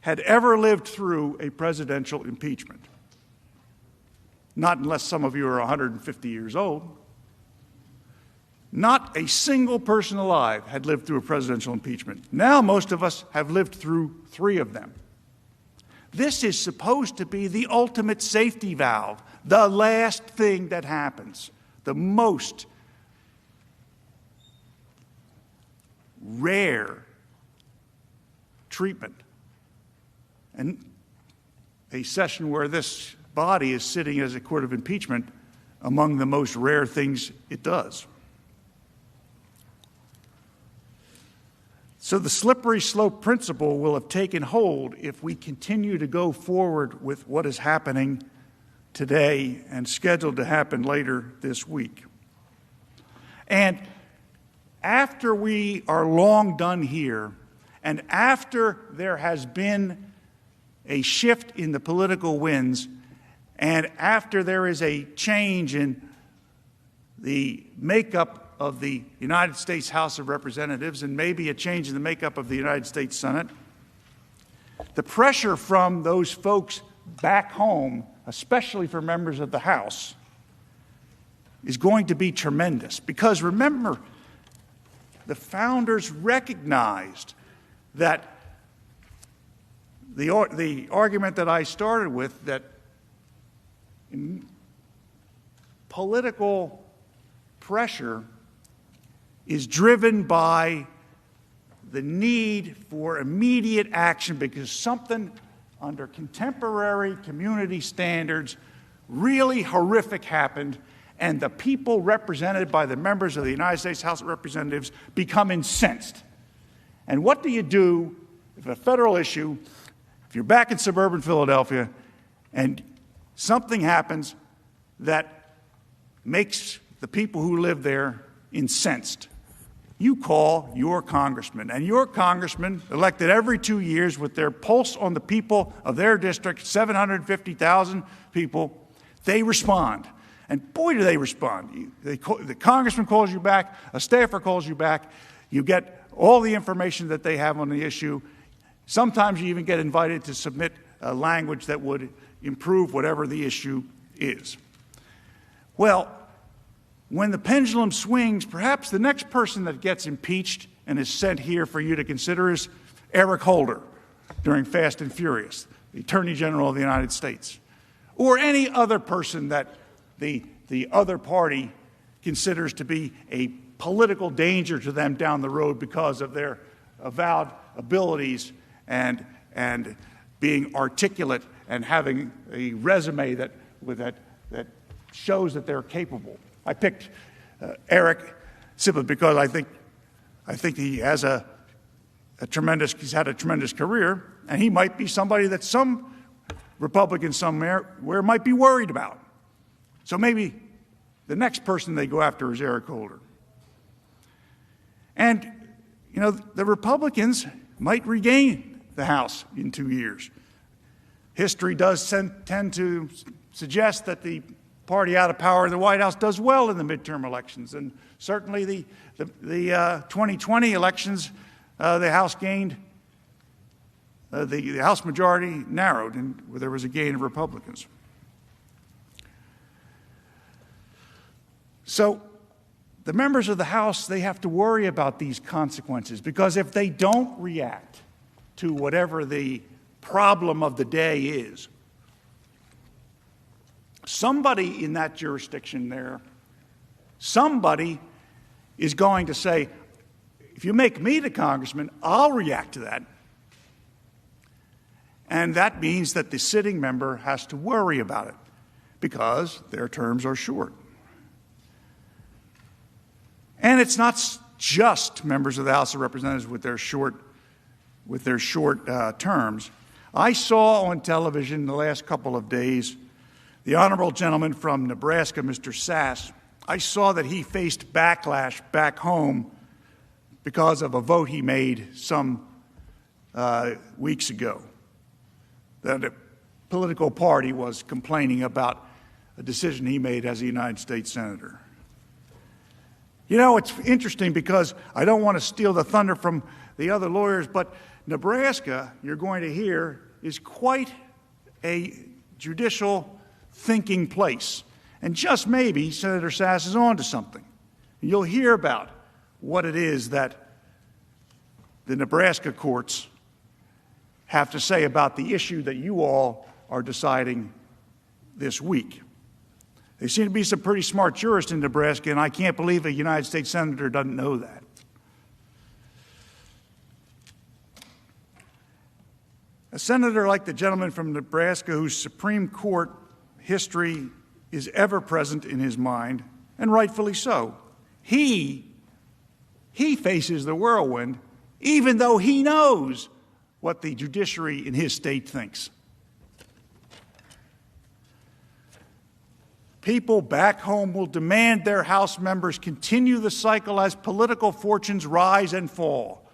had ever lived through a presidential impeachment. Not unless some of you are 150 years old. Not a single person alive had lived through a presidential impeachment. Now most of us have lived through 3 of them. This is supposed to be the ultimate safety valve, the last thing that happens, the most rare treatment. And a session where this body is sitting as a court of impeachment among the most rare things it does. So the slippery slope principle will have taken hold if we continue to go forward with what is happening today and scheduled to happen later this week. And after we are long done here, and after there has been a shift in the political winds, and after there is a change in the makeup of the United States House of Representatives and maybe a change in the makeup of the United States Senate, the pressure from those folks back home, especially for members of the House, is going to be tremendous. Because remember, the founders recognized that the argument that I started with, that political pressure is driven by the need for immediate action because something under contemporary community standards really horrific happened, and the people represented by the members of the United States House of Representatives become incensed. And what do you do if a federal issue, if you're back in suburban Philadelphia and something happens that makes the people who live there incensed? You call your congressman, and your congressman, elected every 2 years with their pulse on the people of their district, 750,000 people, they respond. And boy, do they respond. The congressman calls you back, a staffer calls you back, you get all the information that they have on the issue. Sometimes you even get invited to submit a language that would improve whatever the issue is. Well, when the pendulum swings, perhaps the next person that gets impeached and is sent here for you to consider is Eric Holder during Fast and Furious, the Attorney General of the United States, or any other person that the other party considers to be a political danger to them down the road because of their avowed abilities and being articulate and having a resume that shows that they're capable. I picked Eric simply because I think he has he's had a tremendous career, and he might be somebody that some Republicans somewhere might be worried about. So maybe the next person they go after is Eric Holder. And, you know, the Republicans might regain the House in 2 years. History does tend to suggest that the party out of power in the White House does well in the midterm elections. And certainly the 2020 elections, the House gained, the House majority narrowed, and there was a gain of Republicans. So the members of the House, they have to worry about these consequences, because if they don't react to whatever the problem of the day is, somebody in that jurisdiction there, somebody is going to say, if you make me the congressman, I'll react to that. And that means that the sitting member has to worry about it because their terms are short. And it's not just members of the House of Representatives with their short terms. I saw on television the last couple of days the honorable gentleman from Nebraska, Mr. Sass. I saw that he faced backlash back home because of a vote he made some weeks ago. That a political party was complaining about a decision he made as a United States Senator. You know, it's interesting because I don't want to steal the thunder from the other lawyers, but Nebraska, you're going to hear, is quite a judicial thinking place. And just maybe Senator Sass is on to something. You'll hear about what it is that the Nebraska courts have to say about the issue that you all are deciding this week. There seem to be some pretty smart jurists in Nebraska, and I can't believe a United States Senator doesn't know that. A senator like the gentleman from Nebraska, whose Supreme Court history is ever present in his mind, and rightfully so, he faces the whirlwind, even though he knows what the judiciary in his state thinks. People back home will demand their House members continue the cycle as political fortunes rise and fall.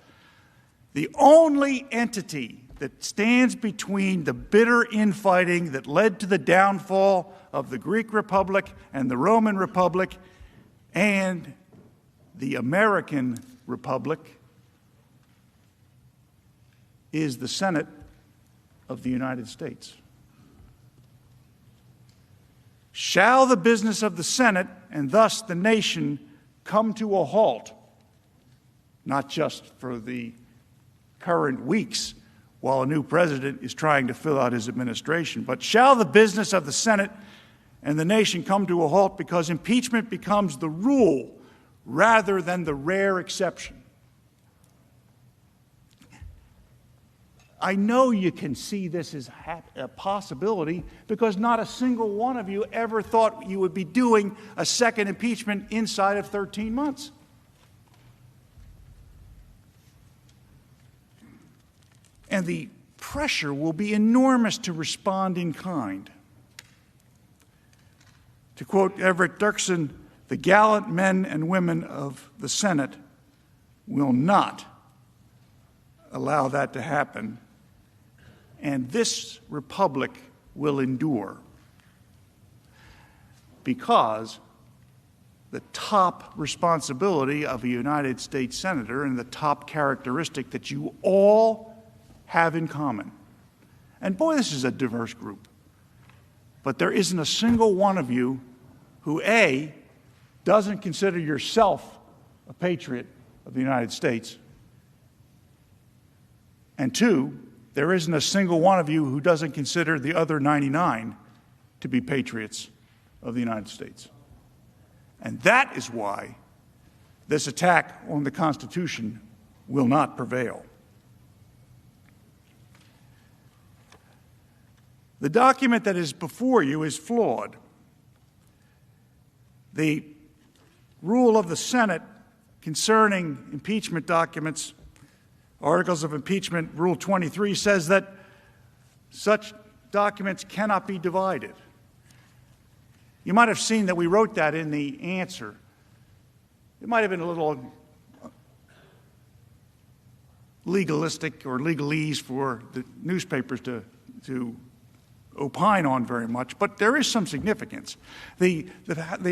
The only entity that stands between the bitter infighting that led to the downfall of the Greek Republic and the Roman Republic and the American Republic is the Senate of the United States. Shall the business of the Senate, and thus the nation, come to a halt, not just for the current weeks while a new president is trying to fill out his administration, but shall the business of the Senate and the nation come to a halt because impeachment becomes the rule rather than the rare exception? I know you can see this as a possibility because not a single one of you ever thought you would be doing a second impeachment inside of 13 months. And the pressure will be enormous to respond in kind. To quote Everett Dirksen, the gallant men and women of the Senate will not allow that to happen, and this republic will endure, because the top responsibility of a United States Senator and the top characteristic that you all have in common, and boy, this is a diverse group, but there isn't a single one of you who, A, doesn't consider yourself a patriot of the United States, and two, there isn't a single one of you who doesn't consider the other 99 to be patriots of the United States. And that is why this attack on the Constitution will not prevail. The document that is before you is flawed. The rule of the Senate concerning impeachment documents, Articles of Impeachment, Rule 23, says that such documents cannot be divided. You might have seen that we wrote that in the answer. It might have been a little legalistic or legalese for the newspapers to opine on very much, but there is some significance. The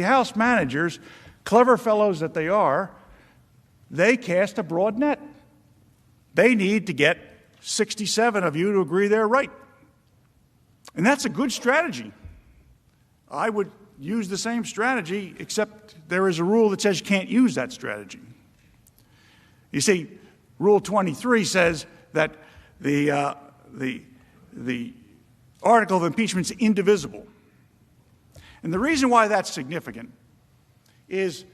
House managers, clever fellows that they are, they cast a broad net. They need to get 67 of you to agree they're right. And that's a good strategy. I would use the same strategy, except there is a rule that says you can't use that strategy. You see, Rule 23 says that the article of impeachment is indivisible. And the reason why that's significant is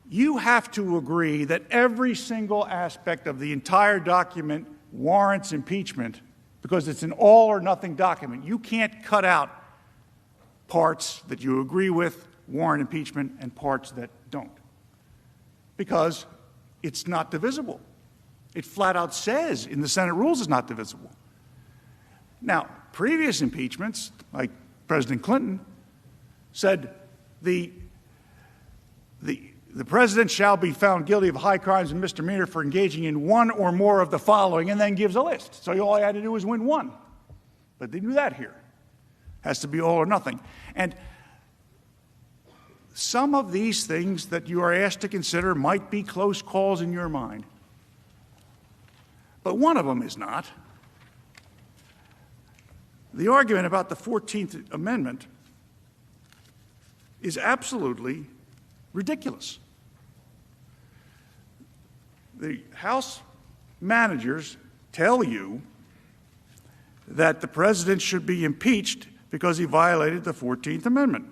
you have to agree that every single aspect of the entire document warrants impeachment because it's an all or nothing document. You can't cut out parts that you agree with warrant impeachment and parts that don't, because it's not divisible. It flat out says in the Senate rules it's not divisible. Now, previous impeachments, like President Clinton, said the president shall be found guilty of high crimes and misdemeanor for engaging in one or more of the following, and then gives a list. So all he had to do was win one. But they do that here. Has to be all or nothing. And some of these things that you are asked to consider might be close calls in your mind. But one of them is not. The argument about the 14th Amendment is absolutely ridiculous. The House managers tell you that the president should be impeached because he violated the 14th Amendment.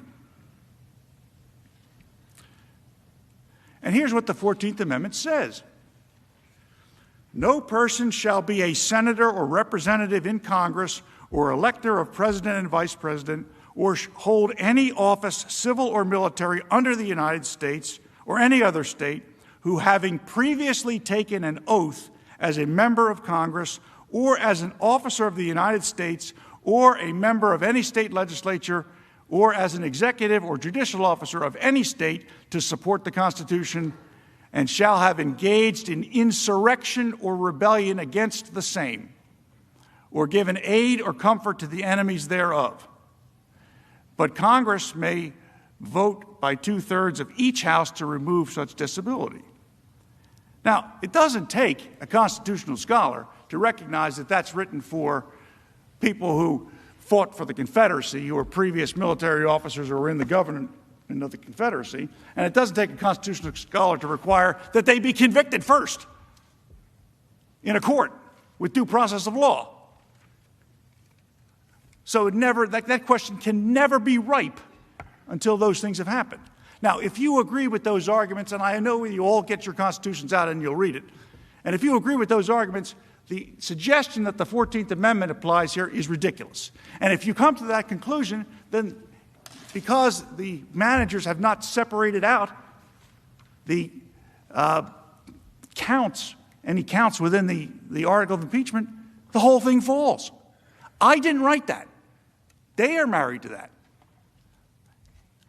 And here's what the 14th Amendment says. No person shall be a senator or representative in Congress or elector of president and vice president or hold any office, civil or military, under the United States or any other state who, having previously taken an oath as a member of Congress or as an officer of the United States or a member of any state legislature or as an executive or judicial officer of any state to support the Constitution and shall have engaged in insurrection or rebellion against the same, or given aid or comfort to the enemies thereof. But Congress may vote by 2/3 of each House to remove such disability. Now, it doesn't take a constitutional scholar to recognize that that's written for people who fought for the Confederacy, who were previous military officers or were in the government of the Confederacy, and it doesn't take a constitutional scholar to require that they be convicted first in a court with due process of law. So that question can never be ripe until those things have happened. Now, if you agree with those arguments, and I know you all get your constitutions out and you'll read it, and if you agree with those arguments, the suggestion that the 14th Amendment applies here is ridiculous. And if you come to that conclusion, then because the managers have not separated out the any counts within the article of impeachment, the whole thing falls. I didn't write that. They are married to that.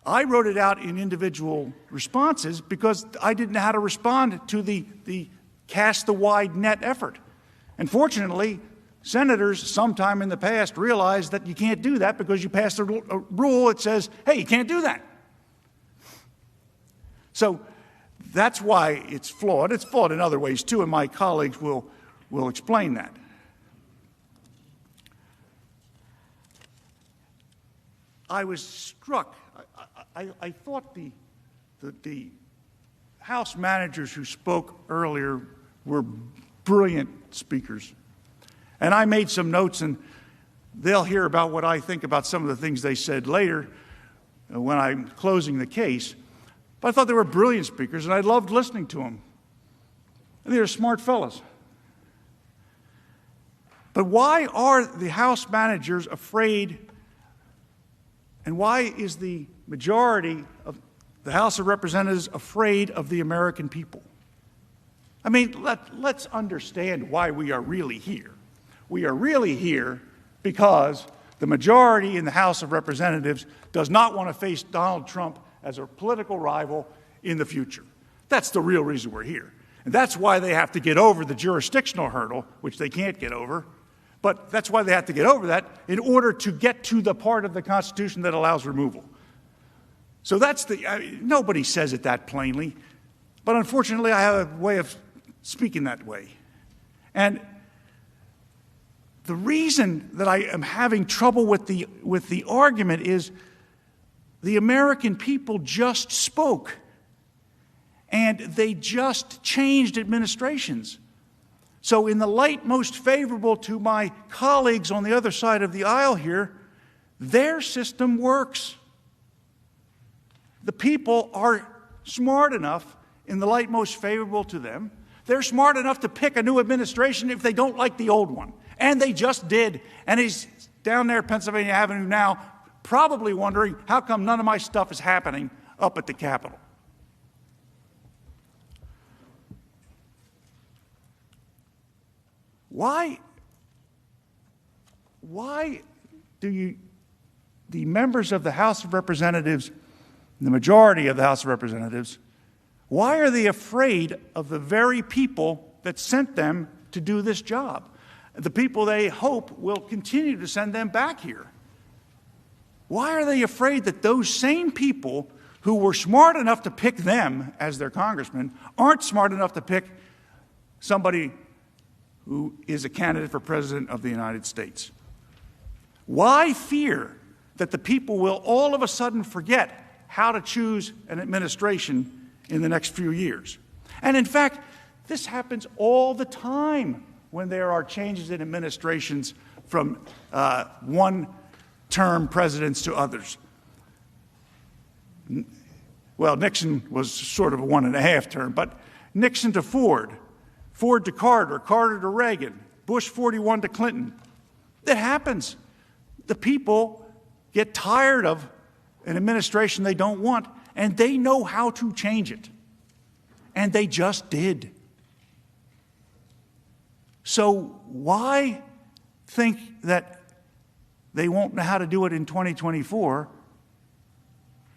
I wrote it out in individual responses because I didn't know how to respond to the cast the wide net effort. And fortunately, senators sometime in the past realized that you can't do that because you passed a rule that says, hey, you can't do that. So that's why it's flawed. It's flawed in other ways too, and my colleagues will explain that. I was struck. I thought the House managers who spoke earlier were brilliant speakers. And I made some notes, and they'll hear about what I think about some of the things they said later when I'm closing the case. But I thought they were brilliant speakers, and I loved listening to them. And they were smart fellows. But why are the House managers afraid, and why is the majority of the House of Representatives afraid of the American people? I mean, let's understand why we are really here. We are really here because the majority in the House of Representatives does not want to face Donald Trump as a political rival in the future. That's the real reason we're here. And that's why they have to get over the jurisdictional hurdle, which they can't get over. But that's why they have to get over that in order to get to the part of the Constitution that allows removal. So that's nobody says it that plainly, but unfortunately I have a way of speaking that way. And the reason that I am having trouble with the argument is the American people just spoke, and they just changed administrations. So in the light most favorable to my colleagues on the other side of the aisle here, their system works. The people are smart enough, in the light most favorable to them, they're smart enough to pick a new administration if they don't like the old one. And they just did. And he's down there Pennsylvania Avenue now, probably wondering, how come none of my stuff is happening up at the Capitol? Why do the members of the House of Representatives, the majority of the House of Representatives, why are they afraid of the very people that sent them to do this job? The people they hope will continue to send them back here. Why are they afraid that those same people who were smart enough to pick them as their congressman aren't smart enough to pick somebody who is a candidate for President of the United States? Why fear that the people will all of a sudden forget how to choose an administration in the next few years? And in fact, this happens all the time when there are changes in administrations from one-term presidents to others. Well, Nixon was sort of a 1.5 term, but Nixon to Ford, Ford to Carter, Carter to Reagan, Bush 41 to Clinton. That happens. The people get tired of an administration they don't want, and they know how to change it. And they just did. So why think that they won't know how to do it in 2024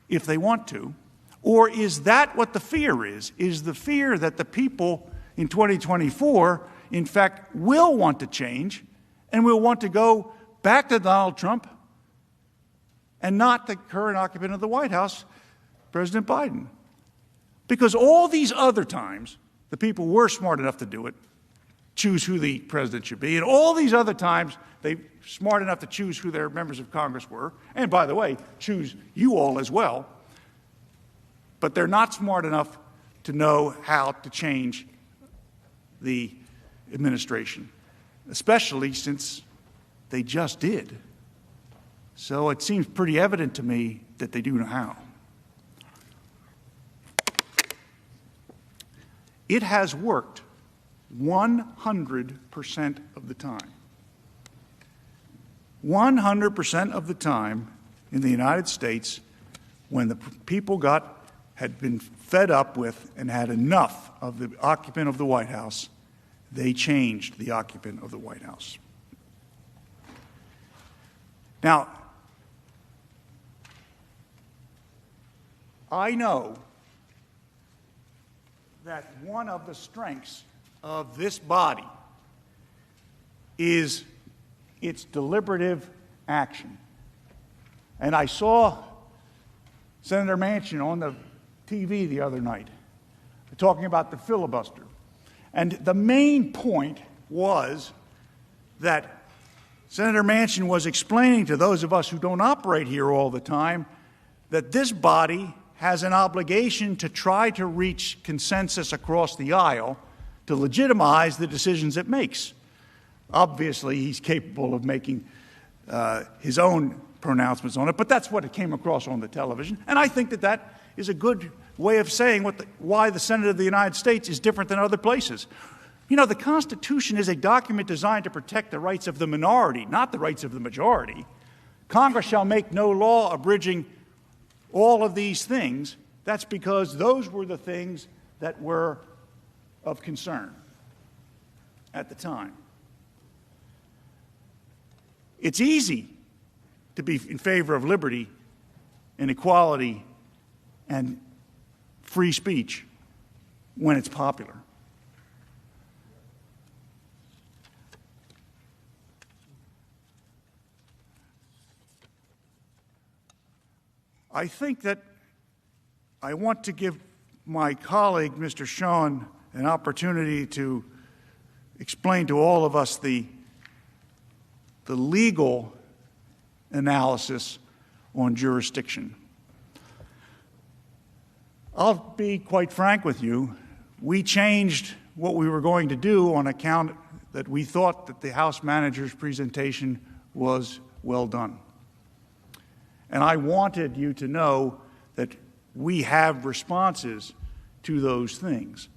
if they want to? Or is that what the fear is? Is the fear that the people in 2024, in fact, will want to change and will want to go back to Donald Trump and not the current occupant of the White House, President Biden? Because all these other times, the people were smart enough to do it, choose who the president should be, and all these other times, they were smart enough to choose who their members of Congress were, and by the way, choose you all as well, but they're not smart enough to know how to change the administration, especially since they just did. So it seems pretty evident to me that they do know how. It has worked 100% of the time. 100% of the time in the United States, when the people had been fed up with and had enough of the occupant of the White House, they changed the occupant of the White House. Now, I know that one of the strengths of this body is its deliberative action. And I saw Senator Manchin on the TV the other night talking about the filibuster. And the main point was that Senator Manchin was explaining to those of us who don't operate here all the time that this body has an obligation to try to reach consensus across the aisle to legitimize the decisions it makes. Obviously, he's capable of making his own pronouncements on it, but that's what it came across on the television. And I think that that is a good way of saying why the Senate of the United States is different than other places. You know, the Constitution is a document designed to protect the rights of the minority, not the rights of the majority. Congress shall make no law abridging all of these things. That's because those were the things that were of concern at the time. It's easy to be in favor of liberty and equality and free speech when it's popular. I think that I want to give my colleague, Mr. Schoen, an opportunity to explain to all of us the legal analysis on jurisdiction. I'll be quite frank with you. We changed what we were going to do on account that we thought that the House manager's presentation was well done. And I wanted you to know that we have responses to those things.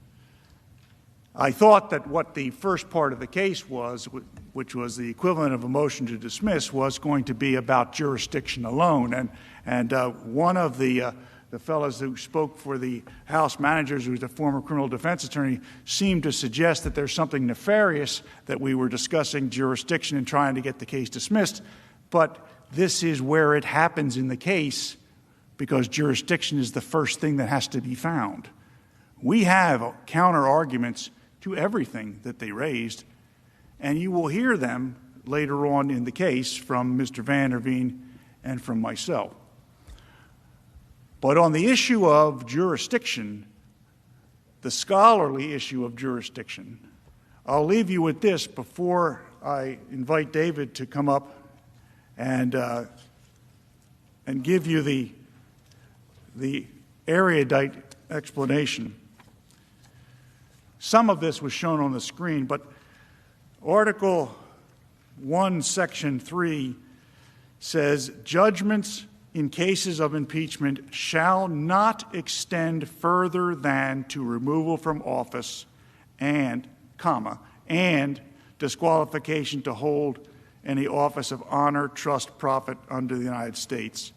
I thought that what the first part of the case was, which was the equivalent of a motion to dismiss, was going to be about jurisdiction alone. And one of the fellows who spoke for the House managers, who's a former criminal defense attorney, seemed to suggest that there's something nefarious that we were discussing jurisdiction and trying to get the case dismissed. But this is where it happens in the case, because jurisdiction is the first thing that has to be found. We have counter-arguments to everything that they raised, and you will hear them later on in the case from Mr. Van der Veen and from myself. But on the issue of jurisdiction, the scholarly issue of jurisdiction, I'll leave you with this before I invite David to come up and give you the erudite explanation. Some of this was shown on the screen, but Article 1, Section 3 says, "Judgments in cases of impeachment shall not extend further than to removal from office and disqualification to hold any office of honor, trust, profit under the United States,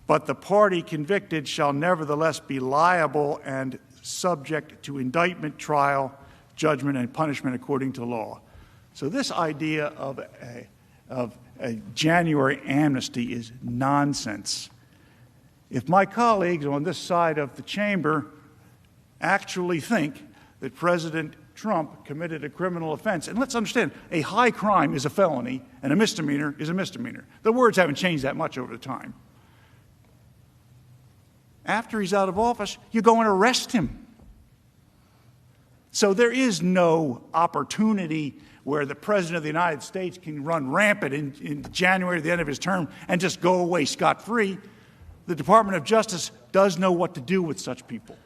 but the party convicted shall nevertheless be liable and subject to indictment, trial, judgment, and punishment according to law." So this idea of a January amnesty is nonsense. If my colleagues on this side of the chamber actually think that President Trump committed a criminal offense, and let's understand, a high crime is a felony and a misdemeanor is a misdemeanor. The words haven't changed that much over the time. After he's out of office, you go and arrest him. So there is no opportunity where the President of the United States can run rampant in January, the end of his term, and just go away scot-free. The Department of Justice does know what to do with such people.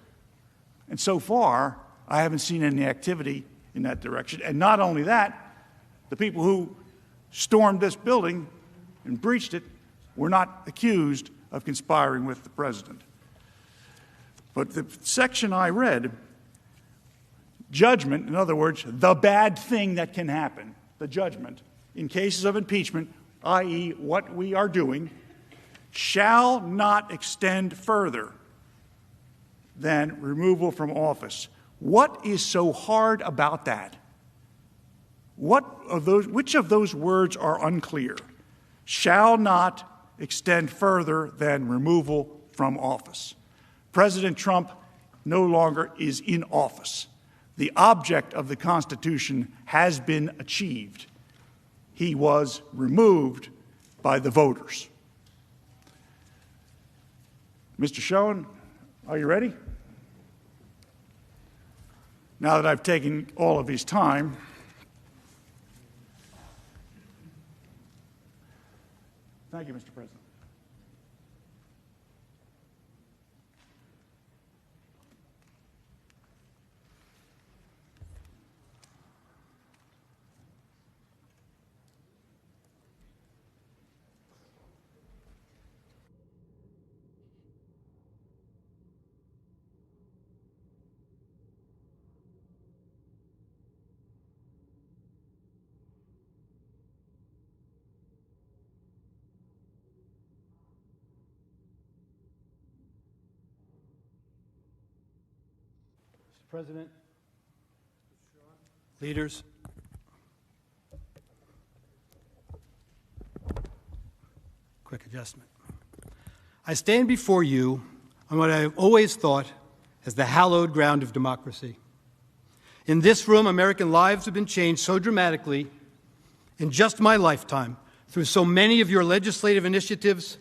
And so far, I haven't seen any activity in that direction. And not only that, the people who stormed this building and breached it were not accused of conspiring with the President. But the section I read, judgment, in other words, the bad thing that can happen, the judgment, in cases of impeachment, i.e. what we are doing, shall not extend further than removal from office. What is so hard about that? Which of those words are unclear? Shall not extend further than removal from office. President Trump no longer is in office. The object of the Constitution has been achieved. He was removed by the voters. Mr. Schoen, are you ready? Now that I've taken all of his time, thank you, Mr. President. President, leaders, quick adjustment. I stand before you on what I have always thought as the hallowed ground of democracy. In this room, American lives have been changed so dramatically in just my lifetime through so many of your legislative initiatives,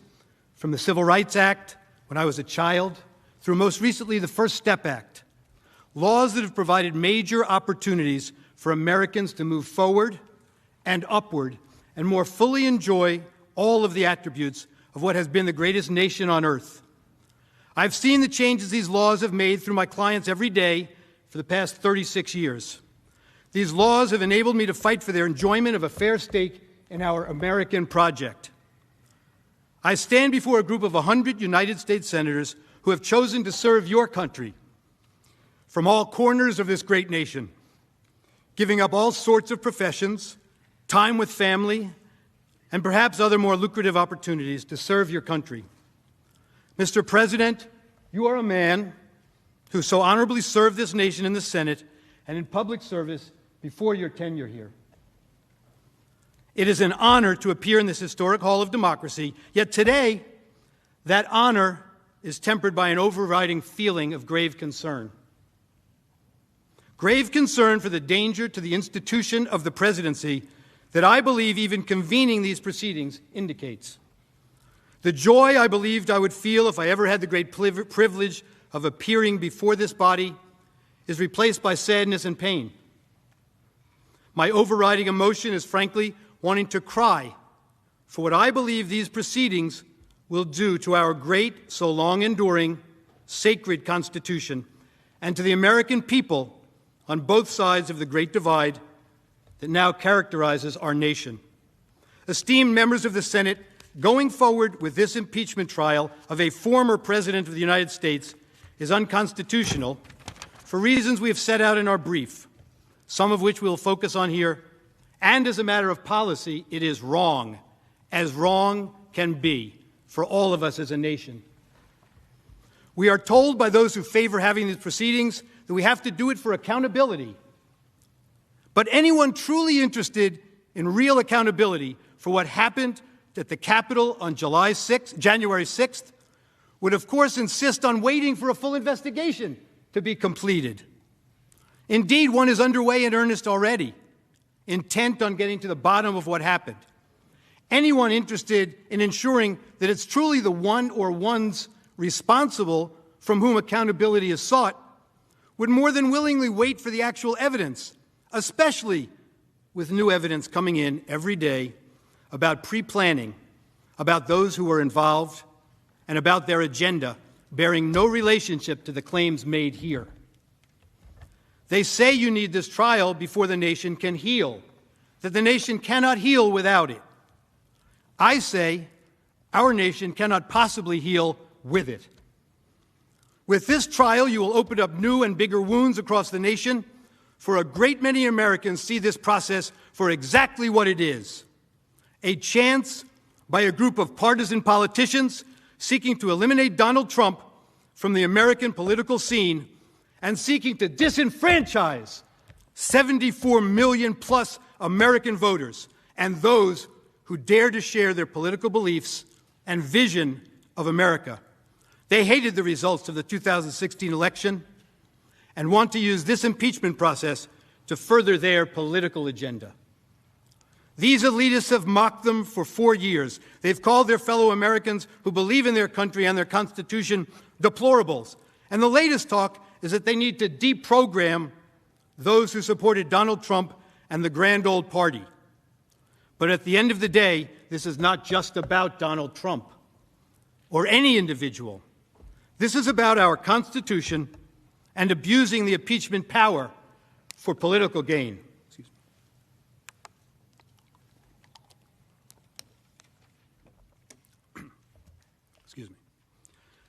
from the Civil Rights Act when I was a child, through most recently the First Step Act, laws that have provided major opportunities for Americans to move forward and upward and more fully enjoy all of the attributes of what has been the greatest nation on earth. I've seen the changes these laws have made through my clients every day for the past 36 years. These laws have enabled me to fight for their enjoyment of a fair stake in our American project. I stand before a group of 100 United States senators who have chosen to serve your country from all corners of this great nation, giving up all sorts of professions, time with family, and perhaps other more lucrative opportunities to serve your country. Mr. President, you are a man who so honorably served this nation in the Senate and in public service before your tenure here. It is an honor to appear in this historic hall of democracy, yet today, that honor is tempered by an overriding feeling of grave concern. Grave concern for the danger to the institution of the presidency that I believe even convening these proceedings indicates. The joy I believed I would feel if I ever had the great privilege of appearing before this body is replaced by sadness and pain. My overriding emotion is frankly wanting to cry for what I believe these proceedings will do to our great, so long enduring, sacred Constitution and to the American people on both sides of the great divide that now characterizes our nation. Esteemed members of the Senate, going forward with this impeachment trial of a former President of the United States is unconstitutional for reasons we have set out in our brief, some of which we'll focus on here, and as a matter of policy, it is wrong, as wrong can be for all of us as a nation. We are told by those who favor having these proceedings that we have to do it for accountability. But anyone truly interested in real accountability for what happened at the Capitol on January 6th would, of course, insist on waiting for a full investigation to be completed. Indeed, one is underway in earnest already, intent on getting to the bottom of what happened. Anyone interested in ensuring that it's truly the one or ones responsible from whom accountability is sought would more than willingly wait for the actual evidence, especially with new evidence coming in every day about pre-planning, about those who were involved, and about their agenda bearing no relationship to the claims made here. They say you need this trial before the nation can heal, that the nation cannot heal without it. I say our nation cannot possibly heal with it. With this trial, you will open up new and bigger wounds across the nation, for a great many Americans see this process for exactly what it is: a chance by a group of partisan politicians seeking to eliminate Donald Trump from the American political scene and seeking to disenfranchise 74 million plus American voters and those who dare to share their political beliefs and vision of America. They hated the results of the 2016 election and want to use this impeachment process to further their political agenda. These elitists have mocked them for 4 years. They've called their fellow Americans who believe in their country and their Constitution deplorables. And the latest talk is that they need to deprogram those who supported Donald Trump and the grand old party. But at the end of the day, this is not just about Donald Trump or any individual. This is about our Constitution and abusing the impeachment power for political gain. Excuse me.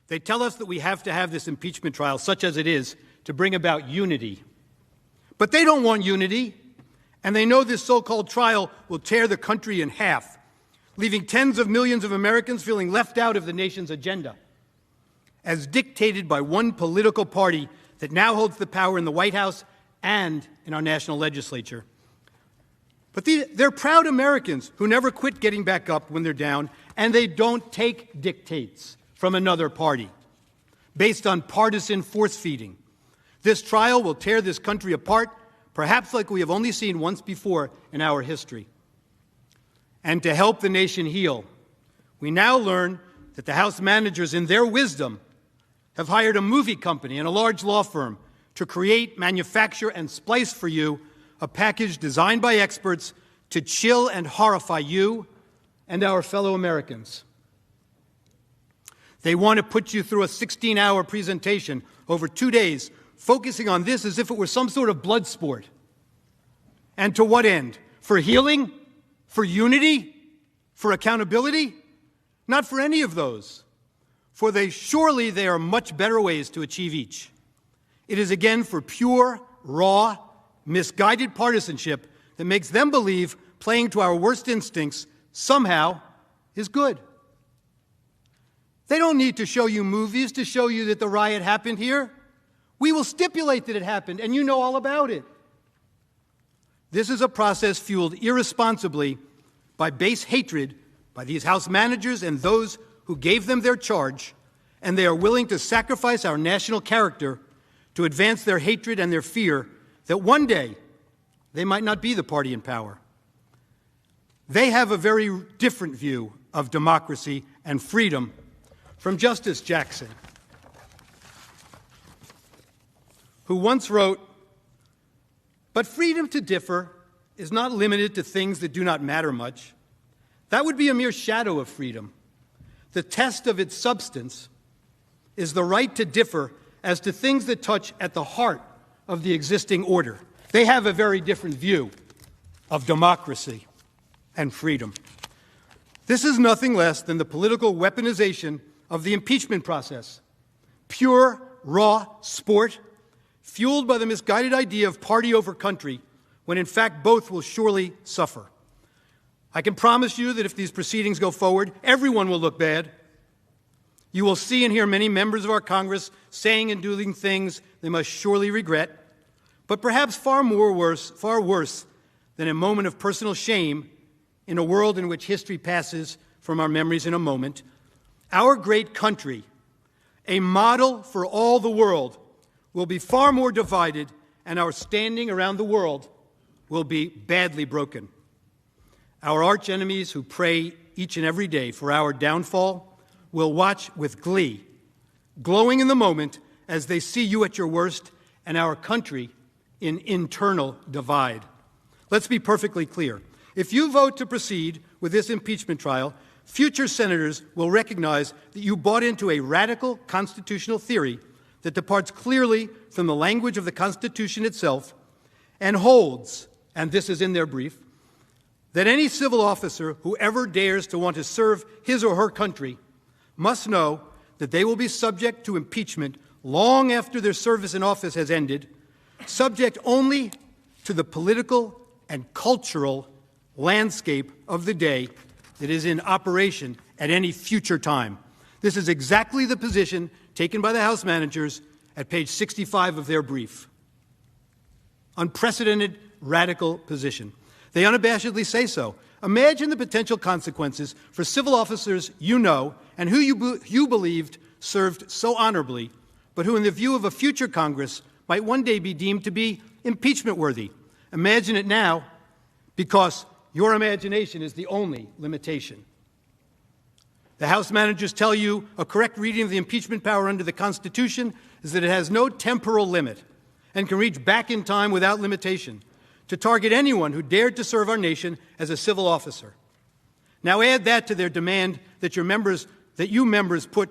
They tell us that we have to have this impeachment trial, such as it is, to bring about unity. But they don't want unity, and they know this so-called trial will tear the country in half, leaving tens of millions of Americans feeling left out of the nation's agenda, as dictated by one political party that now holds the power in the White House and in our national legislature. But they're proud Americans who never quit getting back up when they're down and they don't take dictates from another party based on partisan force-feeding. This trial will tear this country apart, perhaps like we have only seen once before in our history. And to help the nation heal, we now learn that the House managers, in their wisdom, have hired a movie company and a large law firm to create, manufacture, and splice for you a package designed by experts to chill and horrify you and our fellow Americans. They want to put you through a 16-hour presentation over 2 days, focusing on this as if it were some sort of blood sport. And to what end? For healing? For unity? For accountability? Not for any of those. For surely there are much better ways to achieve each. It is again for pure, raw, misguided partisanship that makes them believe playing to our worst instincts somehow is good. They don't need to show you movies to show you that the riot happened here. We will stipulate that it happened, and you know all about it. This is a process fueled irresponsibly by base hatred by these House managers and those who gave them their charge, and they are willing to sacrifice our national character to advance their hatred and their fear that one day they might not be the party in power. They have a very different view of democracy and freedom from Justice Jackson, who once wrote, "But freedom to differ is not limited to things that do not matter much. That would be a mere shadow of freedom. The test of its substance is the right to differ as to things that touch at the heart of the existing order." They have a very different view of democracy and freedom. This is nothing less than the political weaponization of the impeachment process. Pure, raw sport, fueled by the misguided idea of party over country, when in fact both will surely suffer. I can promise you that if these proceedings go forward, everyone will look bad. You will see and hear many members of our Congress saying and doing things they must surely regret, but perhaps far worse than a moment of personal shame in a world in which history passes from our memories in a moment. Our great country, a model for all the world, will be far more divided, and our standing around the world will be badly broken. Our archenemies who pray each and every day for our downfall will watch with glee, glowing in the moment as they see you at your worst and our country in internal divide. Let's be perfectly clear. If you vote to proceed with this impeachment trial, future senators will recognize that you bought into a radical constitutional theory that departs clearly from the language of the Constitution itself and holds, and this is in their brief, that any civil officer who ever dares to want to serve his or her country must know that they will be subject to impeachment long after their service in office has ended, subject only to the political and cultural landscape of the day that is in operation at any future time. This is exactly the position taken by the House managers at page 65 of their brief. Unprecedented, radical position. They unabashedly say so. Imagine the potential consequences for civil officers you know and who you believed served so honorably, but who in the view of a future Congress might one day be deemed to be impeachment worthy. Imagine it now, because your imagination is the only limitation. The House managers tell you a correct reading of the impeachment power under the Constitution is that it has no temporal limit and can reach back in time without limitation to target anyone who dared to serve our nation as a civil officer. Now add that to their demand that you members put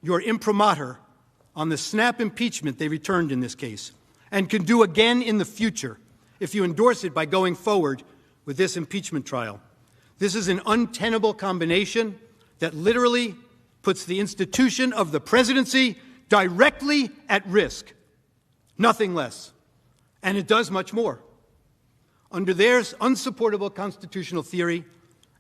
your imprimatur on the snap impeachment they returned in this case, and can do again in the future if you endorse it by going forward with this impeachment trial. This is an untenable combination that literally puts the institution of the presidency directly at risk, nothing less. And it does much more. Under their unsupportable constitutional theory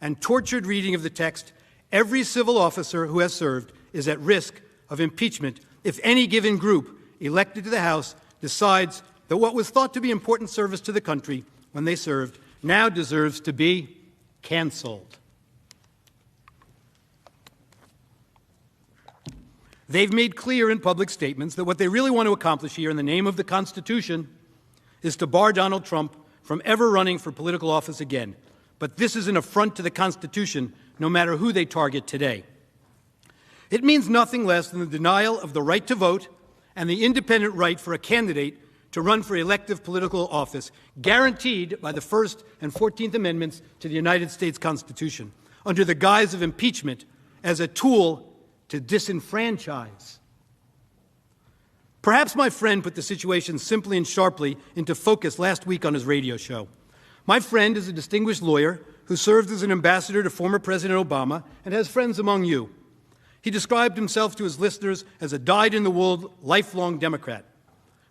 and tortured reading of the text, every civil officer who has served is at risk of impeachment if any given group elected to the House decides that what was thought to be important service to the country when they served now deserves to be canceled. They've made clear in public statements that what they really want to accomplish here in the name of the Constitution is to bar Donald Trump from ever running for political office again. But this is an affront to the Constitution, no matter who they target today. It means nothing less than the denial of the right to vote and the independent right for a candidate to run for elective political office, guaranteed by the First and 14th Amendments to the United States Constitution, under the guise of impeachment as a tool to disenfranchise. Perhaps my friend put the situation simply and sharply into focus last week on his radio show. My friend is a distinguished lawyer who served as an ambassador to former President Obama and has friends among you. He described himself to his listeners as a dyed-in-the-wool, lifelong Democrat.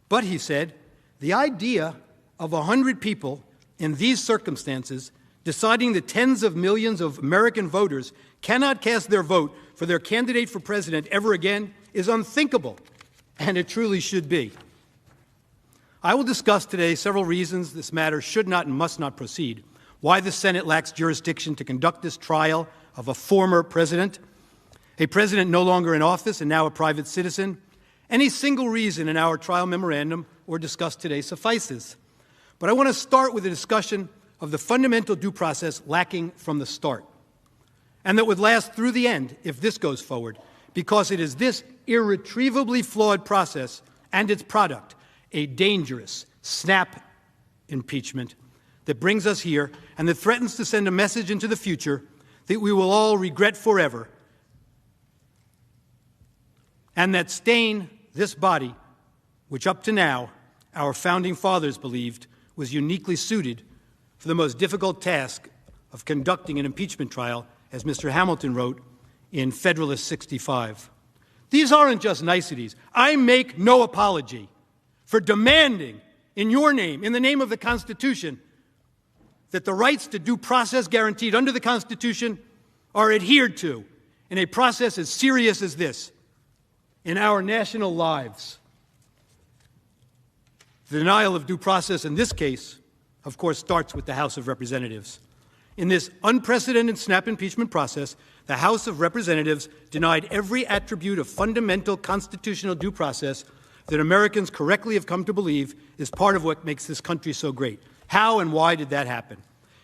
But, he said, the idea of 100 people in these circumstances deciding that tens of millions of American voters cannot cast their vote for their candidate for president ever again is unthinkable, and it truly should be. I will discuss today several reasons this matter should not and must not proceed, why the Senate lacks jurisdiction to conduct this trial of a former president, a president no longer in office and now a private citizen. Any single reason in our trial memorandum or discussed today suffices. But I want to start with a discussion of the fundamental due process lacking from the start, and that would last through the end if this goes forward, because it is this irretrievably flawed process and its product, a dangerous snap impeachment, that brings us here and that threatens to send a message into the future that we will all regret forever, and that stain this body, which up to now our founding fathers believed was uniquely suited for the most difficult task of conducting an impeachment trial, as Mr. Hamilton wrote in Federalist 65. These aren't just niceties. I make no apology for demanding in your name, in the name of the Constitution, that the rights to due process guaranteed under the Constitution are adhered to in a process as serious as this in our national lives. The denial of due process in this case, of course, starts with the House of Representatives. In this unprecedented snap impeachment process, the House of Representatives denied every attribute of fundamental constitutional due process that Americans correctly have come to believe is part of what makes this country so great. How and why did that happen?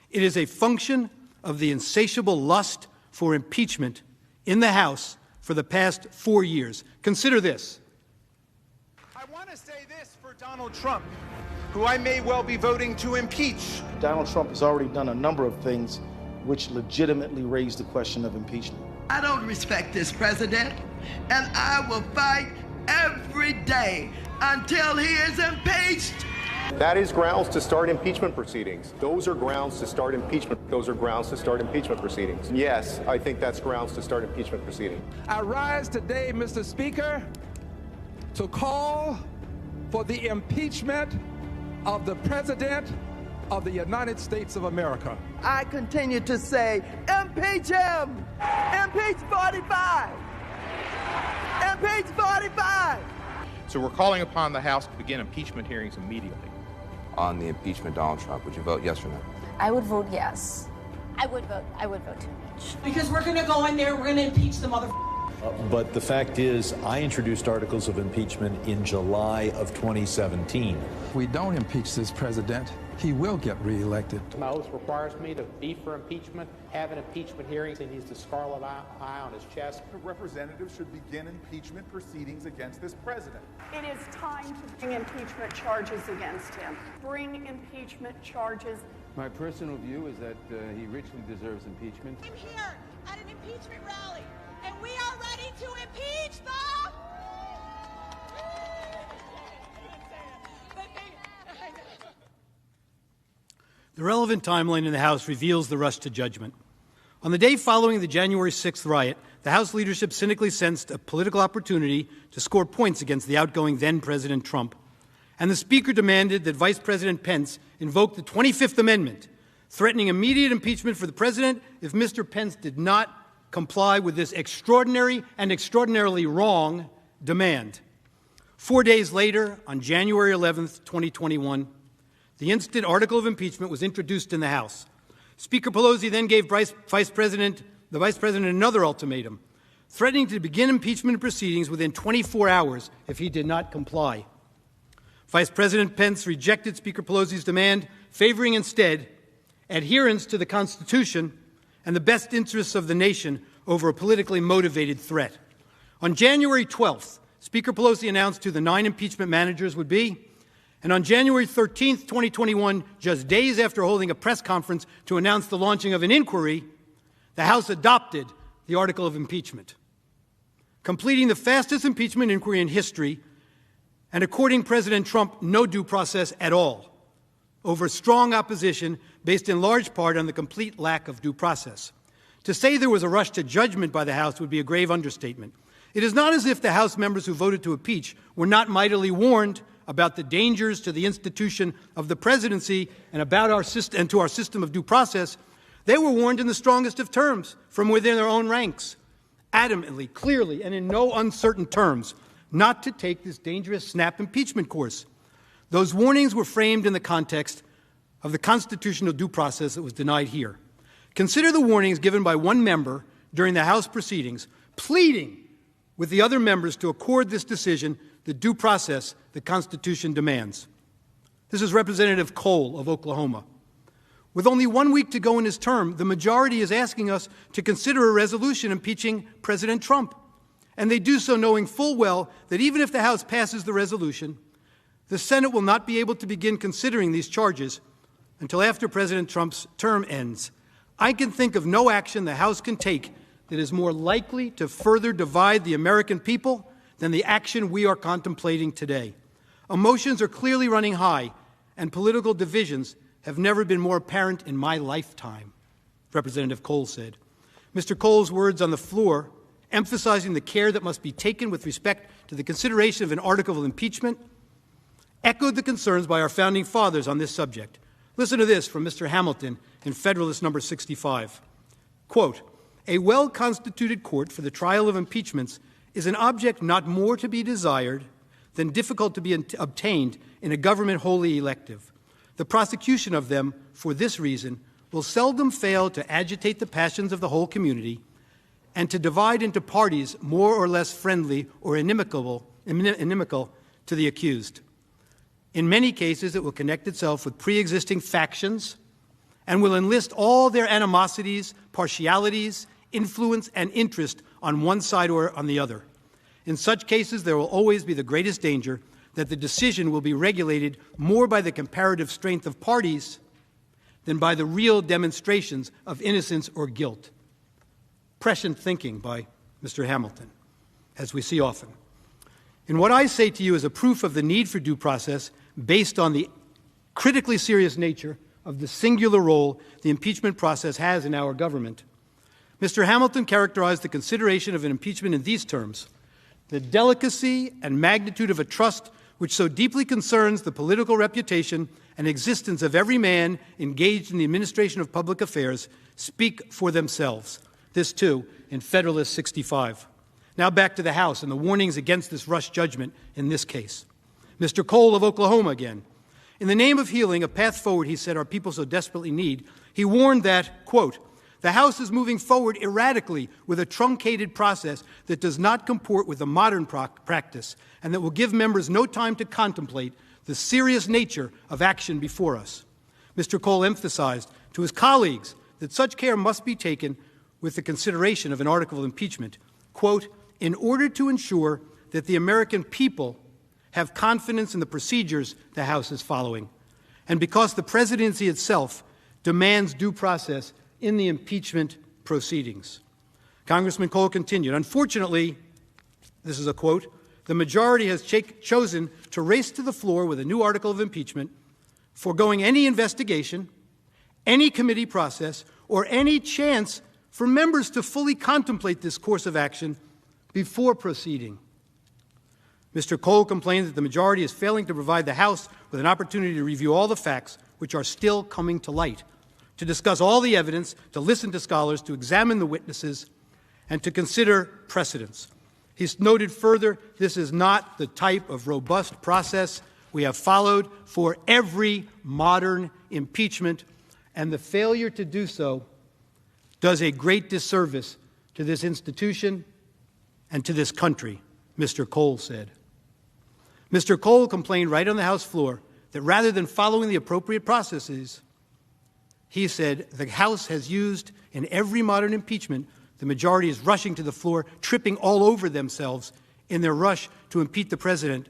It is a function of the insatiable lust for impeachment in the House for the past 4 years. Consider this. I want to say this for Donald Trump, who I may well be voting to impeach. Donald Trump has already done a number of things which legitimately raise the question of impeachment. I don't respect this president, and I will fight every day until he is impeached. That is grounds to start impeachment proceedings. Those are grounds to start impeachment. Those are grounds to start impeachment proceedings. Yes, I think that's grounds to start impeachment proceedings. I rise today, Mr. Speaker, to call for the impeachment of the President of the United States of America. I continue to say, impeach him! Impeach 45! Impeach 45! So we're calling upon the House to begin impeachment hearings immediately. On the impeachment of Donald Trump, would you vote yes or no? I would vote yes. I would vote to impeach. Because we're going to go in there, we're going to impeach the mother. But the fact is, I introduced articles of impeachment in July of 2017. If we don't impeach this president, he will get reelected. My oath requires me to be for impeachment, have an impeachment hearing. He needs the scarlet eye on his chest. The representatives should begin impeachment proceedings against this president. It is time to bring impeachment charges against him. Bring impeachment charges. My personal view is that he richly deserves impeachment. I'm here at an impeachment rally, and we are ready to impeach the... The relevant timeline in the House reveals the rush to judgment. On the day following the January 6th riot, the House leadership cynically sensed a political opportunity to score points against the outgoing then-President Trump, and the Speaker demanded that Vice President Pence invoke the 25th Amendment, threatening immediate impeachment for the President if Mr. Pence did not comply with this extraordinary and extraordinarily wrong demand. 4 days later, on January 11th, 2021, the instant article of impeachment was introduced in the House. Speaker Pelosi then gave the Vice President another ultimatum: threatening to begin impeachment proceedings within 24 hours if he did not comply. Vice President Pence rejected Speaker Pelosi's demand, favoring instead adherence to the Constitution and the best interests of the nation over a politically motivated threat. On January 12th, Speaker Pelosi announced who the 9 impeachment managers would be, and on January 13th, 2021, just days after holding a press conference to announce the launching of an inquiry, the House adopted the article of impeachment, completing the fastest impeachment inquiry in history, and according President Trump, no due process at all, over strong opposition based in large part on the complete lack of due process. To say there was a rush to judgment by the House would be a grave understatement. It is not as if the House members who voted to impeach were not mightily warned about the dangers to the institution of the presidency and about our system and to our system of due process. They were warned in the strongest of terms from within their own ranks, adamantly, clearly, and in no uncertain terms, not to take this dangerous snap impeachment course. Those warnings were framed in the context of the constitutional due process that was denied here. Consider the warnings given by one member during the House proceedings, pleading with the other members to accord this decision the due process the Constitution demands. This is Representative Cole of Oklahoma. With only 1 week to go in his term, the majority is asking us to consider a resolution impeaching President Trump. And they do so knowing full well that even if the House passes the resolution, the Senate will not be able to begin considering these charges until after President Trump's term ends. I can think of no action the House can take that is more likely to further divide the American people than the action we are contemplating today. Emotions are clearly running high, and political divisions have never been more apparent in my lifetime, Representative Cole said. Mr. Cole's words on the floor, emphasizing the care that must be taken with respect to the consideration of an article of impeachment, echoed the concerns by our founding fathers on this subject. Listen to this from Mr. Hamilton in Federalist number 65. Quote, "A well-constituted court for the trial of impeachments is an object not more to be desired than difficult to be obtained in a government wholly elective. The prosecution of them, for this reason, will seldom fail to agitate the passions of the whole community and to divide into parties more or less friendly or inimical to the accused. In many cases, it will connect itself with pre-existing factions and will enlist all their animosities, partialities, influence, and interest on one side or on the other. In such cases, there will always be the greatest danger that the decision will be regulated more by the comparative strength of parties than by the real demonstrations of innocence or guilt." Prescient thinking by Mr. Hamilton, as we see often. And what I say to you is a proof of the need for due process based on the critically serious nature of the singular role the impeachment process has in our government. Mr. Hamilton characterized the consideration of an impeachment in these terms: the delicacy and magnitude of a trust which so deeply concerns the political reputation and existence of every man engaged in the administration of public affairs speak for themselves. This, too, in Federalist 65. Now back to the House and the warnings against this rush judgment in this case. Mr. Cole of Oklahoma again. In the name of healing, a path forward, he said, our people so desperately need, he warned that, quote, "The House is moving forward erratically with a truncated process that does not comport with the modern practice and that will give members no time to contemplate the serious nature of action before us." Mr. Cole emphasized to his colleagues that such care must be taken with the consideration of an article of impeachment, quote, "in order to ensure that the American people have confidence in the procedures the House is following, and because the presidency itself demands due process in the impeachment proceedings." Congressman Cole continued, "Unfortunately," this is a quote, "the majority has chosen to race to the floor with a new article of impeachment, foregoing any investigation, any committee process, or any chance for members to fully contemplate this course of action before proceeding." Mr. Cole complained that the majority is failing to provide the House with an opportunity to review all the facts which are still coming to light, to discuss all the evidence, to listen to scholars, to examine the witnesses, and to consider precedents. He noted further, this is not the type of robust process we have followed for every modern impeachment, and the failure to do so does a great disservice to this institution and to this country, Mr. Cole said. Mr. Cole complained right on the House floor that rather than following the appropriate processes, he said the House has used in every modern impeachment, the majority is rushing to the floor, tripping all over themselves in their rush to impeach the president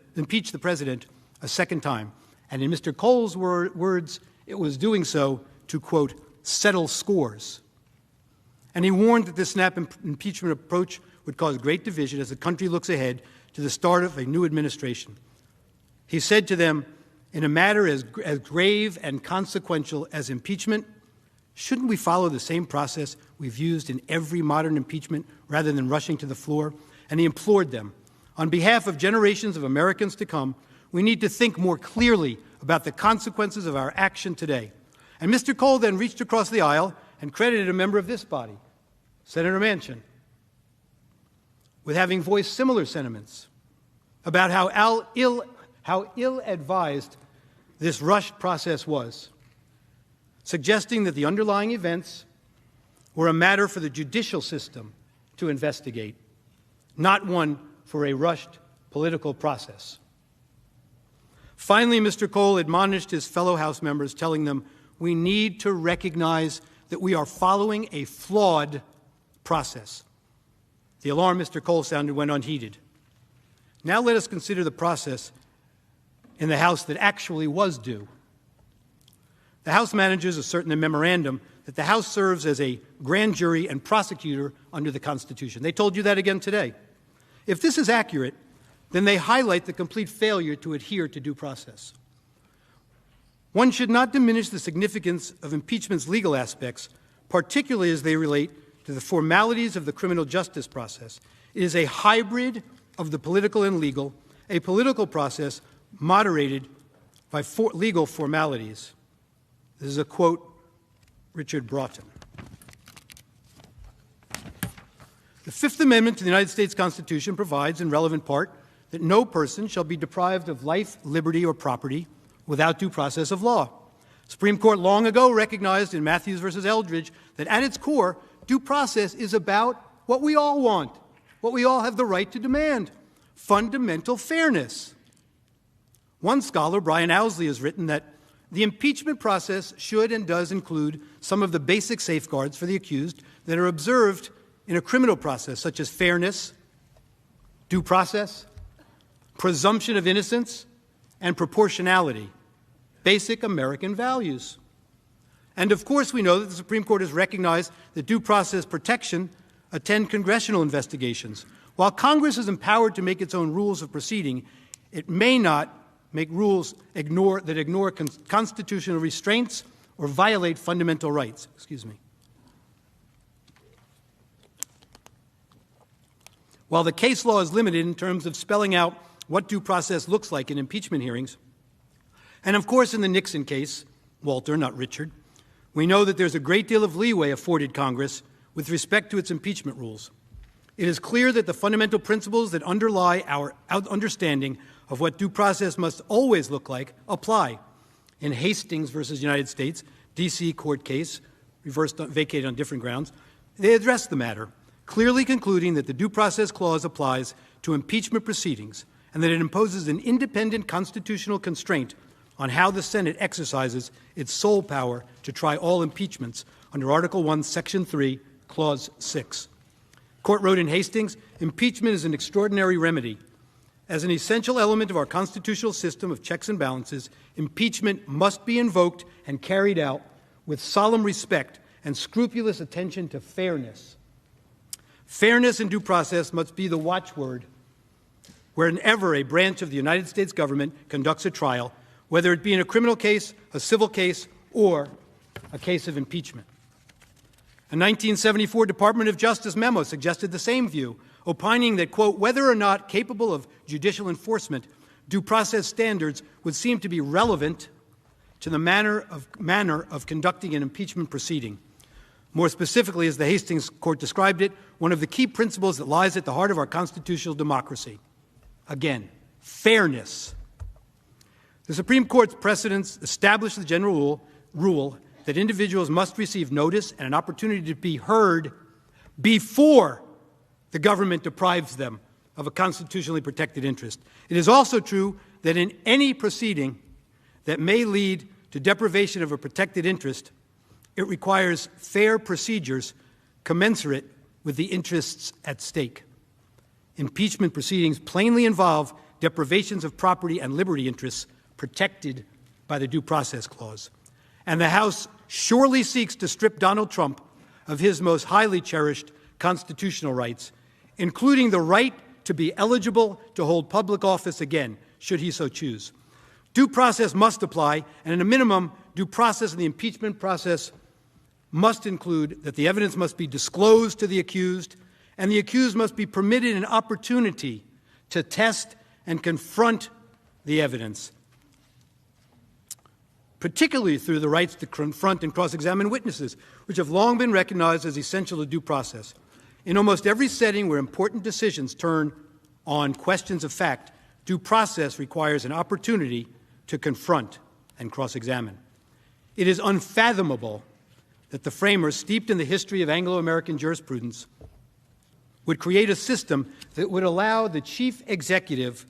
a second time. And in Mr. Cole's words, it was doing so to, quote, settle scores. And he warned that this snap impeachment approach would cause great division as the country looks ahead to the start of a new administration. He said to them, in a matter as grave and consequential as impeachment, shouldn't we follow the same process we've used in every modern impeachment rather than rushing to the floor? And he implored them, on behalf of generations of Americans to come, we need to think more clearly about the consequences of our action today. And Mr. Cole then reached across the aisle and credited a member of this body, Senator Manchin, with having voiced similar sentiments about how ill-advised this rushed process was, suggesting that the underlying events were a matter for the judicial system to investigate, not one for a rushed political process. Finally, Mr. Cole admonished his fellow House members, telling them, we need to recognize that we are following a flawed process. The alarm Mr. Cole sounded went unheeded. Now let us consider the process in the House that actually was due. The House managers assert in a memorandum that the House serves as a grand jury and prosecutor under the Constitution. They told you that again today. If this is accurate, then they highlight the complete failure to adhere to due process. One should not diminish the significance of impeachment's legal aspects, particularly as they relate to the formalities of the criminal justice process. It is a hybrid of the political and legal, a political process moderated by legal formalities. This is a quote, Richard Broughton. The Fifth Amendment to the United States Constitution provides, in relevant part, that no person shall be deprived of life, liberty, or property without due process of law. The Supreme Court long ago recognized in Matthews versus Eldridge that at its core, due process is about what we all want, what we all have the right to demand, fundamental fairness. One scholar, Brian Owsley, has written that the impeachment process should and does include some of the basic safeguards for the accused that are observed in a criminal process, such as fairness, due process, presumption of innocence, and proportionality, basic American values. And of course, we know that the Supreme Court has recognized that due process protection attend congressional investigations. While Congress is empowered to make its own rules of proceeding, it may not make rules that ignore constitutional restraints or violate fundamental rights. While the case law is limited in terms of spelling out what due process looks like in impeachment hearings, and of course in the Nixon case, Walter, not Richard, we know that there's a great deal of leeway afforded Congress with respect to its impeachment rules. It is clear that the fundamental principles that underlie our understanding of what due process must always look like apply. In Hastings versus United States, D.C. court case, vacated on different grounds, they addressed the matter, clearly concluding that the due process clause applies to impeachment proceedings and that it imposes an independent constitutional constraint on how the Senate exercises its sole power to try all impeachments under Article I, Section 3, Clause 6. Court wrote in Hastings, impeachment is an extraordinary remedy. As an essential element of our constitutional system of checks and balances, impeachment must be invoked and carried out with solemn respect and scrupulous attention to fairness. Fairness and due process must be the watchword whenever a branch of the United States government conducts a trial, whether it be in a criminal case, a civil case, or a case of impeachment. A 1974 Department of Justice memo suggested the same view, opining that, quote, whether or not capable of judicial enforcement, due process standards would seem to be relevant to the manner of conducting an impeachment proceeding. More specifically, as the Hastings Court described it, one of the key principles that lies at the heart of our constitutional democracy. Again, fairness. The Supreme Court's precedents establish the general rule that individuals must receive notice and an opportunity to be heard before the government deprives them of a constitutionally protected interest. It is also true that in any proceeding that may lead to deprivation of a protected interest, it requires fair procedures commensurate with the interests at stake. Impeachment proceedings plainly involve deprivations of property and liberty interests protected by the Due Process Clause. And the House surely seeks to strip Donald Trump of his most highly cherished constitutional rights, including the right to be eligible to hold public office again, should he so choose. Due process must apply, and at a minimum, due process in the impeachment process must include that the evidence must be disclosed to the accused, and the accused must be permitted an opportunity to test and confront the evidence, particularly through the rights to confront and cross-examine witnesses, which have long been recognized as essential to due process. In almost every setting where important decisions turn on questions of fact, due process requires an opportunity to confront and cross-examine. It is unfathomable that the framers, steeped in the history of Anglo-American jurisprudence, would create a system that would allow the chief executive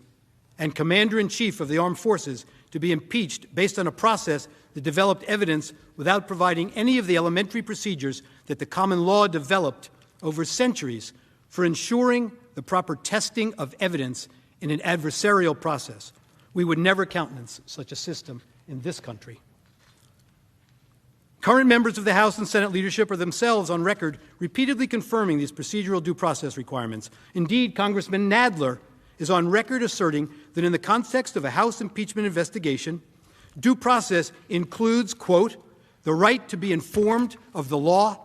and commander-in-chief of the armed forces to be impeached based on a process that developed evidence without providing any of the elementary procedures that the common law developed over centuries for ensuring the proper testing of evidence in an adversarial process. We would never countenance such a system in this country. Current members of the House and Senate leadership are themselves on record repeatedly confirming these procedural due process requirements. Indeed, Congressman Nadler is on record asserting that in the context of a House impeachment investigation, due process includes, quote, the right to be informed of the law,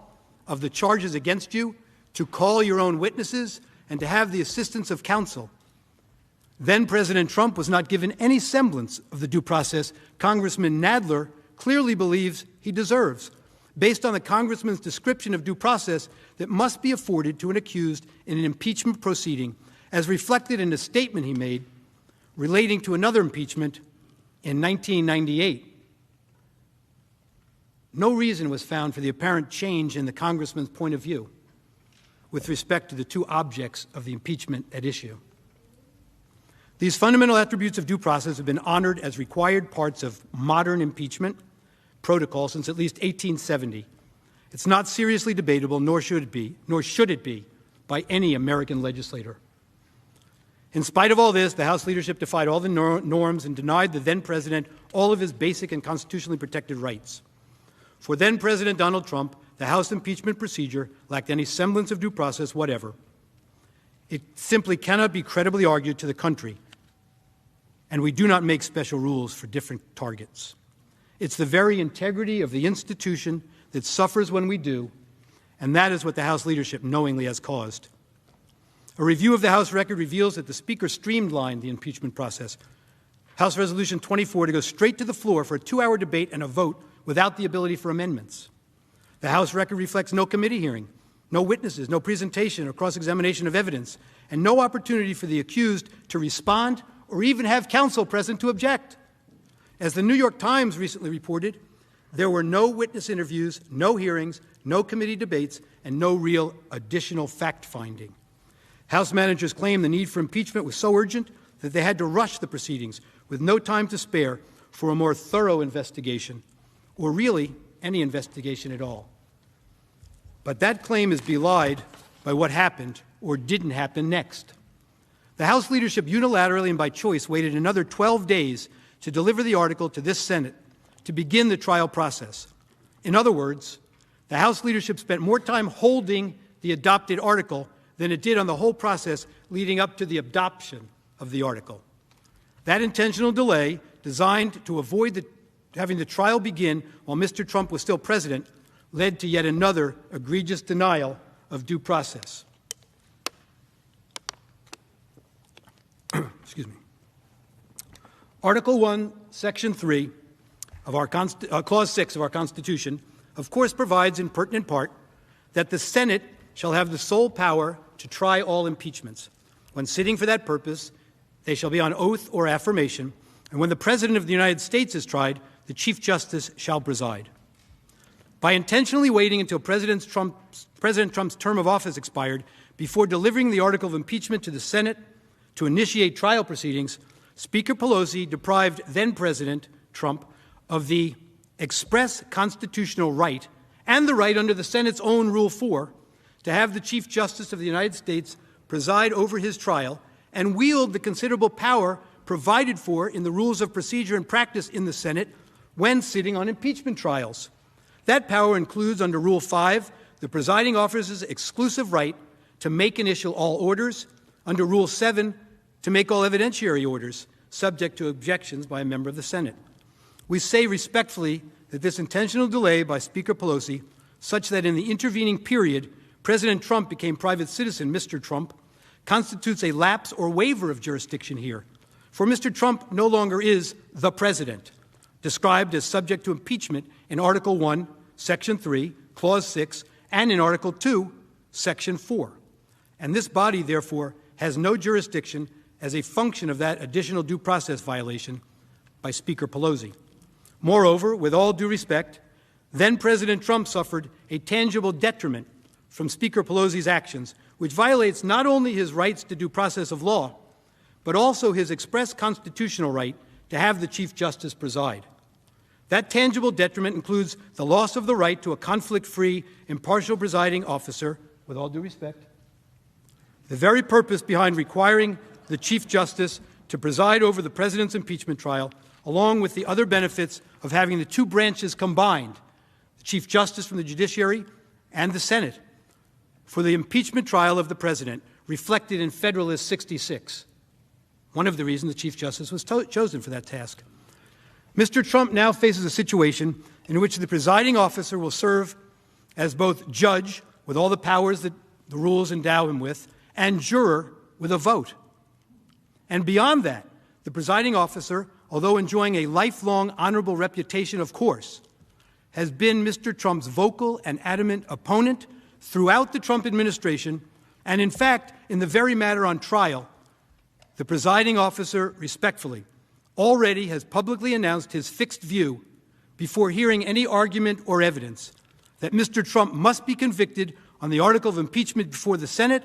of the charges against you, to call your own witnesses, and to have the assistance of counsel. Then President Trump was not given any semblance of the due process Congressman Nadler clearly believes he deserves, based on the congressman's description of due process that must be afforded to an accused in an impeachment proceeding, as reflected in a statement he made relating to another impeachment in 1998. No reason was found for the apparent change in the congressman's point of view with respect to the two objects of the impeachment at issue. These fundamental attributes of due process have been honored as required parts of modern impeachment protocol since at least 1870. It's not seriously debatable, nor should it be by any American legislator. In spite of all this, the House leadership defied all the norms and denied the then president all of his basic and constitutionally protected rights. For then President Donald Trump, the House impeachment procedure lacked any semblance of due process whatever. It simply cannot be credibly argued to the country, and we do not make special rules for different targets. It's the very integrity of the institution that suffers when we do, and that is what the House leadership knowingly has caused. A review of the House record reveals that the Speaker streamlined the impeachment process. House Resolution 24 to go straight to the floor for a 2-hour debate and a vote without the ability for amendments. The House record reflects no committee hearing, no witnesses, no presentation or cross-examination of evidence, and no opportunity for the accused to respond or even have counsel present to object. As the New York Times recently reported, there were no witness interviews, no hearings, no committee debates, and no real additional fact-finding. House managers claimed the need for impeachment was so urgent that they had to rush the proceedings with no time to spare for a more thorough investigation, or really any investigation at all. But that claim is belied by what happened or didn't happen next. The House leadership unilaterally and by choice waited another 12 days to deliver the article to this Senate to begin the trial process. In other words, the House leadership spent more time holding the adopted article than it did on the whole process leading up to the adoption of the article. That intentional delay, designed to avoid having the trial begin while Mr. Trump was still president, led to yet another egregious denial of due process. Excuse me. Article 1, Section 3 of our Clause 6 of our Constitution, of course, provides in pertinent part that the Senate shall have the sole power to try all impeachments. When sitting for that purpose, they shall be on oath or affirmation, and when the President of the United States is tried, the Chief Justice shall preside. By intentionally waiting until President Trump's term of office expired before delivering the article of impeachment to the Senate to initiate trial proceedings, Speaker Pelosi deprived then-President Trump of the express constitutional right and the right under the Senate's own Rule 4 to have the Chief Justice of the United States preside over his trial and wield the considerable power provided for in the rules of procedure and practice in the Senate when sitting on impeachment trials. That power includes, under Rule 5, the presiding officer's exclusive right to make and issue all orders, under Rule 7, to make all evidentiary orders, subject to objections by a member of the Senate. We say respectfully that this intentional delay by Speaker Pelosi, such that in the intervening period President Trump became private citizen, Mr. Trump, constitutes a lapse or waiver of jurisdiction here. For Mr. Trump no longer is the president, described as subject to impeachment in Article 1, Section 3, Clause 6, and in Article 2, Section 4. And this body, therefore, has no jurisdiction as a function of that additional due process violation by Speaker Pelosi. Moreover, with all due respect, then-President Trump suffered a tangible detriment from Speaker Pelosi's actions, which violates not only his rights to due process of law, but also his express constitutional right to have the Chief Justice preside. That tangible detriment includes the loss of the right to a conflict-free, impartial presiding officer, with all due respect. The very purpose behind requiring the Chief Justice to preside over the President's impeachment trial, along with the other benefits of having the two branches combined, the Chief Justice from the judiciary and the Senate, for the impeachment trial of the President, reflected in Federalist 66. One of the reasons the Chief Justice was chosen for that task. Mr. Trump now faces a situation in which the presiding officer will serve as both judge, with all the powers that the rules endow him with, and juror with a vote. And beyond that, the presiding officer, although enjoying a lifelong honorable reputation, of course, has been Mr. Trump's vocal and adamant opponent throughout the Trump administration, and in fact, in the very matter on trial, the presiding officer, respectfully, already has publicly announced his fixed view, before hearing any argument or evidence, that Mr. Trump must be convicted on the article of impeachment before the Senate,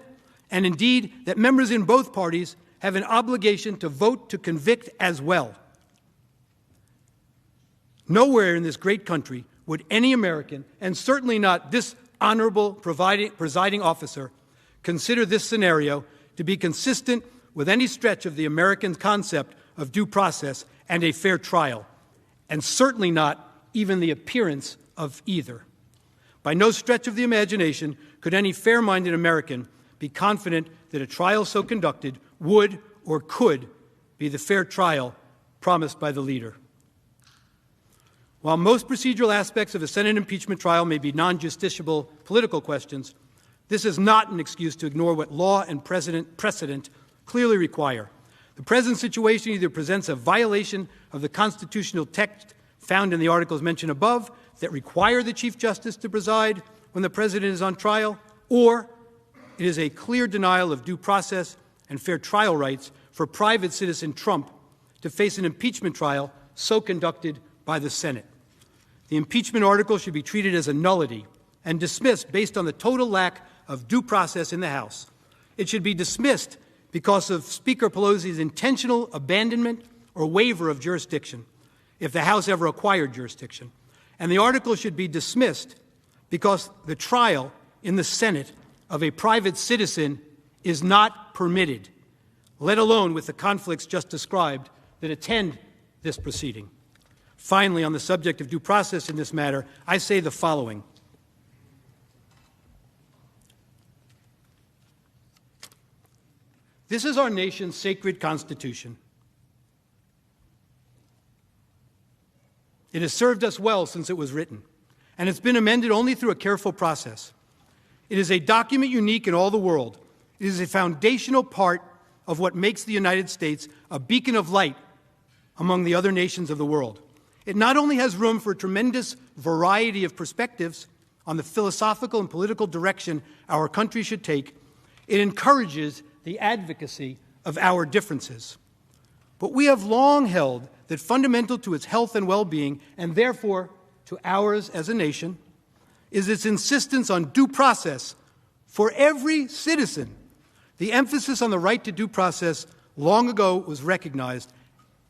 and indeed that members in both parties have an obligation to vote to convict as well. Nowhere in this great country would any American, and certainly not this honorable presiding officer, consider this scenario to be consistent with any stretch of the American concept of due process and a fair trial, and certainly not even the appearance of either. By no stretch of the imagination could any fair-minded American be confident that a trial so conducted would or could be the fair trial promised by the leader. While most procedural aspects of a Senate impeachment trial may be non-justiciable political questions, this is not an excuse to ignore what law and precedent clearly require. The present situation either presents a violation of the constitutional text found in the articles mentioned above that require the Chief Justice to preside when the President is on trial, or it is a clear denial of due process and fair trial rights for private citizen Trump to face an impeachment trial so conducted by the Senate. The impeachment article should be treated as a nullity and dismissed based on the total lack of due process in the House. It should be dismissed because of Speaker Pelosi's intentional abandonment or waiver of jurisdiction, if the House ever acquired jurisdiction. And the article should be dismissed because the trial in the Senate of a private citizen is not permitted, let alone with the conflicts just described that attend this proceeding. Finally, on the subject of due process in this matter, I say the following. This is our nation's sacred Constitution. It has served us well since it was written, and it's been amended only through a careful process. It is a document unique in all the world. It is a foundational part of what makes the United States a beacon of light among the other nations of the world. It not only has room for a tremendous variety of perspectives on the philosophical and political direction our country should take, it encourages the advocacy of our differences. But we have long held that fundamental to its health and well-being, and therefore to ours as a nation, is its insistence on due process for every citizen. The emphasis on the right to due process long ago was recognized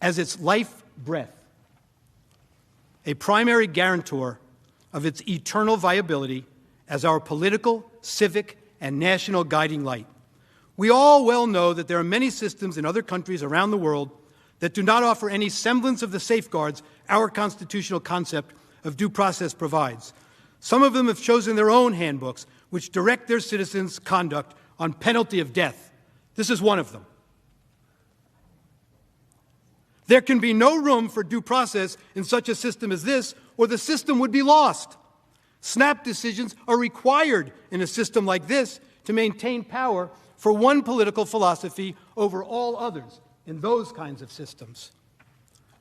as its life breath, a primary guarantor of its eternal viability as our political, civic, and national guiding light. We all well know that there are many systems in other countries around the world that do not offer any semblance of the safeguards our constitutional concept of due process provides. Some of them have chosen their own handbooks, which direct their citizens' conduct on penalty of death. This is one of them. There can be no room for due process in such a system as this, or the system would be lost. Snap decisions are required in a system like this to maintain power for one political philosophy over all others in those kinds of systems.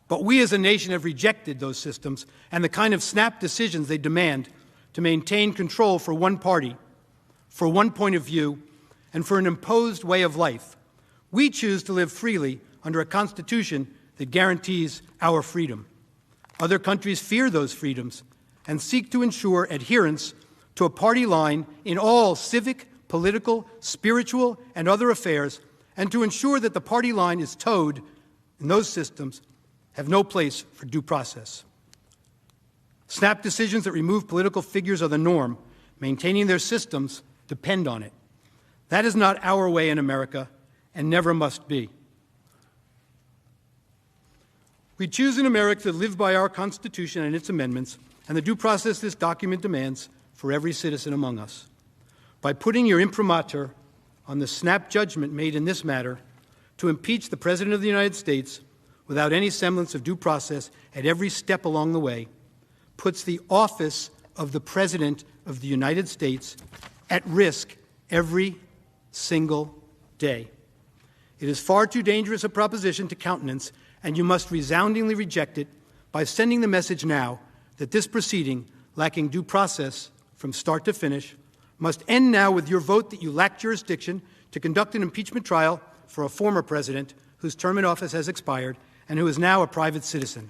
But we as a nation have rejected those systems and the kind of snap decisions they demand to maintain control for one party, for one point of view, and for an imposed way of life. We choose to live freely under a constitution that guarantees our freedom. Other countries fear those freedoms and seek to ensure adherence to a party line in all civic, political, spiritual, and other affairs, and to ensure that the party line is towed in those systems have no place for due process. Snap decisions that remove political figures are the norm. Maintaining their systems depend on it. That is not our way in America and never must be. We choose in America to live by our Constitution and its amendments and the due process this document demands for every citizen among us. By putting your imprimatur on the snap judgment made in this matter to impeach the President of the United States without any semblance of due process at every step along the way puts the office of the President of the United States at risk every single day. It is far too dangerous a proposition to countenance, and you must resoundingly reject it by sending the message now that this proceeding, lacking due process from start to finish, must end now with your vote that you lack jurisdiction to conduct an impeachment trial for a former president whose term in office has expired and who is now a private citizen.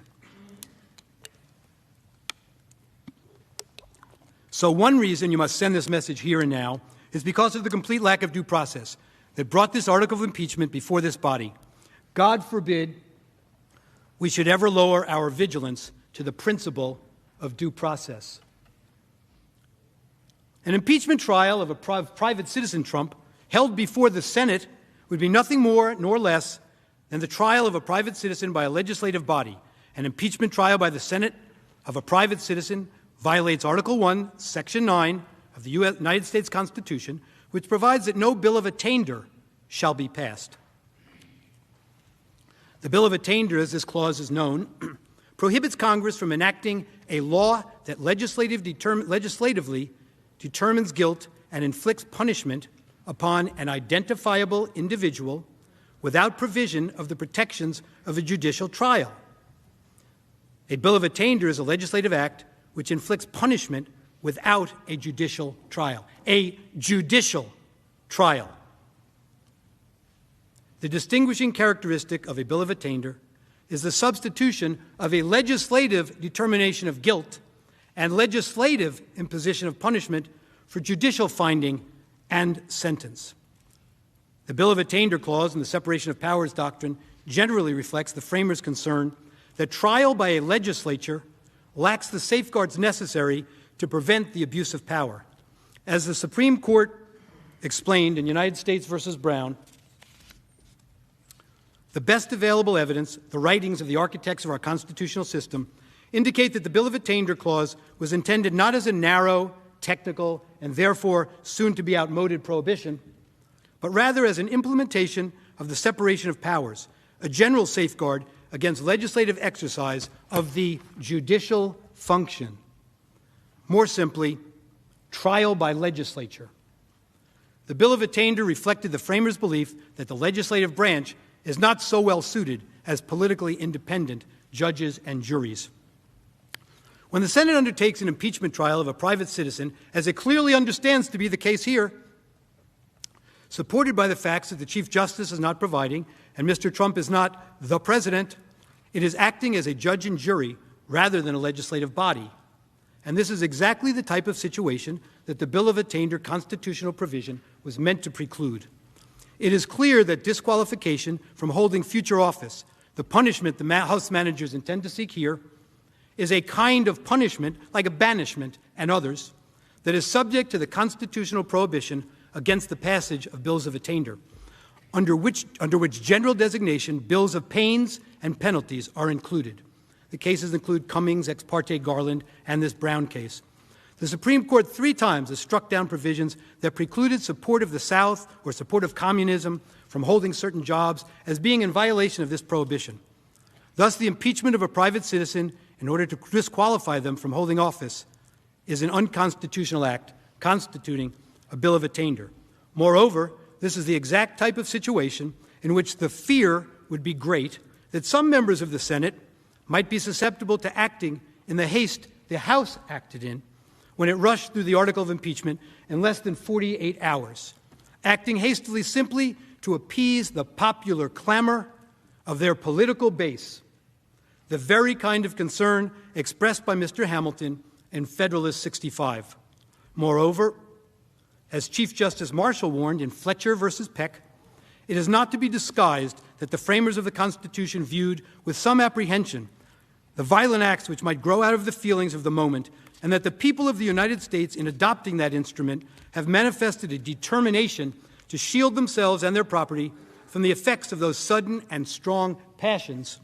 So one reason you must send this message here and now is because of the complete lack of due process that brought this article of impeachment before this body. God forbid we should ever lower our vigilance to the principle of due process. An impeachment trial of a private citizen Trump held before the Senate would be nothing more nor less than the trial of a private citizen by a legislative body. An impeachment trial by the Senate of a private citizen violates Article 1, Section 9 of the United States Constitution, which provides that no bill of attainder shall be passed. The bill of attainder, as this clause is known, prohibits Congress from enacting a law that legislatively determines guilt and inflicts punishment upon an identifiable individual without provision of the protections of a judicial trial. A bill of attainder is a legislative act which inflicts punishment without a judicial trial. A judicial trial. The distinguishing characteristic of a bill of attainder is the substitution of a legislative determination of guilt and legislative imposition of punishment for judicial finding and sentence. The bill of attainder clause in the separation of powers doctrine generally reflects the framers' concern that trial by a legislature lacks the safeguards necessary to prevent the abuse of power. As the Supreme Court explained in United States versus Brown, the best available evidence, the writings of the architects of our constitutional system, indicate that the bill of attainder clause was intended not as a narrow, technical, and therefore soon-to-be outmoded prohibition, but rather as an implementation of the separation of powers, a general safeguard against legislative exercise of the judicial function. More simply, trial by legislature. The bill of attainder reflected the framers' belief that the legislative branch is not so well suited as politically independent judges and juries. When the Senate undertakes an impeachment trial of a private citizen, as it clearly understands to be the case here, supported by the facts that the Chief Justice is not providing and Mr. Trump is not the president, it is acting as a judge and jury rather than a legislative body. And this is exactly the type of situation that the Bill of Attainder constitutional provision was meant to preclude. It is clear that disqualification from holding future office, the punishment the House managers intend to seek here, is a kind of punishment, like a banishment and others, that is subject to the constitutional prohibition against the passage of bills of attainder, under which general designation bills of pains and penalties are included. The cases include Cummings, Ex parte Garland, and this Brown case. The Supreme Court 3 times has struck down provisions that precluded support of the South or support of communism from holding certain jobs as being in violation of this prohibition. Thus, the impeachment of a private citizen in order to disqualify them from holding office is an unconstitutional act constituting a bill of attainder. Moreover, this is the exact type of situation in which the fear would be great that some members of the Senate might be susceptible to acting in the haste the House acted in when it rushed through the article of impeachment in less than 48 hours, acting hastily simply to appease the popular clamor of their political base, the very kind of concern expressed by Mr. Hamilton in Federalist 65. Moreover, as Chief Justice Marshall warned in Fletcher versus Peck, it is not to be disguised that the framers of the Constitution viewed with some apprehension the violent acts which might grow out of the feelings of the moment, and that the people of the United States, in adopting that instrument, have manifested a determination to shield themselves and their property from the effects of those sudden and strong passions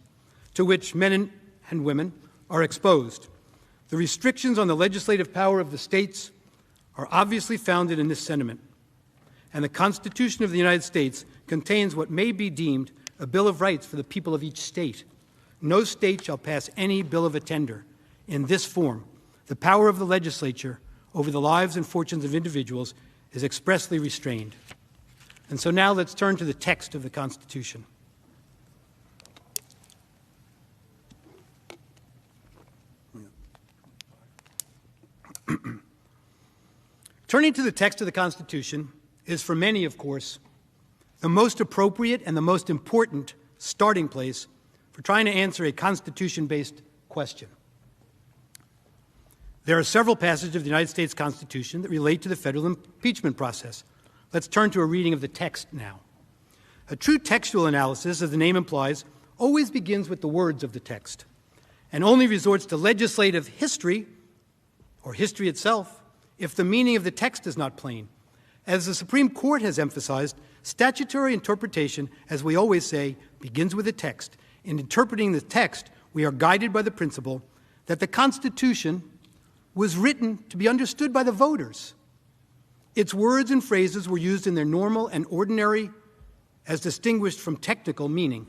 to which men and women are exposed. The restrictions on the legislative power of the states are obviously founded in this sentiment, and the Constitution of the United States contains what may be deemed a Bill of Rights for the people of each state. No state shall pass any bill of attainder in this form. The power of the legislature over the lives and fortunes of individuals is expressly restrained. And so now let's turn to the text of the Constitution. Turning to the text of the Constitution is, for many, of course, the most appropriate and the most important starting place for trying to answer a Constitution-based question. There are several passages of the United States Constitution that relate to the federal impeachment process. Let's turn to a reading of the text now. A true textual analysis, as the name implies, always begins with the words of the text and only resorts to legislative history, or history itself, if the meaning of the text is not plain. As the Supreme Court has emphasized, statutory interpretation, as we always say, begins with the text. In interpreting the text, we are guided by the principle that the Constitution was written to be understood by the voters. Its words and phrases were used in their normal and ordinary, as distinguished from technical, meaning.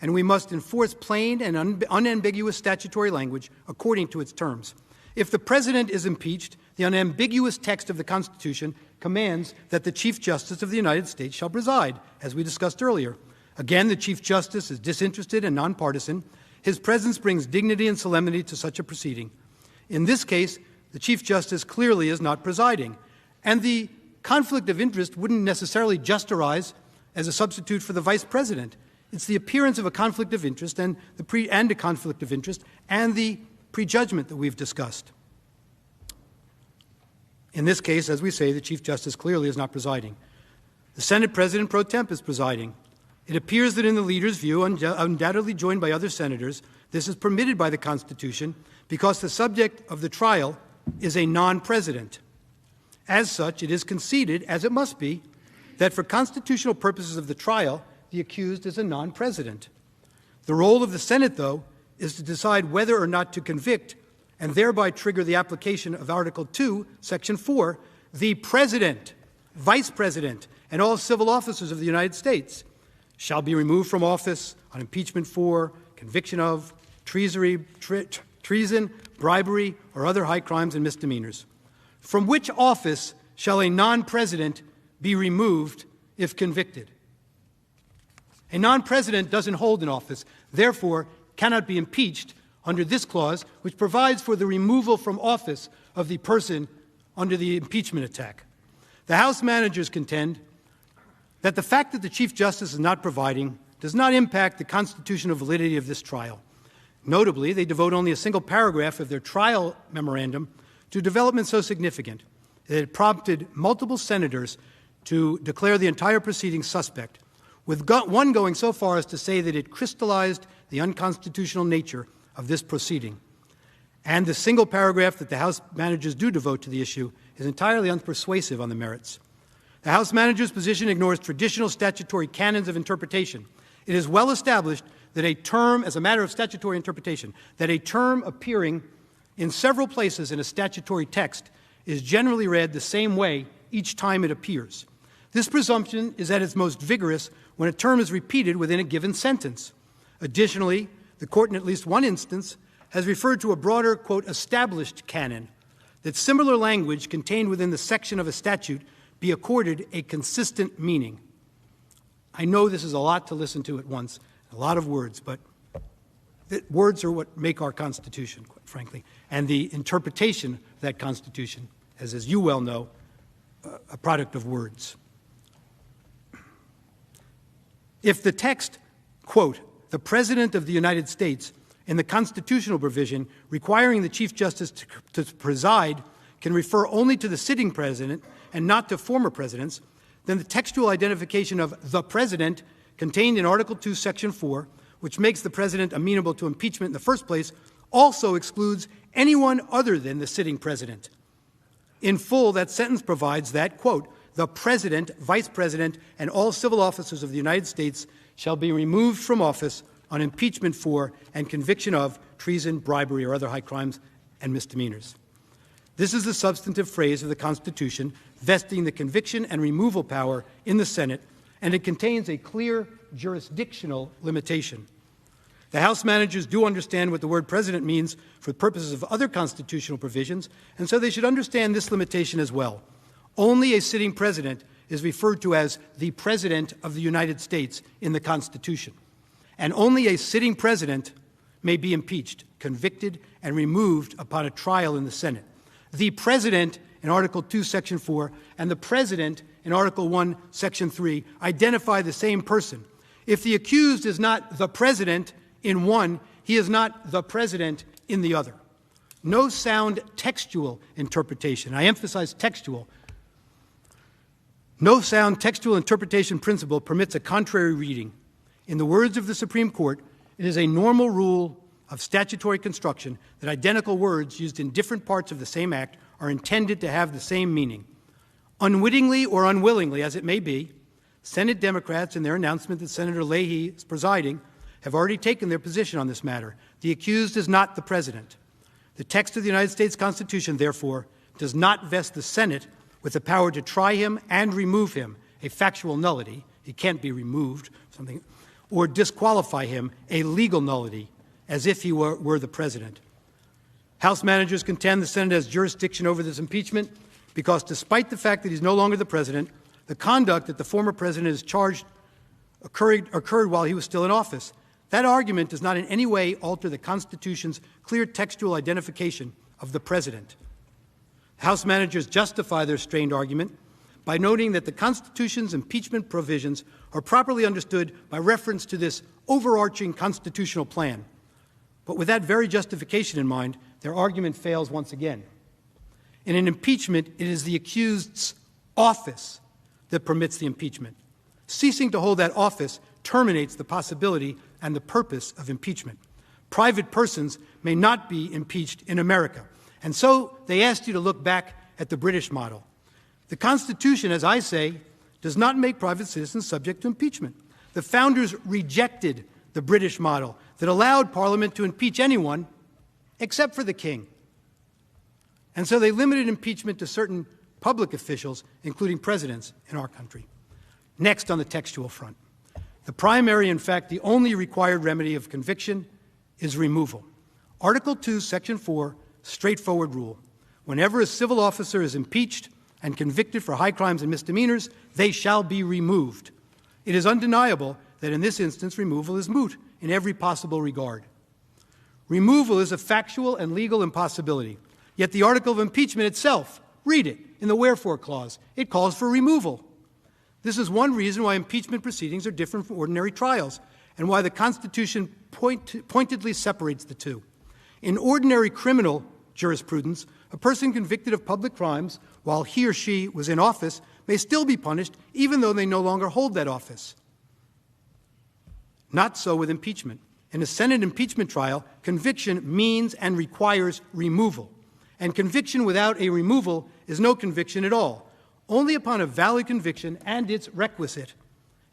And we must enforce plain and unambiguous statutory language according to its terms. If the President is impeached, the unambiguous text of the Constitution commands that the Chief Justice of the United States shall preside, as we discussed earlier. Again, the Chief Justice is disinterested and nonpartisan. His presence brings dignity and solemnity to such a proceeding. In this case, the Chief Justice clearly is not presiding, and the conflict of interest wouldn't necessarily just arise as a substitute for the Vice President. It's the appearance of a conflict of interest and the prejudgment that we've discussed. In this case, as we say, the Chief Justice clearly is not presiding. The Senate President pro temp is presiding. It appears that in the leader's view, undoubtedly joined by other senators, this is permitted by the Constitution because the subject of the trial is a non-president. As such, it is conceded, as it must be, that for constitutional purposes of the trial, the accused is a non-president. The role of the Senate, though, is to decide whether or not to convict and thereby trigger the application of Article 2, Section 4, the President, Vice President, and all civil officers of the United States shall be removed from office on impeachment for, conviction of, treason, bribery, or other high crimes and misdemeanors. From which office shall a non-president be removed if convicted? A non-president doesn't hold an office, therefore cannot be impeached under this clause, which provides for the removal from office of the person under the impeachment attack. The House managers contend that the fact that the Chief Justice is not presiding does not impact the constitutional validity of this trial. Notably, they devote only a single paragraph of their trial memorandum to developments so significant that it prompted multiple senators to declare the entire proceeding suspect, with one going so far as to say that it crystallized the unconstitutional nature of this proceeding. And the single paragraph that the House managers do devote to the issue is entirely unpersuasive on the merits. The House manager's position ignores traditional statutory canons of interpretation. It is well established that a term, as a matter of statutory interpretation, that a term appearing in several places in a statutory text is generally read the same way each time it appears. This presumption is at its most vigorous when a term is repeated within a given sentence. Additionally, the Court in at least one instance has referred to a broader, quote, established canon, that similar language contained within the section of a statute be accorded a consistent meaning. I know this is a lot to listen to at once, a lot of words, but words are what make our Constitution, quite frankly, and the interpretation of that Constitution, as you well know, a product of words. If the text, quote, the President of the United States, in the constitutional provision requiring the Chief Justice to preside, can refer only to the sitting president and not to former presidents, then the textual identification of the President contained in Article 2, Section 4, which makes the President amenable to impeachment in the first place, also excludes anyone other than the sitting President. In full, that sentence provides that, quote, the President, Vice President, and all civil officers of the United States shall be removed from office on impeachment for and conviction of treason, bribery, or other high crimes and misdemeanors. This is the substantive phrase of the Constitution vesting the conviction and removal power in the Senate, and it contains a clear jurisdictional limitation. The House managers do understand what the word president means for purposes of other constitutional provisions, and so they should understand this limitation as well. Only a sitting president is referred to as the President of the United States in the Constitution, and only a sitting president may be impeached, convicted, and removed upon a trial in the Senate. The President in Article 2, Section 4, and the President in Article 1, Section 3 identify the same person. If the accused is not the President in one, he is not the President in the other. No sound textual interpretation, I emphasize textual, no sound textual interpretation principle permits a contrary reading. In the words of the Supreme Court, it is a normal rule of statutory construction that identical words used in different parts of the same act are intended to have the same meaning. Unwittingly or unwillingly, as it may be, Senate Democrats, in their announcement that Senator Leahy is presiding, have already taken their position on this matter. The accused is not the President. The text of the United States Constitution, therefore, does not vest the Senate with the power to try him and remove him, a factual nullity, he can't be removed, something, or disqualify him, a legal nullity, as if he were the President. House managers contend the Senate has jurisdiction over this impeachment because despite the fact that he's no longer the President, the conduct that the former President is charged occurred while he was still in office. That argument does not in any way alter the Constitution's clear textual identification of the President. House managers justify their strained argument by noting that the Constitution's impeachment provisions are properly understood by reference to this overarching constitutional plan. But with that very justification in mind, their argument fails once again. In an impeachment, it is the accused's office that permits the impeachment. Ceasing to hold that office terminates the possibility and the purpose of impeachment. Private persons may not be impeached in America. And so they asked you to look back at the British model. The Constitution, as I say, does not make private citizens subject to impeachment. The founders rejected the British model that allowed Parliament to impeach anyone except for the king. And so they limited impeachment to certain public officials, including presidents in our country. Next, on the textual front, the primary, in fact, the only required remedy of conviction is removal. Article 2, Section 4, straightforward rule. Whenever a civil officer is impeached and convicted for high crimes and misdemeanors, they shall be removed. It is undeniable that in this instance, removal is moot in every possible regard. Removal is a factual and legal impossibility. Yet the article of impeachment itself, read it, in the wherefore clause, it calls for removal. This is one reason why impeachment proceedings are different from ordinary trials, and why the Constitution pointedly separates the two. In ordinary criminal jurisprudence, a person convicted of public crimes while he or she was in office may still be punished even though they no longer hold that office. Not so with impeachment. In a Senate impeachment trial, conviction means and requires removal. And conviction without a removal is no conviction at all. Only upon a valid conviction and its requisite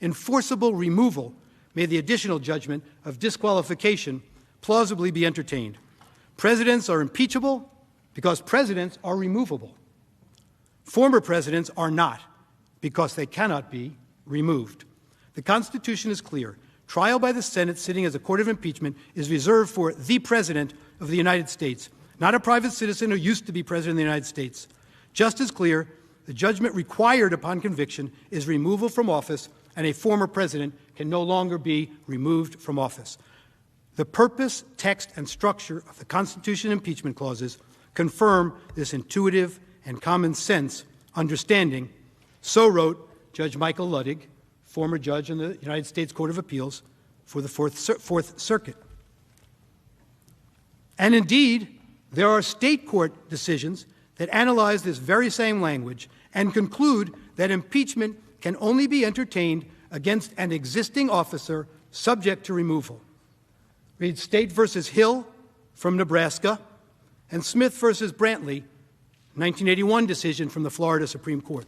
enforceable removal may the additional judgment of disqualification plausibly be entertained. Presidents are impeachable because presidents are removable. Former presidents are not because they cannot be removed. The Constitution is clear. Trial by the Senate sitting as a court of impeachment is reserved for the President of the United States, not a private citizen who used to be President of the United States. Just as clear, the judgment required upon conviction is removal from office, and a former president can no longer be removed from office. The purpose, text, and structure of the Constitution impeachment clauses confirm this intuitive and common sense understanding. So wrote Judge Michael Luttig, former judge in the United States Court of Appeals for the Fourth Circuit. And indeed, there are state court decisions that analyze this very same language and conclude that impeachment can only be entertained against an existing officer subject to removal. Read State versus Hill from Nebraska and Smith versus Brantley, 1981 decision from the Florida Supreme Court.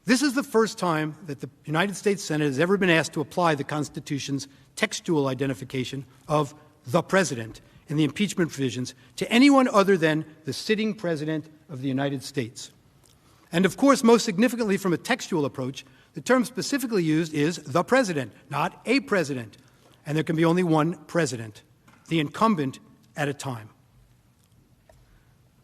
This is the first time that the United States Senate has ever been asked to apply the Constitution's textual identification of the President in the impeachment provisions to anyone other than the sitting President of the United States. And of course, most significantly from a textual approach, the term specifically used is the President, not a President. And there can be only one President, the incumbent at a time.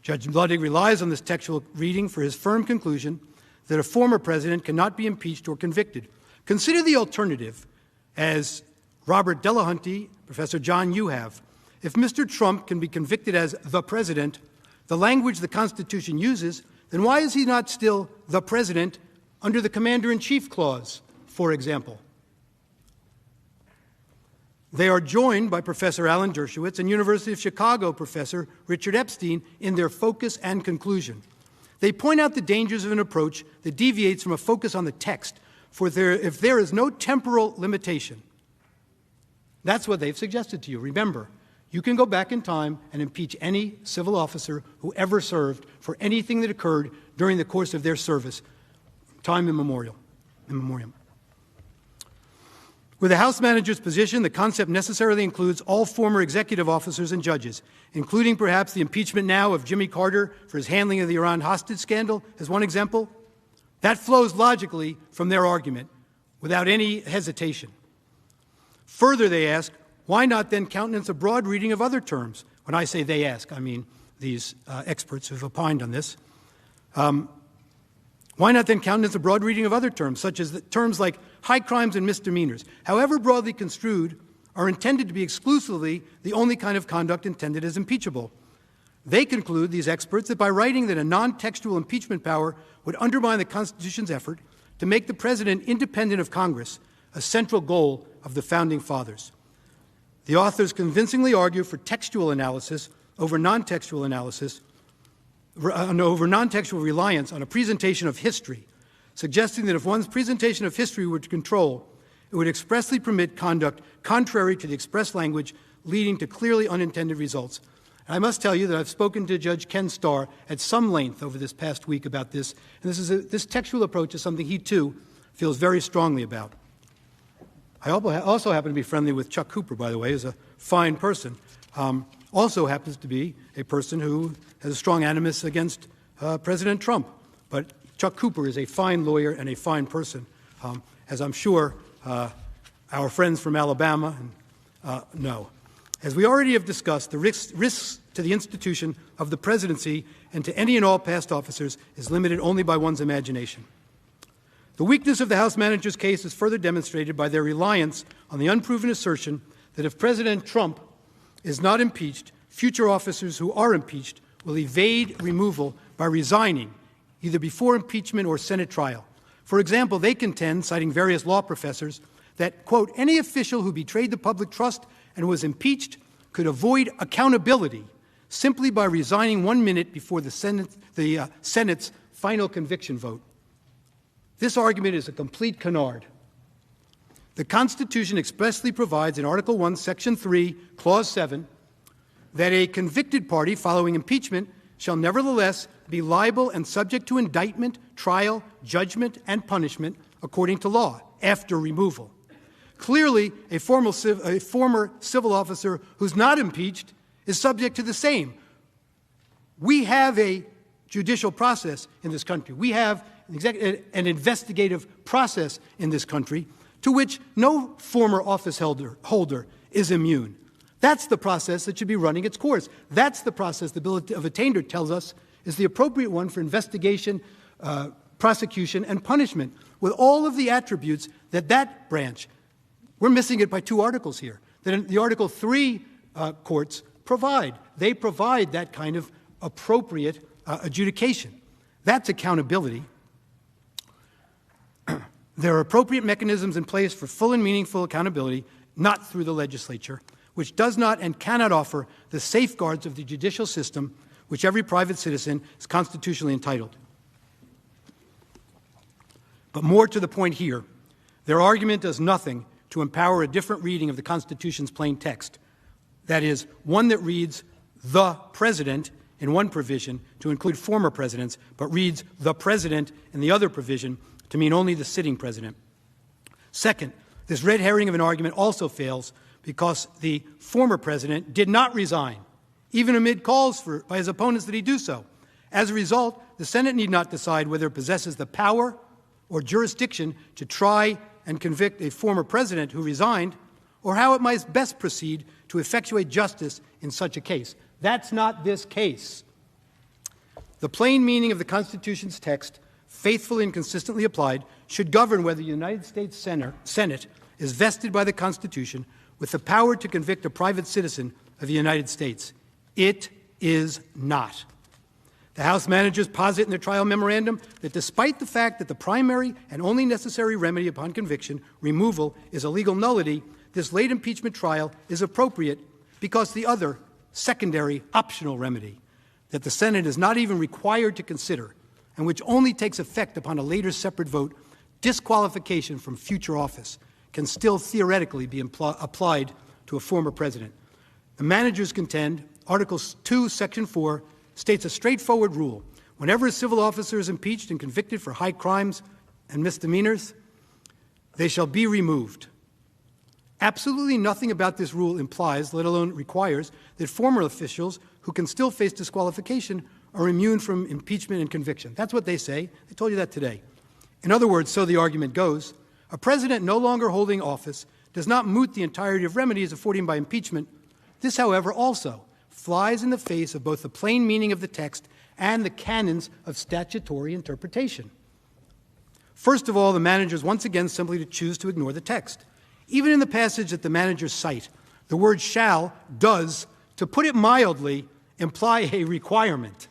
Judge Luttig relies on this textual reading for his firm conclusion that a former president cannot be impeached or convicted. Consider the alternative, as Robert Delahunty, Professor John Yoo have. If Mr. Trump can be convicted as the president, the language the Constitution uses, then why is he not still the president under the Commander-in-Chief Clause, for example? They are joined by Professor Alan Dershowitz and University of Chicago Professor Richard Epstein in their focus and conclusion. They point out the dangers of an approach that deviates from a focus on the text, if there is no temporal limitation. That's what they've suggested to you. Remember, you can go back in time and impeach any civil officer who ever served for anything that occurred during the course of their service, time immemorial. With the House manager's position, the concept necessarily includes all former executive officers and judges, including perhaps the impeachment now of Jimmy Carter for his handling of the Iran hostage scandal, as one example. That flows logically from their argument, without any hesitation. Further, they ask, why not then countenance a broad reading of other terms? When I say they ask, I mean these experts who have opined on this. Why not then countenance a broad reading of other terms, such as terms like high crimes and misdemeanors, however broadly construed, are intended to be exclusively the only kind of conduct intended as impeachable. They conclude, these experts, that by writing that a non-textual impeachment power would undermine the Constitution's effort to make the President independent of Congress, a central goal of the Founding Fathers. The authors convincingly argue for textual analysis over non-textual analysis, over non-textual reliance on a presentation of history, suggesting that if one's presentation of history were to control, it would expressly permit conduct contrary to the express language, leading to clearly unintended results. And I must tell you that I've spoken to Judge Ken Starr at some length over this past week about this, and this textual approach is something he, too, feels very strongly about. I also happen to be friendly with Chuck Cooper, by the way, who's a fine person. Also happens to be a person who has a strong animus against President Trump. But Chuck Cooper is a fine lawyer and a fine person, as I'm sure our friends from Alabama know. As we already have discussed, the risks to the institution of the presidency and to any and all past officers is limited only by one's imagination. The weakness of the House manager's case is further demonstrated by their reliance on the unproven assertion that if President Trump is not impeached, future officers who are impeached will evade removal by resigning, either before impeachment or Senate trial. For example, they contend, citing various law professors, that, quote, any official who betrayed the public trust and was impeached could avoid accountability simply by resigning 1 minute before the Senate's final conviction vote. This argument is a complete canard. The Constitution expressly provides in Article 1, Section 3, Clause 7, that a convicted party following impeachment shall nevertheless be liable and subject to indictment, trial, judgment, and punishment according to law after removal. Clearly, a former civil officer who's not impeached is subject to the same. We have a judicial process in this country. We have an investigative process in this country to which no former office holder is immune. That's the process that should be running its course. That's the process the Bill of Attainder tells us is the appropriate one for investigation, prosecution, and punishment, with all of the attributes that branch. We're missing it by 2 articles here, that the Article 3 courts provide. They provide that kind of appropriate adjudication. That's accountability. There are appropriate mechanisms in place for full and meaningful accountability, not through the legislature, which does not and cannot offer the safeguards of the judicial system which every private citizen is constitutionally entitled. But more to the point here, their argument does nothing to empower a different reading of the Constitution's plain text. That is, one that reads the president in one provision to include former presidents, but reads the president in the other provision to mean only the sitting president. Second, this red herring of an argument also fails because the former president did not resign, even amid calls by his opponents that he do so. As a result, the Senate need not decide whether it possesses the power or jurisdiction to try and convict a former president who resigned, or how it might best proceed to effectuate justice in such a case. That's not this case. The plain meaning of the Constitution's text, faithfully and consistently applied, should govern whether the United States Senate is vested by the Constitution with the power to convict a private citizen of the United States. It is not. The House managers posit in their trial memorandum that despite the fact that the primary and only necessary remedy upon conviction, removal, is a legal nullity, this late impeachment trial is appropriate because the other, secondary, optional remedy that the Senate is not even required to consider and which only takes effect upon a later separate vote, disqualification from future office, can still theoretically be applied to a former president. The managers contend Article 2, Section 4 states a straightforward rule. Whenever a civil officer is impeached and convicted for high crimes and misdemeanors, they shall be removed. Absolutely nothing about this rule implies, let alone requires, that former officials who can still face disqualification are immune from impeachment and conviction. That's what they say. I told you that today. In other words, so the argument goes, a president no longer holding office does not moot the entirety of remedies afforded by impeachment. This, however, also flies in the face of both the plain meaning of the text and the canons of statutory interpretation. First of all, the managers once again simply choose to ignore the text. Even in the passage that the managers cite, the word shall does, to put it mildly, imply a requirement.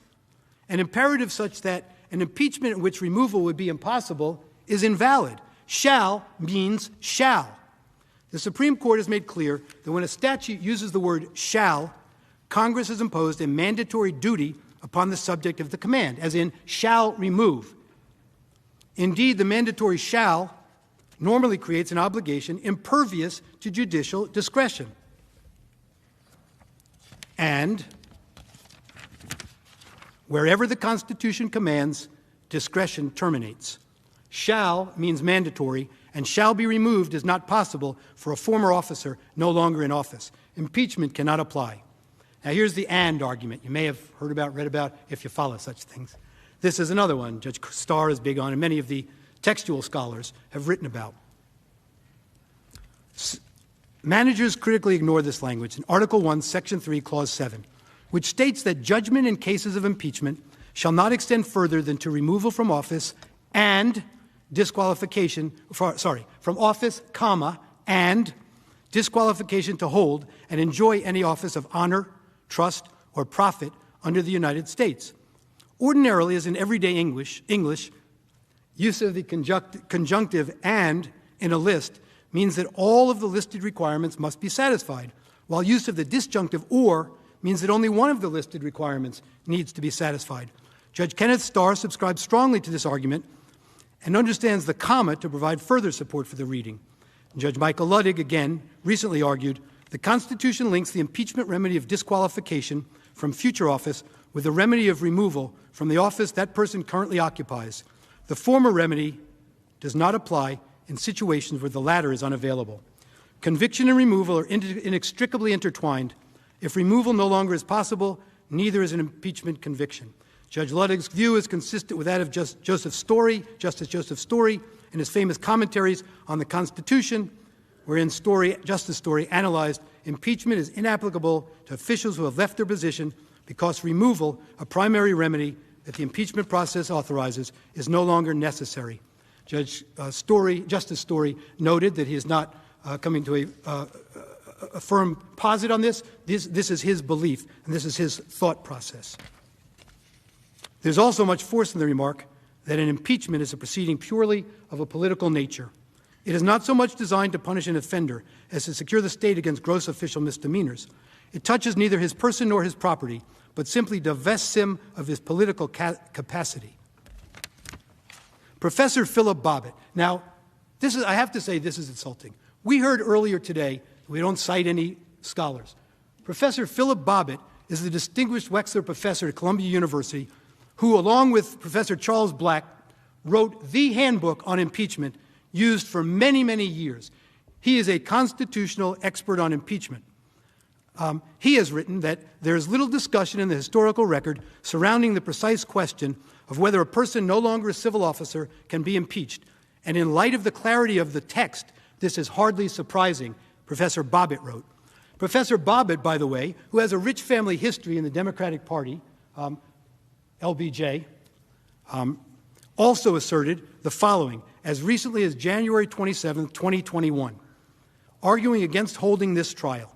An imperative such that an impeachment in which removal would be impossible is invalid. Shall means shall. The Supreme Court has made clear that when a statute uses the word shall, Congress has imposed a mandatory duty upon the subject of the command, as in shall remove. Indeed, the mandatory shall normally creates an obligation impervious to judicial discretion. And wherever the Constitution commands, discretion terminates. Shall means mandatory, and shall be removed is not possible for a former officer no longer in office. Impeachment cannot apply. Now here's the and argument you may have heard about, read about, if you follow such things. This is another one Judge Starr is big on, and many of the textual scholars have written about. Managers critically ignore this language in Article 1, Section 3, Clause 7, which states that judgment in cases of impeachment shall not extend further than to removal from office and disqualification, from office, comma, and disqualification to hold and enjoy any office of honor, trust, or profit under the United States. Ordinarily, as in everyday English, use of the conjunctive and in a list means that all of the listed requirements must be satisfied, while use of the disjunctive or means that only one of the listed requirements needs to be satisfied. Judge Kenneth Starr subscribes strongly to this argument and understands the comma to provide further support for the reading. And Judge Michael Ludwig, again, recently argued, the Constitution links the impeachment remedy of disqualification from future office with the remedy of removal from the office that person currently occupies. The former remedy does not apply in situations where the latter is unavailable. Conviction and removal are inextricably intertwined. If removal no longer is possible, neither is an impeachment conviction. Judge Ludwig's view is consistent with that of Justice Joseph Story in his famous commentaries on the Constitution, wherein Justice Story analyzed impeachment is inapplicable to officials who have left their position because removal, a primary remedy that the impeachment process authorizes, is no longer necessary. Justice Story noted that he is not coming to a firm posit on this. This is his belief, and this is his thought process. There's also much force in the remark that an impeachment is a proceeding purely of a political nature. It is not so much designed to punish an offender as to secure the state against gross official misdemeanors. It touches neither his person nor his property, but simply divests him of his political capacity. Professor Philip Bobbitt. Now, I have to say this is insulting. We heard earlier today, we don't cite any scholars. Professor Philip Bobbitt is the distinguished Wexler professor at Columbia University who, along with Professor Charles Black, wrote the handbook on impeachment used for many, many years. He is a constitutional expert on impeachment. He has written that there is little discussion in the historical record surrounding the precise question of whether a person no longer a civil officer can be impeached. And in light of the clarity of the text, this is hardly surprising, Professor Bobbitt wrote. Professor Bobbitt, by the way, who has a rich family history in the Democratic Party, LBJ, also asserted the following as recently as January 27, 2021, arguing against holding this trial.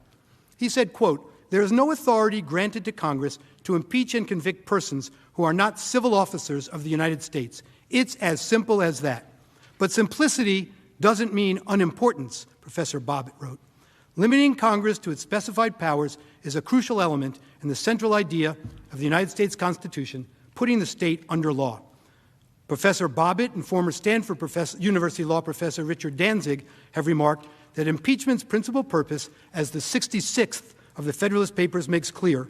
He said, quote, "There is no authority granted to Congress to impeach and convict persons who are not civil officers of the United States. It's as simple as that. But simplicity doesn't mean unimportance," Professor Bobbitt wrote. "Limiting Congress to its specified powers is a crucial element in the central idea of the United States Constitution, putting the state under law." Professor Bobbitt and former Stanford University law professor Richard Danzig have remarked that impeachment's principal purpose, as the 66th of the Federalist Papers makes clear,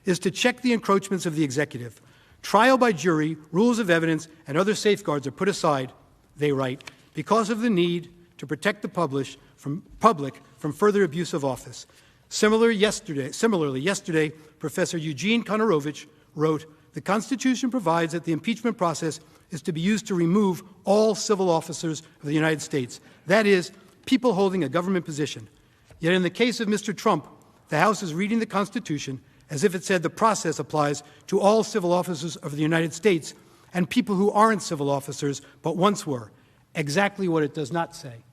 is to check the encroachments of the executive. Trial by jury, rules of evidence, and other safeguards are put aside, they write, because of the need to protect the public from further abuse of office. Similarly, yesterday, Professor Eugene Konorovich wrote, "The Constitution provides that the impeachment process is to be used to remove all civil officers of the United States. That is, people holding a government position. Yet in the case of Mr. Trump, the House is reading the Constitution as if it said the process applies to all civil officers of the United States and people who aren't civil officers but once were. Exactly what it does not say."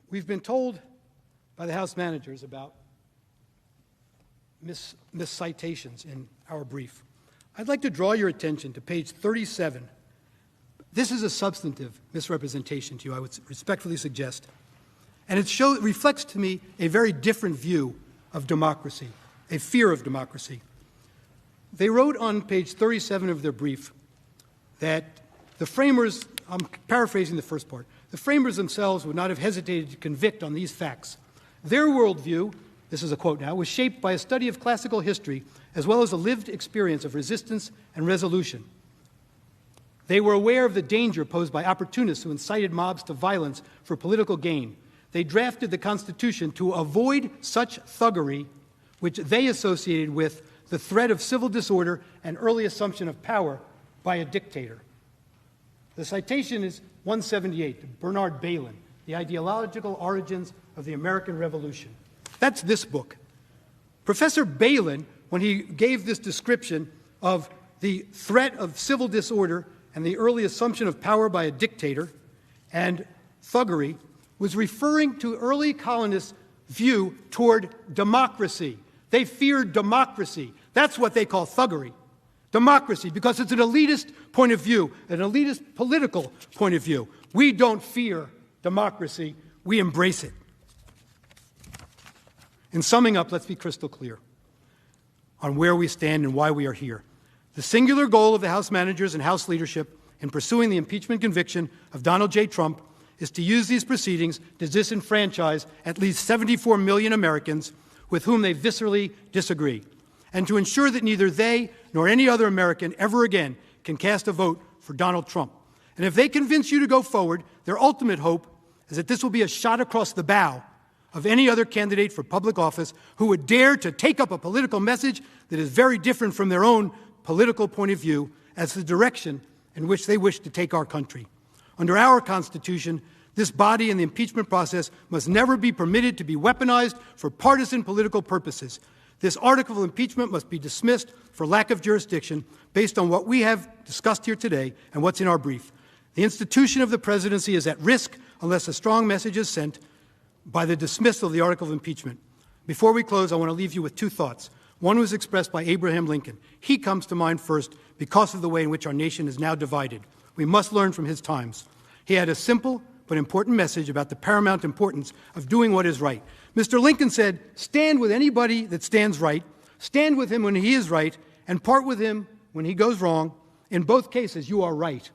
We've been told by the House managers about miscitations in our brief. I'd like to draw your attention to page 37. This is a substantive misrepresentation to you, I would respectfully suggest. And it reflects to me a very different view of democracy, a fear of democracy. They wrote on page 37 of their brief that the framers, I'm paraphrasing the first part, the framers themselves would not have hesitated to convict on these facts. Their worldview, this is a quote now, was shaped by a study of classical history as well as a lived experience of resistance and resolution. They were aware of the danger posed by opportunists who incited mobs to violence for political gain. They drafted the Constitution to avoid such thuggery, which they associated with the threat of civil disorder and early assumption of power by a dictator. The citation is 178, Bernard Bailyn, The Ideological Origins of the American Revolution. That's this book. Professor Bailyn, when he gave this description of the threat of civil disorder and the early assumption of power by a dictator and thuggery, was referring to early colonists' view toward democracy. They feared democracy. That's what they call thuggery. Democracy, because it's an elitist point of view, an elitist political point of view. We don't fear democracy, we embrace it. In summing up, let's be crystal clear on where we stand and why we are here. The singular goal of the House managers and House leadership in pursuing the impeachment conviction of Donald J. Trump is to use these proceedings to disenfranchise at least 74 million Americans with whom they viscerally disagree, and to ensure that neither they nor any other American ever again can cast a vote for Donald Trump. And if they convince you to go forward, their ultimate hope is that this will be a shot across the bow of any other candidate for public office who would dare to take up a political message that is very different from their own political point of view as the direction in which they wish to take our country. Under our Constitution, this body and the impeachment process must never be permitted to be weaponized for partisan political purposes. This article of impeachment must be dismissed for lack of jurisdiction based on what we have discussed here today and what's in our brief. The institution of the presidency is at risk unless a strong message is sent by the dismissal of the article of impeachment. Before we close, I want to leave you with two thoughts. One was expressed by Abraham Lincoln. He comes to mind first because of the way in which our nation is now divided. We must learn from his times. He had a simple but important message about the paramount importance of doing what is right. Mr. Lincoln said, stand with anybody that stands right, stand with him when he is right, and part with him when he goes wrong. In both cases, you are right.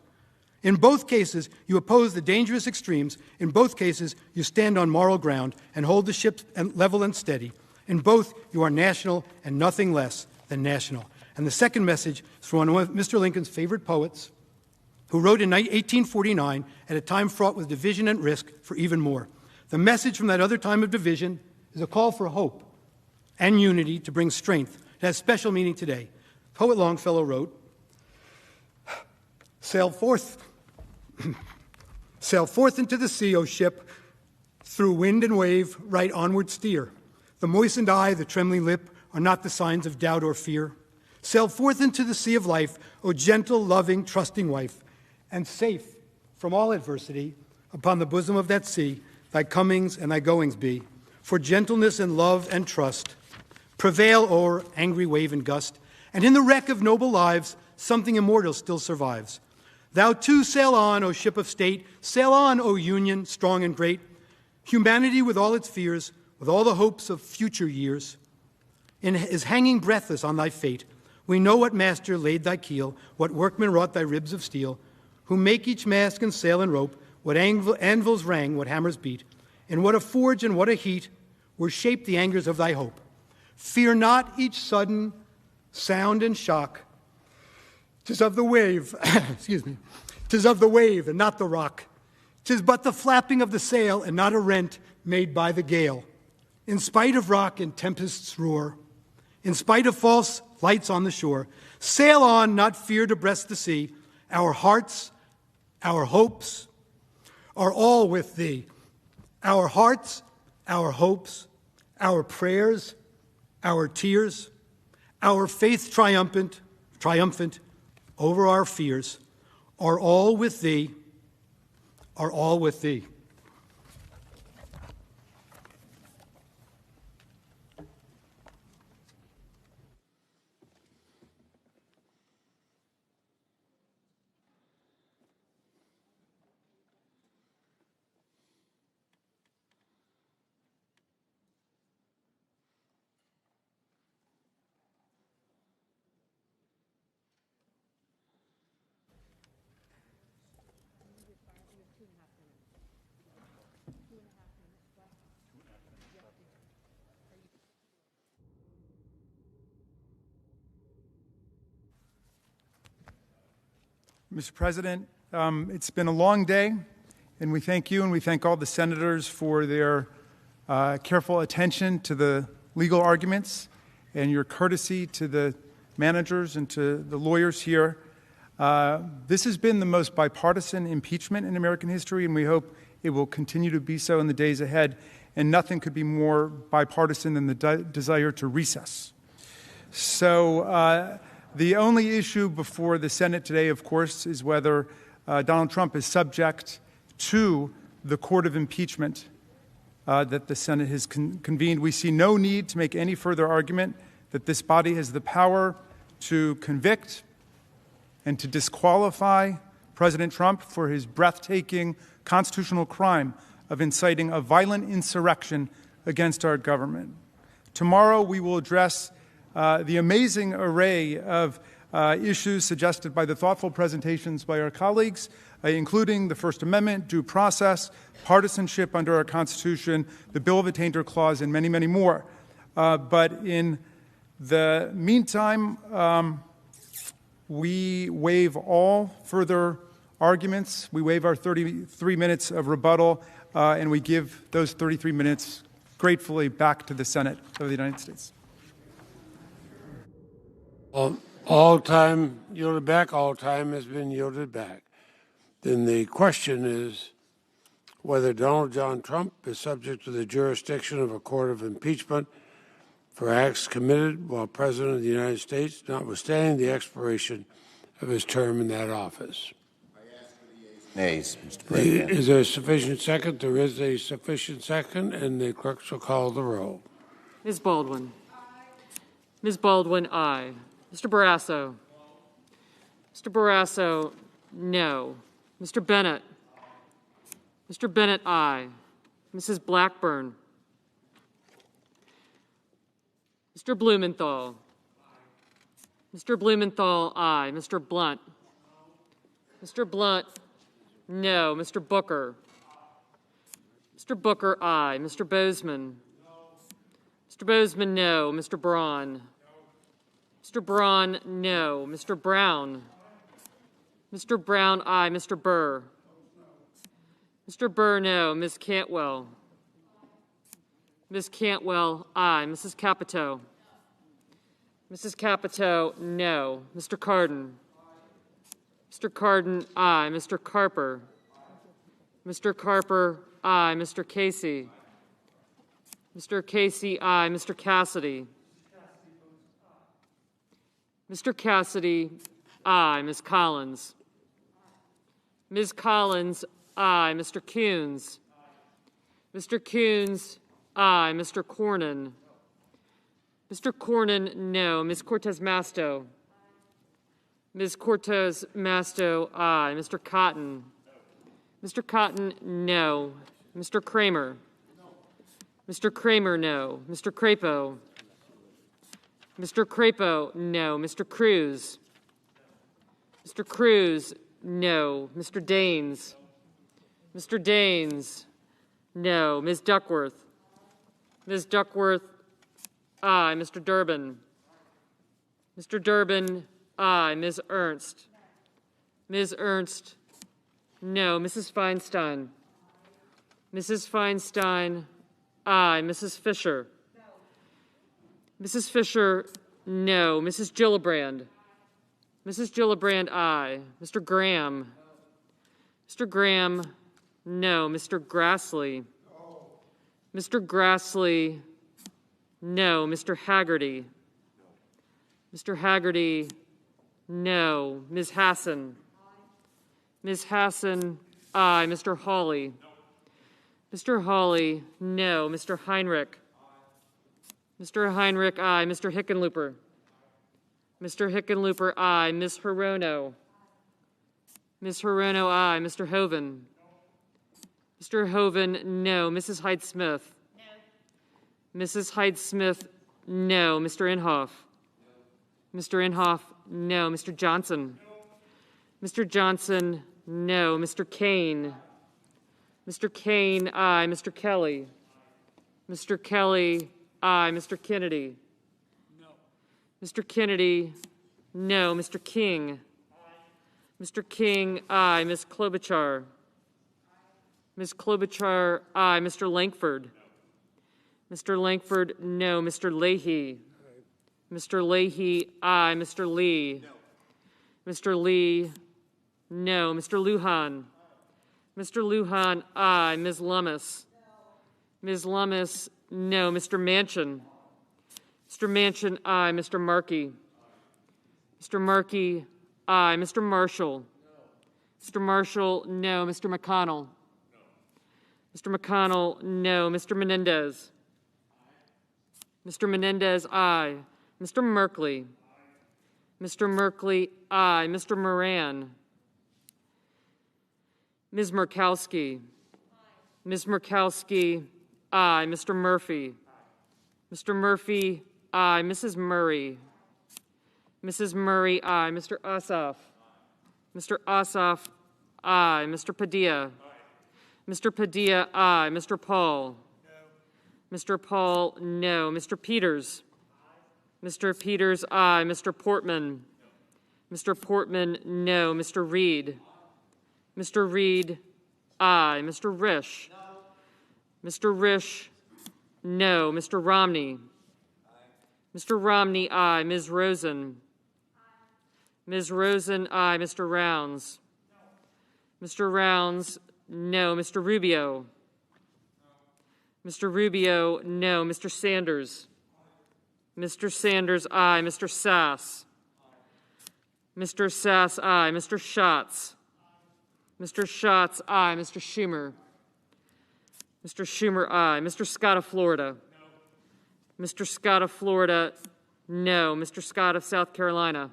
In both cases, you oppose the dangerous extremes. In both cases, you stand on moral ground and hold the ship level and steady. In both, you are national and nothing less than national. And the second message is from one of Mr. Lincoln's favorite poets, who wrote in 1849 at a time fraught with division and risk for even more. The message from that other time of division is a call for hope and unity to bring strength. It has special meaning today. Poet Longfellow wrote, Sail forth into the sea, O ship, through wind and wave, right onward steer. The moistened eye, the trembling lip, are not the signs of doubt or fear. Sail forth into the sea of life, O gentle, loving, trusting wife, and safe from all adversity, upon the bosom of that sea, thy comings and thy goings be. For gentleness and love and trust prevail o'er angry wave and gust, and in the wreck of noble lives, something immortal still survives. Thou too sail on, O ship of state, sail on, O Union, strong and great. Humanity with all its fears, with all the hopes of future years, is hanging breathless on thy fate. We know what master laid thy keel, what workman wrought thy ribs of steel, who make each mast and sail and rope, what anvils rang, what hammers beat, and what a forge and what a heat were shaped the angers of thy hope. Fear not each sudden sound and shock. 'Tis of the wave, excuse me, 'tis of the wave and not the rock. 'Tis but the flapping of the sail and not a rent made by the gale. In spite of rock and tempest's roar, in spite of false lights on the shore, sail on, not fear to breast the sea. Our hearts, our hopes are all with thee. Our hearts, our hopes, our prayers, our tears, our faith triumphant over our fears, are all with thee, are all with thee. Mr. President, it's been a long day, and we thank you and we thank all the senators for their careful attention to the legal arguments and your courtesy to the managers and to the lawyers here. This has been the most bipartisan impeachment in American history, and we hope it will continue to be so in the days ahead. And nothing could be more bipartisan than the desire to recess. So the only issue before the Senate today, of course, is whether Donald Trump is subject to the court of impeachment that the Senate has convened. We see no need to make any further argument that this body has the power to convict and to disqualify President Trump for his breathtaking constitutional crime of inciting a violent insurrection against our government. Tomorrow we will address the amazing array of issues suggested by the thoughtful presentations by our colleagues, including the First Amendment, due process, partisanship under our Constitution, the Bill of Attainder Clause, and many, many more. But in the meantime, we waive all further arguments. We waive our 33 minutes of rebuttal, and we give those 33 minutes gratefully back to the Senate of the United States. All time yielded back, all time has been yielded back. Then the question is whether Donald John Trump is subject to the jurisdiction of a court of impeachment for acts committed while President of the United States, notwithstanding the expiration of his term in that office. Nays, Mr. President. Is there a sufficient second? There is a sufficient second, and the clerk shall call the roll. Ms. Baldwin. Ms. Baldwin, aye. Mr. Barrasso. Mr. Barrasso, no. Mr. Bennett. Mr. Bennett, aye. Mrs. Blackburn. Mr. Blumenthal. Mr. Blumenthal, aye. Mr. Blunt. Mr. Blunt, no. Mr. Booker. Mr. Booker, aye. Mr. Bozeman. Mr. Bozeman, no. Mr. Braun. Mr. Braun, no. Mr. Brown. Mr. Brown, aye. Mr. Burr. Mr. Burr, no. Ms. Cantwell. Ms. Cantwell, aye. Mrs. Capito. Mrs. Capito, no. Mr. Cardin. Mr. Cardin, aye. Mr. Carper. Mr. Carper, aye. Mr. Casey. Mr. Casey, aye. Mr. Cassidy. Mr. Cassidy, aye. Ms. Collins. Ms. Collins, aye. Mr. Coons. Mr. Coons, aye. Mr. Cornyn. Mr. Cornyn, no. Ms. Cortez Masto. Ms. Cortez Masto, aye. Mr. Cotton. Mr. Cotton, no. Mr. Kramer. Mr. Kramer, no. Mr. Crapo. Mr. Crapo, no. Mr. Cruz. Mr. Cruz, no. Mr. Daines. Mr. Daines, no. Ms. Duckworth. Ms. Duckworth, aye. Mr. Durbin. Mr. Durbin, aye. Ms. Ernst. Ms. Ernst, no. Mrs. Feinstein. Mrs. Feinstein, aye. Mrs. Fisher. Mrs. Fisher, no. Mrs. Gillibrand. Mrs. Gillibrand, aye. Mr. Graham. Mr. Graham, no. Mr. Grassley. Mr. Grassley, no. Mr. Haggerty. Mr. Haggerty, no. Ms. Hassan. Ms. Hassan, aye. Mr. Hawley. Mr. Hawley, no. Mr. Heinrich. Mr. Heinrich, aye. Mr. Hickenlooper. Mr. Hickenlooper, aye. Ms. Hirono. Ms. Hirono, aye. Mr. Hoven. Mr. Hoven, no. Mrs. Hyde-Smith. No. Mrs. Hyde-Smith, no. Mr. Inhofe. No. Mr. Inhofe, no. Mr. Johnson. No. Mr. Johnson, no. Mr. Kane. Mr. Kane, aye. Mr. Kelly. Mr. Kelly, aye. Mr. Kennedy. No. Mr. Kennedy, no. Mr. King. Aye. Mr. King, aye. Ms. Klobuchar. Ms. Klobuchar, aye. Mr. Langford. No. Mr. Langford, no. Mr. Leahy. Mr. Leahy, aye. Mr. Lee. No. Mr. Lee, no. Mr. Lujan. Mr. Lujan, aye. Ms. Lummis. No. Ms. Lummis, no. Mr. Manchin. Mr. Manchin, aye. Mr. Markey. Mr. Markey, aye. Mr. Marshall. No. Mr. Marshall, no. Mr. McConnell. No. Mr. McConnell, no. Mr. Menendez. Aye. Mr. Menendez, aye. Mr. Merkley. Aye. Mr. Merkley, aye. Mr. Moran. Ms. Murkowski. Ms. Murkowski, aye. Mr. Murphy. Mr. Murphy, aye. Mrs. Murray. Mrs. Murray, aye. Mr. Ossoff. Mr. Ossoff, aye. Mr. Padilla. Mr. Padilla, aye. Mr. Paul. Mr. Paul, no. Mr. Peters. Mr. Peters, aye. Mr. Portman. Mr. Portman, no. Mr. Reed. Mr. Reed, aye. Mr. Risch. Mr. Risch, no. Mr. Romney. Mr. Romney, aye. Ms. Rosen. Ms. Rosen, aye. Mr. Rounds. Mr. Rounds, no. Mr. Rubio. Mr. Rubio, no. Mr. Sanders. Mr. Sanders, aye. Mr. Sass. Mr. Sass, aye. Mr. Schatz. Mr. Schatz, aye. Mr. Schumer. Mr. Schumer, aye. Mr. Scott of Florida. No. Mr. Scott of Florida, no. Mr. Scott of South Carolina.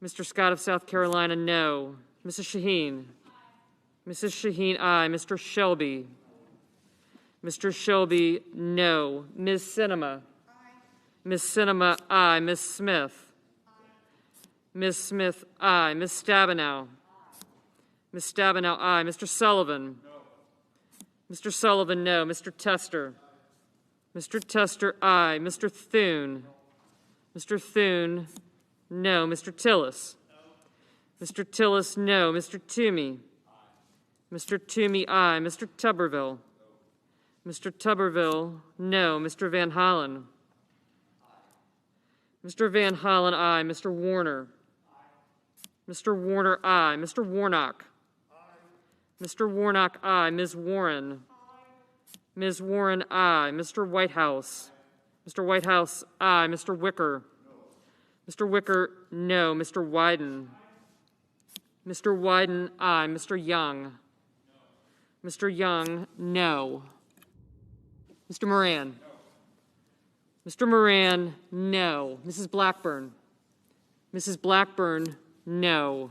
No. Mr. Scott of South Carolina, no. Mrs. Shaheen. Mrs. Shaheen, aye. Mr. Shelby. Mr. Shelby, no. Ms. Sinema. Ms. Sinema, aye. Ms. Smith. Ms. Smith, aye. Ms. Stabenow. Ms. Stabenow, aye. Mr. Sullivan. No. Mr. Sullivan, no. Mr. Tester. Mr. Tester, aye. Mr. Thune. Mr. Thune, no. Mr. Tillis. No. Mr. Tillis, no. Mr. Toomey. Mr. Toomey, aye. Mr. Tuberville. Mr. Tuberville, no. Mr. Van Hollen. Mr. Van Hollen, aye. Mr. Warner. Mr. Warner, aye. Mr. Warnock. Mr. Warnock, aye. Ms. Warren. Ms. Warren, aye. Mr. Whitehouse. Mr. Whitehouse, aye. Mr. Wicker. Mr. Wicker, no. Mr. Wyden. Mr. Wyden, aye. Mr. Young. Mr. Young, no. Mr. Moran. Mr. Moran, no. Mrs. Blackburn. Mrs. Blackburn, no.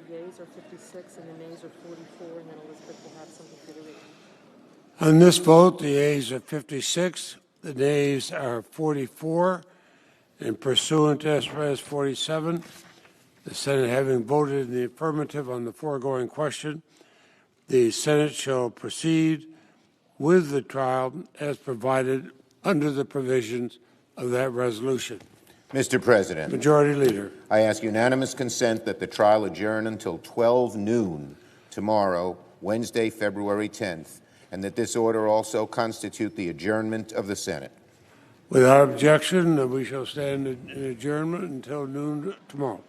The yeas are 56 and the nays are 44, and then Elizabeth will have something for the read. On this vote, the yeas are 56, the nays are 44, and pursuant to S. 47, the Senate having voted in the affirmative on the foregoing question, the Senate shall proceed with the trial as provided under the provisions of that resolution. Mr. President. Majority Leader. I ask unanimous consent that the trial adjourn until 12 noon tomorrow, Wednesday, February 10th, and that this order also constitute the adjournment of the Senate. Without objection, we shall stand in adjournment until noon tomorrow.